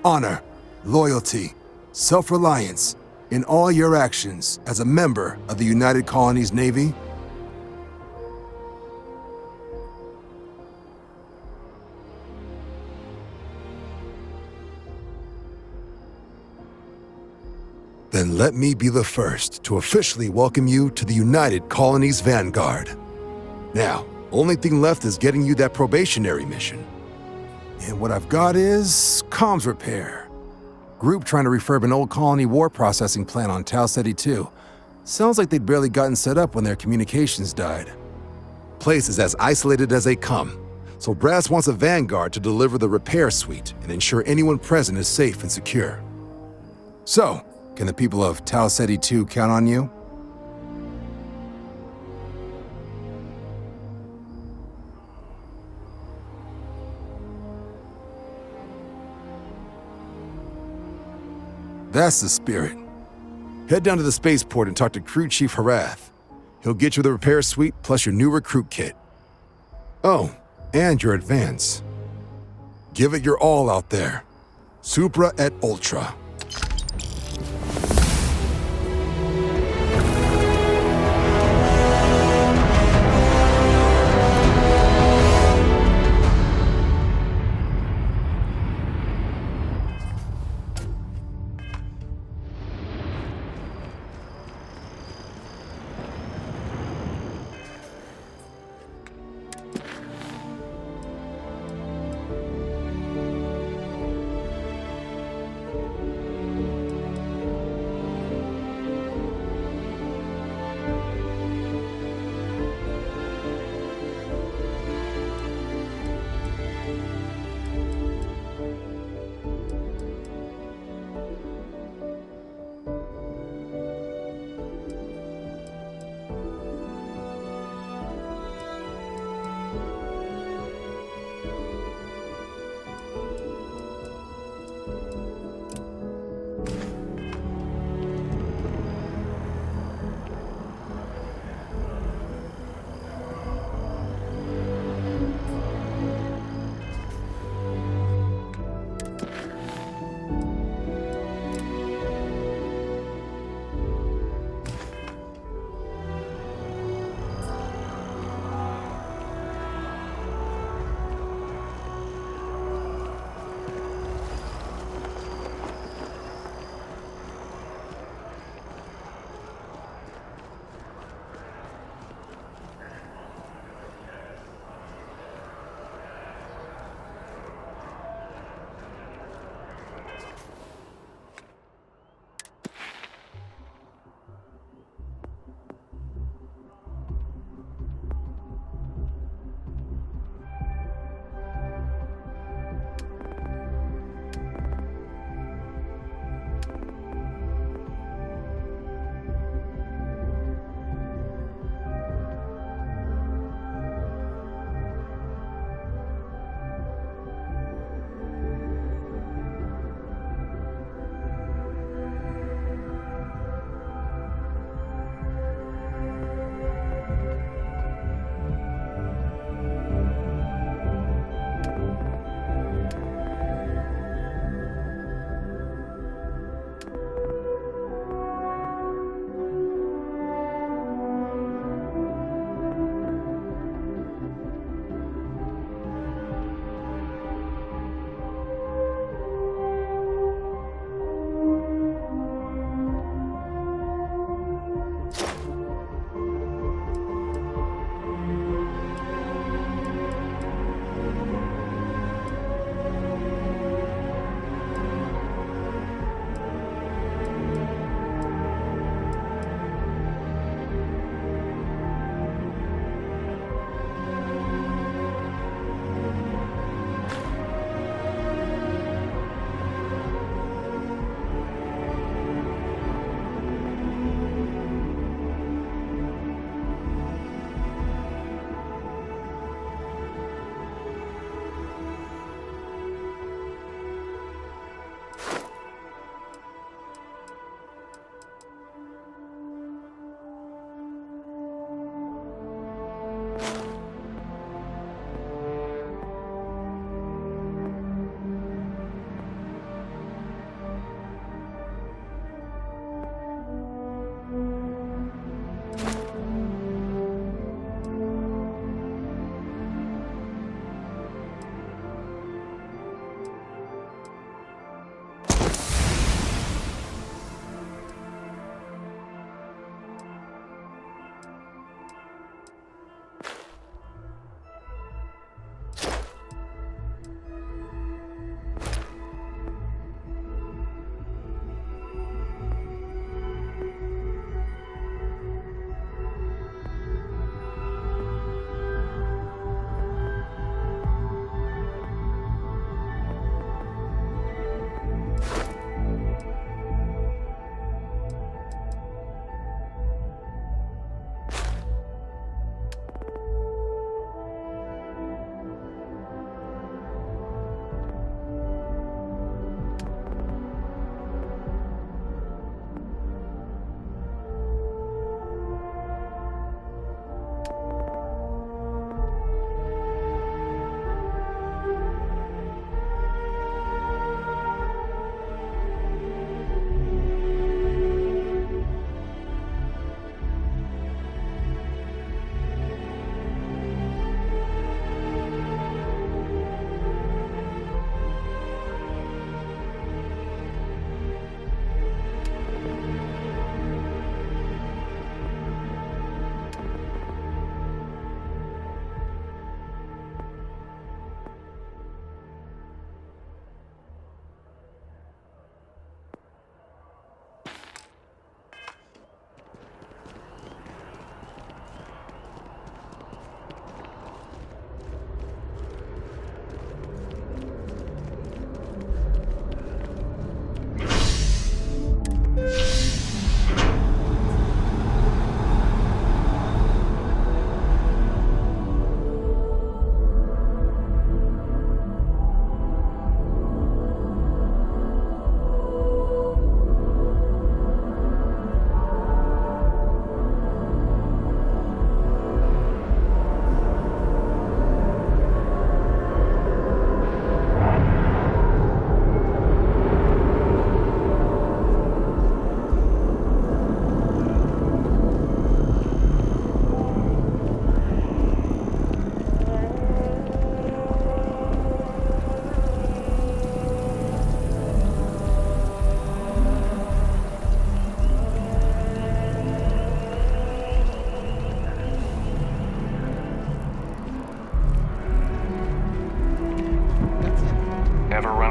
honor, loyalty, self-reliance, in all your actions as a member of the United Colonies Navy? Then let me be the first to officially welcome you to the United Colonies Vanguard. Now, only thing left is getting you that probationary mission. And what I've got is comms repair. Group trying to refurb an old colony war processing plant on Tau Ceti 2. Sounds like they'd barely gotten set up when their communications died. Place is as isolated as they come, so Brass wants a Vanguard to deliver the repair suite and ensure anyone present is safe and secure. So, can the people of Tau Ceti 2 count on you? That's the spirit. Head down to the spaceport and talk to Crew Chief Harath. He'll get you the repair suite plus your new recruit kit. Oh, and your advance. Give it your all out there. Supra et Ultra.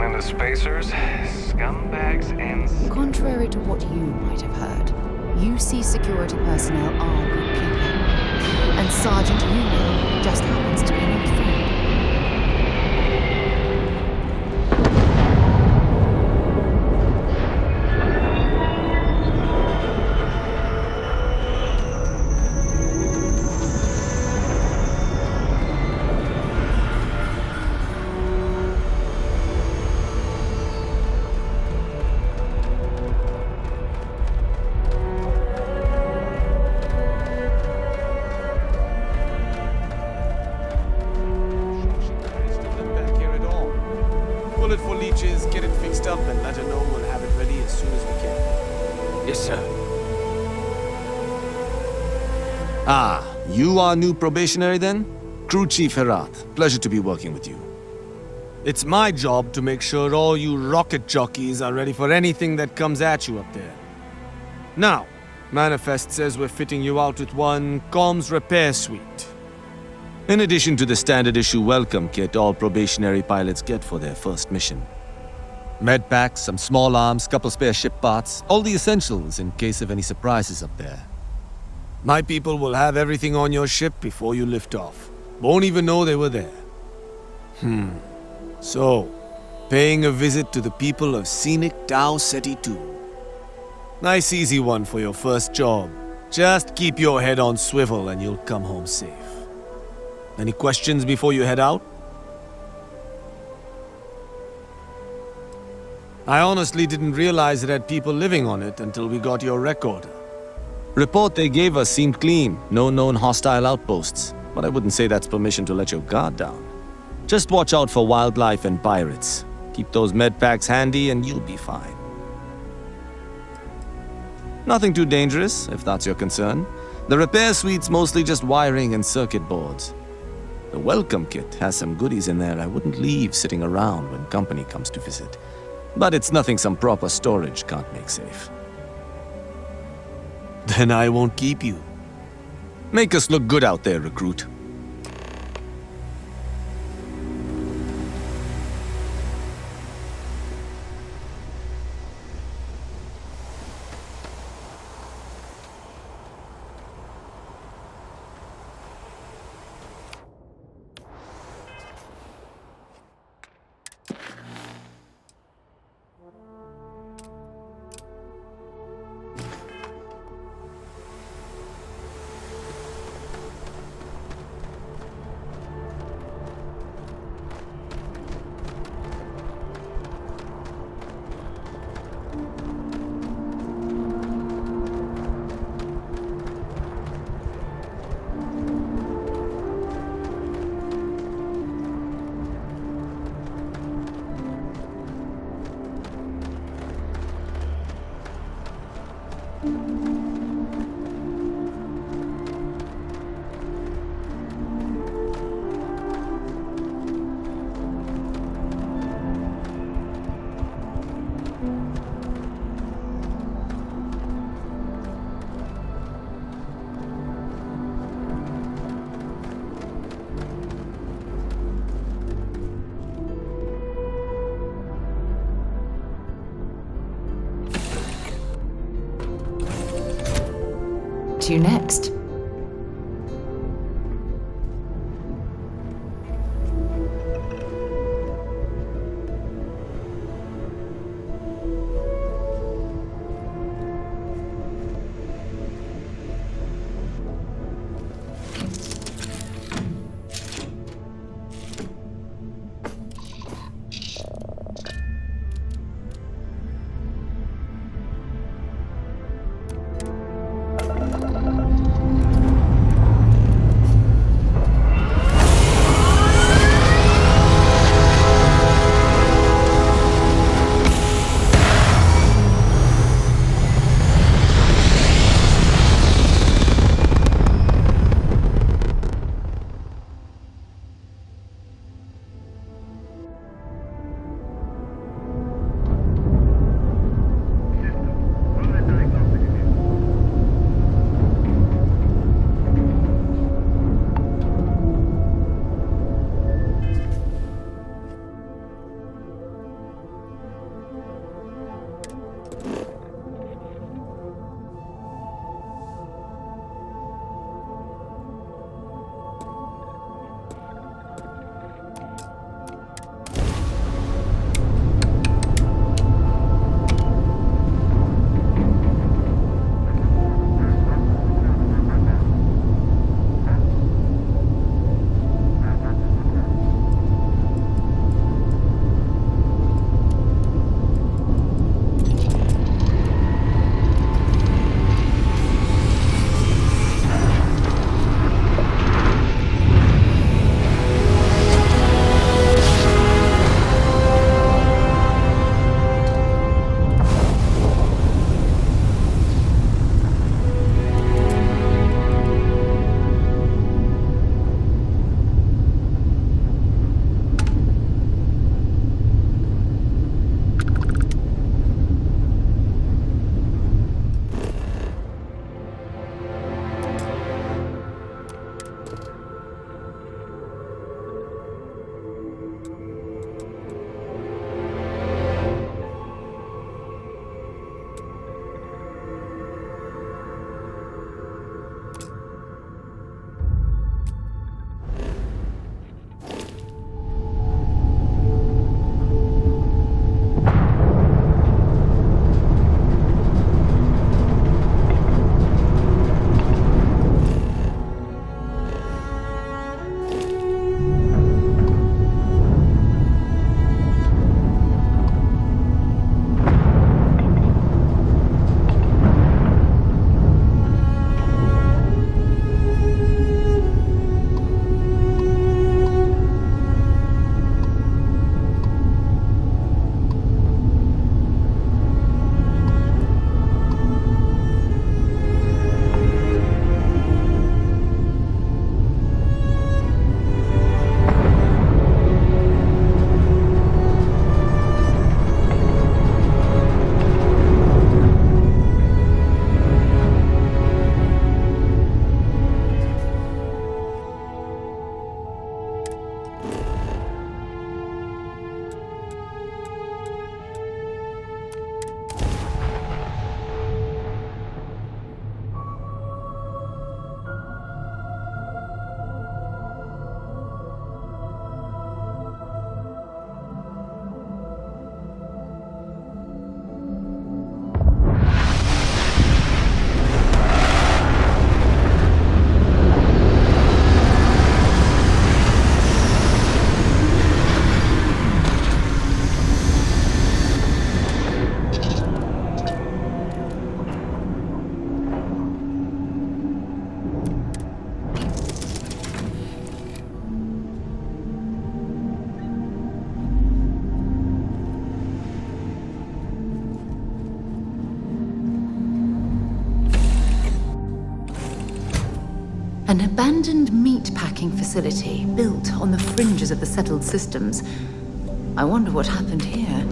kind of spacers, scumbags, and... Contrary to what you might have heard, UC security personnel are good people. And Sergeant Hugo just happens to be an old friend. Bullet for leeches, get it fixed up, and let her know we'll have it ready as soon as we can. Yes, sir. Ah, you are new probationary then? Crew Chief Herat, pleasure to be working with you. It's my job to make sure all you rocket jockeys are ready for anything that comes at you up there. Now, Manifest says we're fitting you out with one comms repair suite. In addition to the standard issue welcome kit all probationary pilots get for their first mission. Med packs, some small arms, couple spare ship parts, all the essentials in case of any surprises up there. My people will have everything on your ship before you lift off. Won't even know they were there. So, paying a visit to the people of scenic Tau Ceti 2. Nice easy one for your first job. Just keep your head on swivel and you'll come home safe. Any questions before you head out? I honestly didn't realize it had people living on it until we got your recorder. Report they gave us seemed clean, no known hostile outposts, but I wouldn't say that's permission to let your guard down. Just watch out for wildlife and pirates. Keep those med packs handy and you'll be fine. Nothing too dangerous, if that's your concern. The repair suite's mostly just wiring and circuit boards. The welcome kit has some goodies in there I wouldn't leave sitting around when company comes to visit. But it's nothing some proper storage can't make safe. Then I won't keep you. Make us look good out there, recruit. To you next. An abandoned meat-packing facility built on the fringes of the settled systems. I wonder what happened here.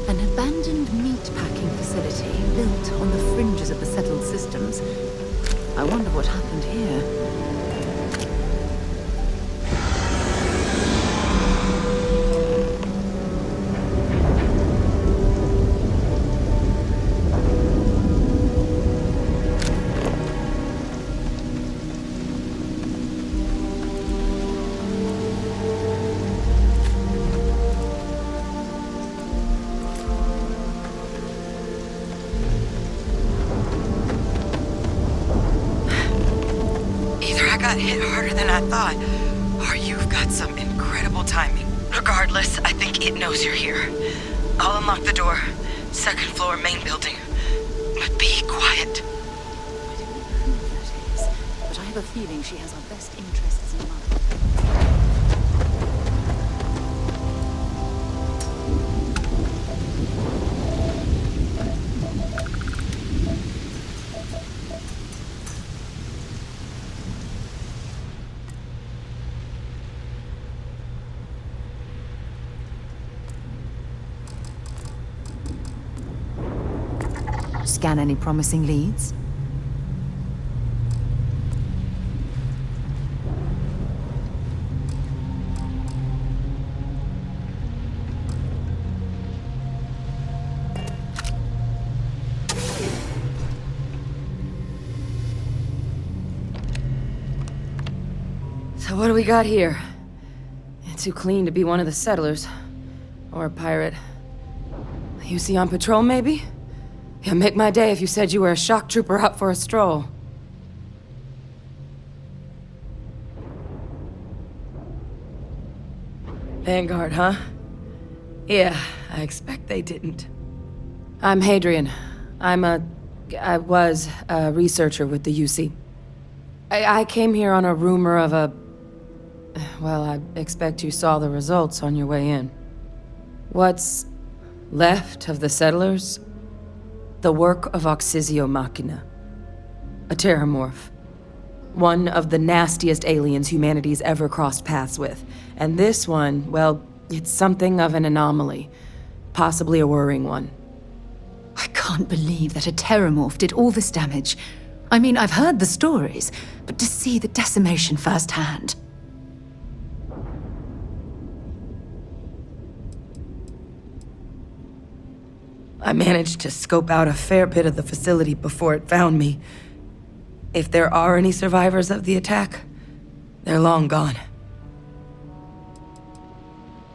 An abandoned meat-packing facility built on the fringes of the settled systems. I wonder what happened here. Got hit harder than I thought, or you've got some incredible timing. Regardless, I think it knows you're here. I'll unlock the door. Second floor, main building. But be quiet. I don't know who that is, but I have a feeling she has our best interests in mind. Scan any promising leads? So what do we got here? Too clean to be one of the settlers. Or a pirate. You see on patrol, maybe? Yeah, make my day if you said you were a shock trooper out for a stroll. Vanguard, huh? Yeah, I expect they didn't. I'm Hadrian. I was a researcher with the UC. I came here on a rumor of a... Well, I expect you saw the results on your way in. What's left of the settlers? The work of Oxysio Machina. A terramorph. One of the nastiest aliens humanity's ever crossed paths with. And this one, well, it's something of an anomaly. Possibly a worrying one. I can't believe that a terramorph did all this damage. I mean, I've heard the stories, but to see the decimation firsthand. I managed to scope out a fair bit of the facility before it found me. If there are any survivors of the attack, they're long gone.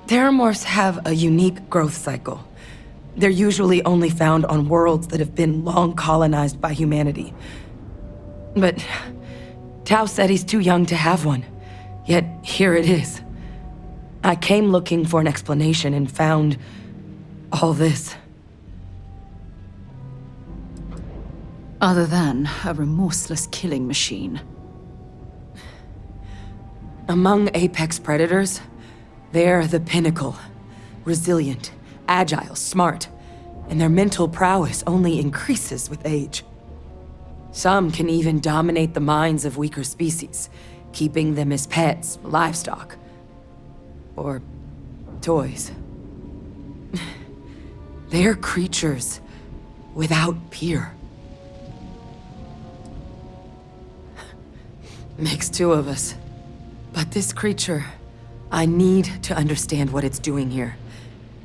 Terramorphs have a unique growth cycle. They're usually only found on worlds that have been long colonized by humanity. But Tao said he's too young to have one. Yet here it is. I came looking for an explanation and found all this. Other than a remorseless killing machine. Among apex predators, they're the pinnacle. Resilient, agile, smart, and their mental prowess only increases with age. Some can even dominate the minds of weaker species, keeping them as pets, livestock, or toys. They're creatures without peer. Makes two of us. But this creature, I need to understand what it's doing here.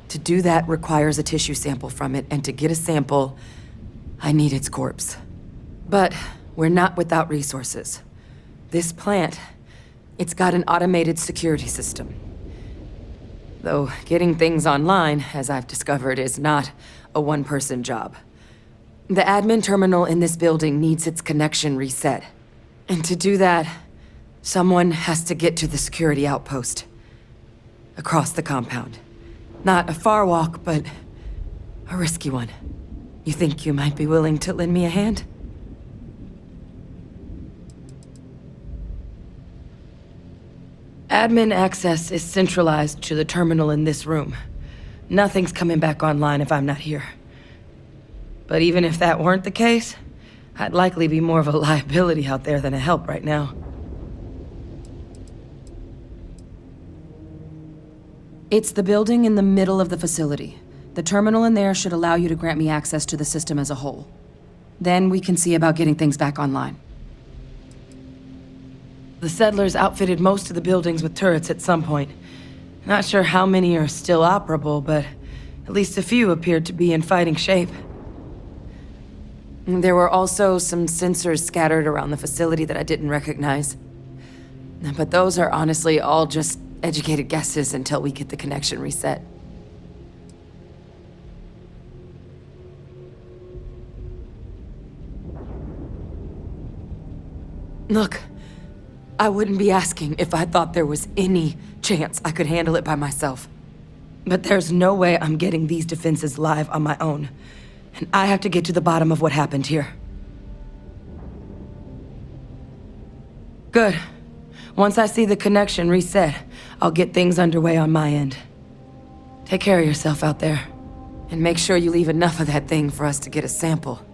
To do that requires a tissue sample from it, and to get a sample, I need its corpse. But we're not without resources. This plant, it's got an automated security system. Though getting things online, as I've discovered, is not a one-person job. The admin terminal in this building needs its connection reset. And to do that, someone has to get to the security outpost. Across the compound. Not a far walk, but a risky one. You think you might be willing to lend me a hand? Admin access is centralized to the terminal in this room. Nothing's coming back online if I'm not here. But even if that weren't the case, I'd likely be more of a liability out there than a help right now. It's the building in the middle of the facility. The terminal in there should allow you to grant me access to the system as a whole. Then we can see about getting things back online. The settlers outfitted most of the buildings with turrets at some point. Not sure how many are still operable, but at least a few appeared to be in fighting shape. There were also some sensors scattered around the facility that I didn't recognize. But those are honestly all just educated guesses until we get the connection reset. Look, I wouldn't be asking if I thought there was any chance I could handle it by myself. But there's no way I'm getting these defenses live on my own. And I have to get to the bottom of what happened here. Good. Once I see the connection reset, I'll get things underway on my end. Take care of yourself out there. And make sure you leave enough of that thing for us to get a sample.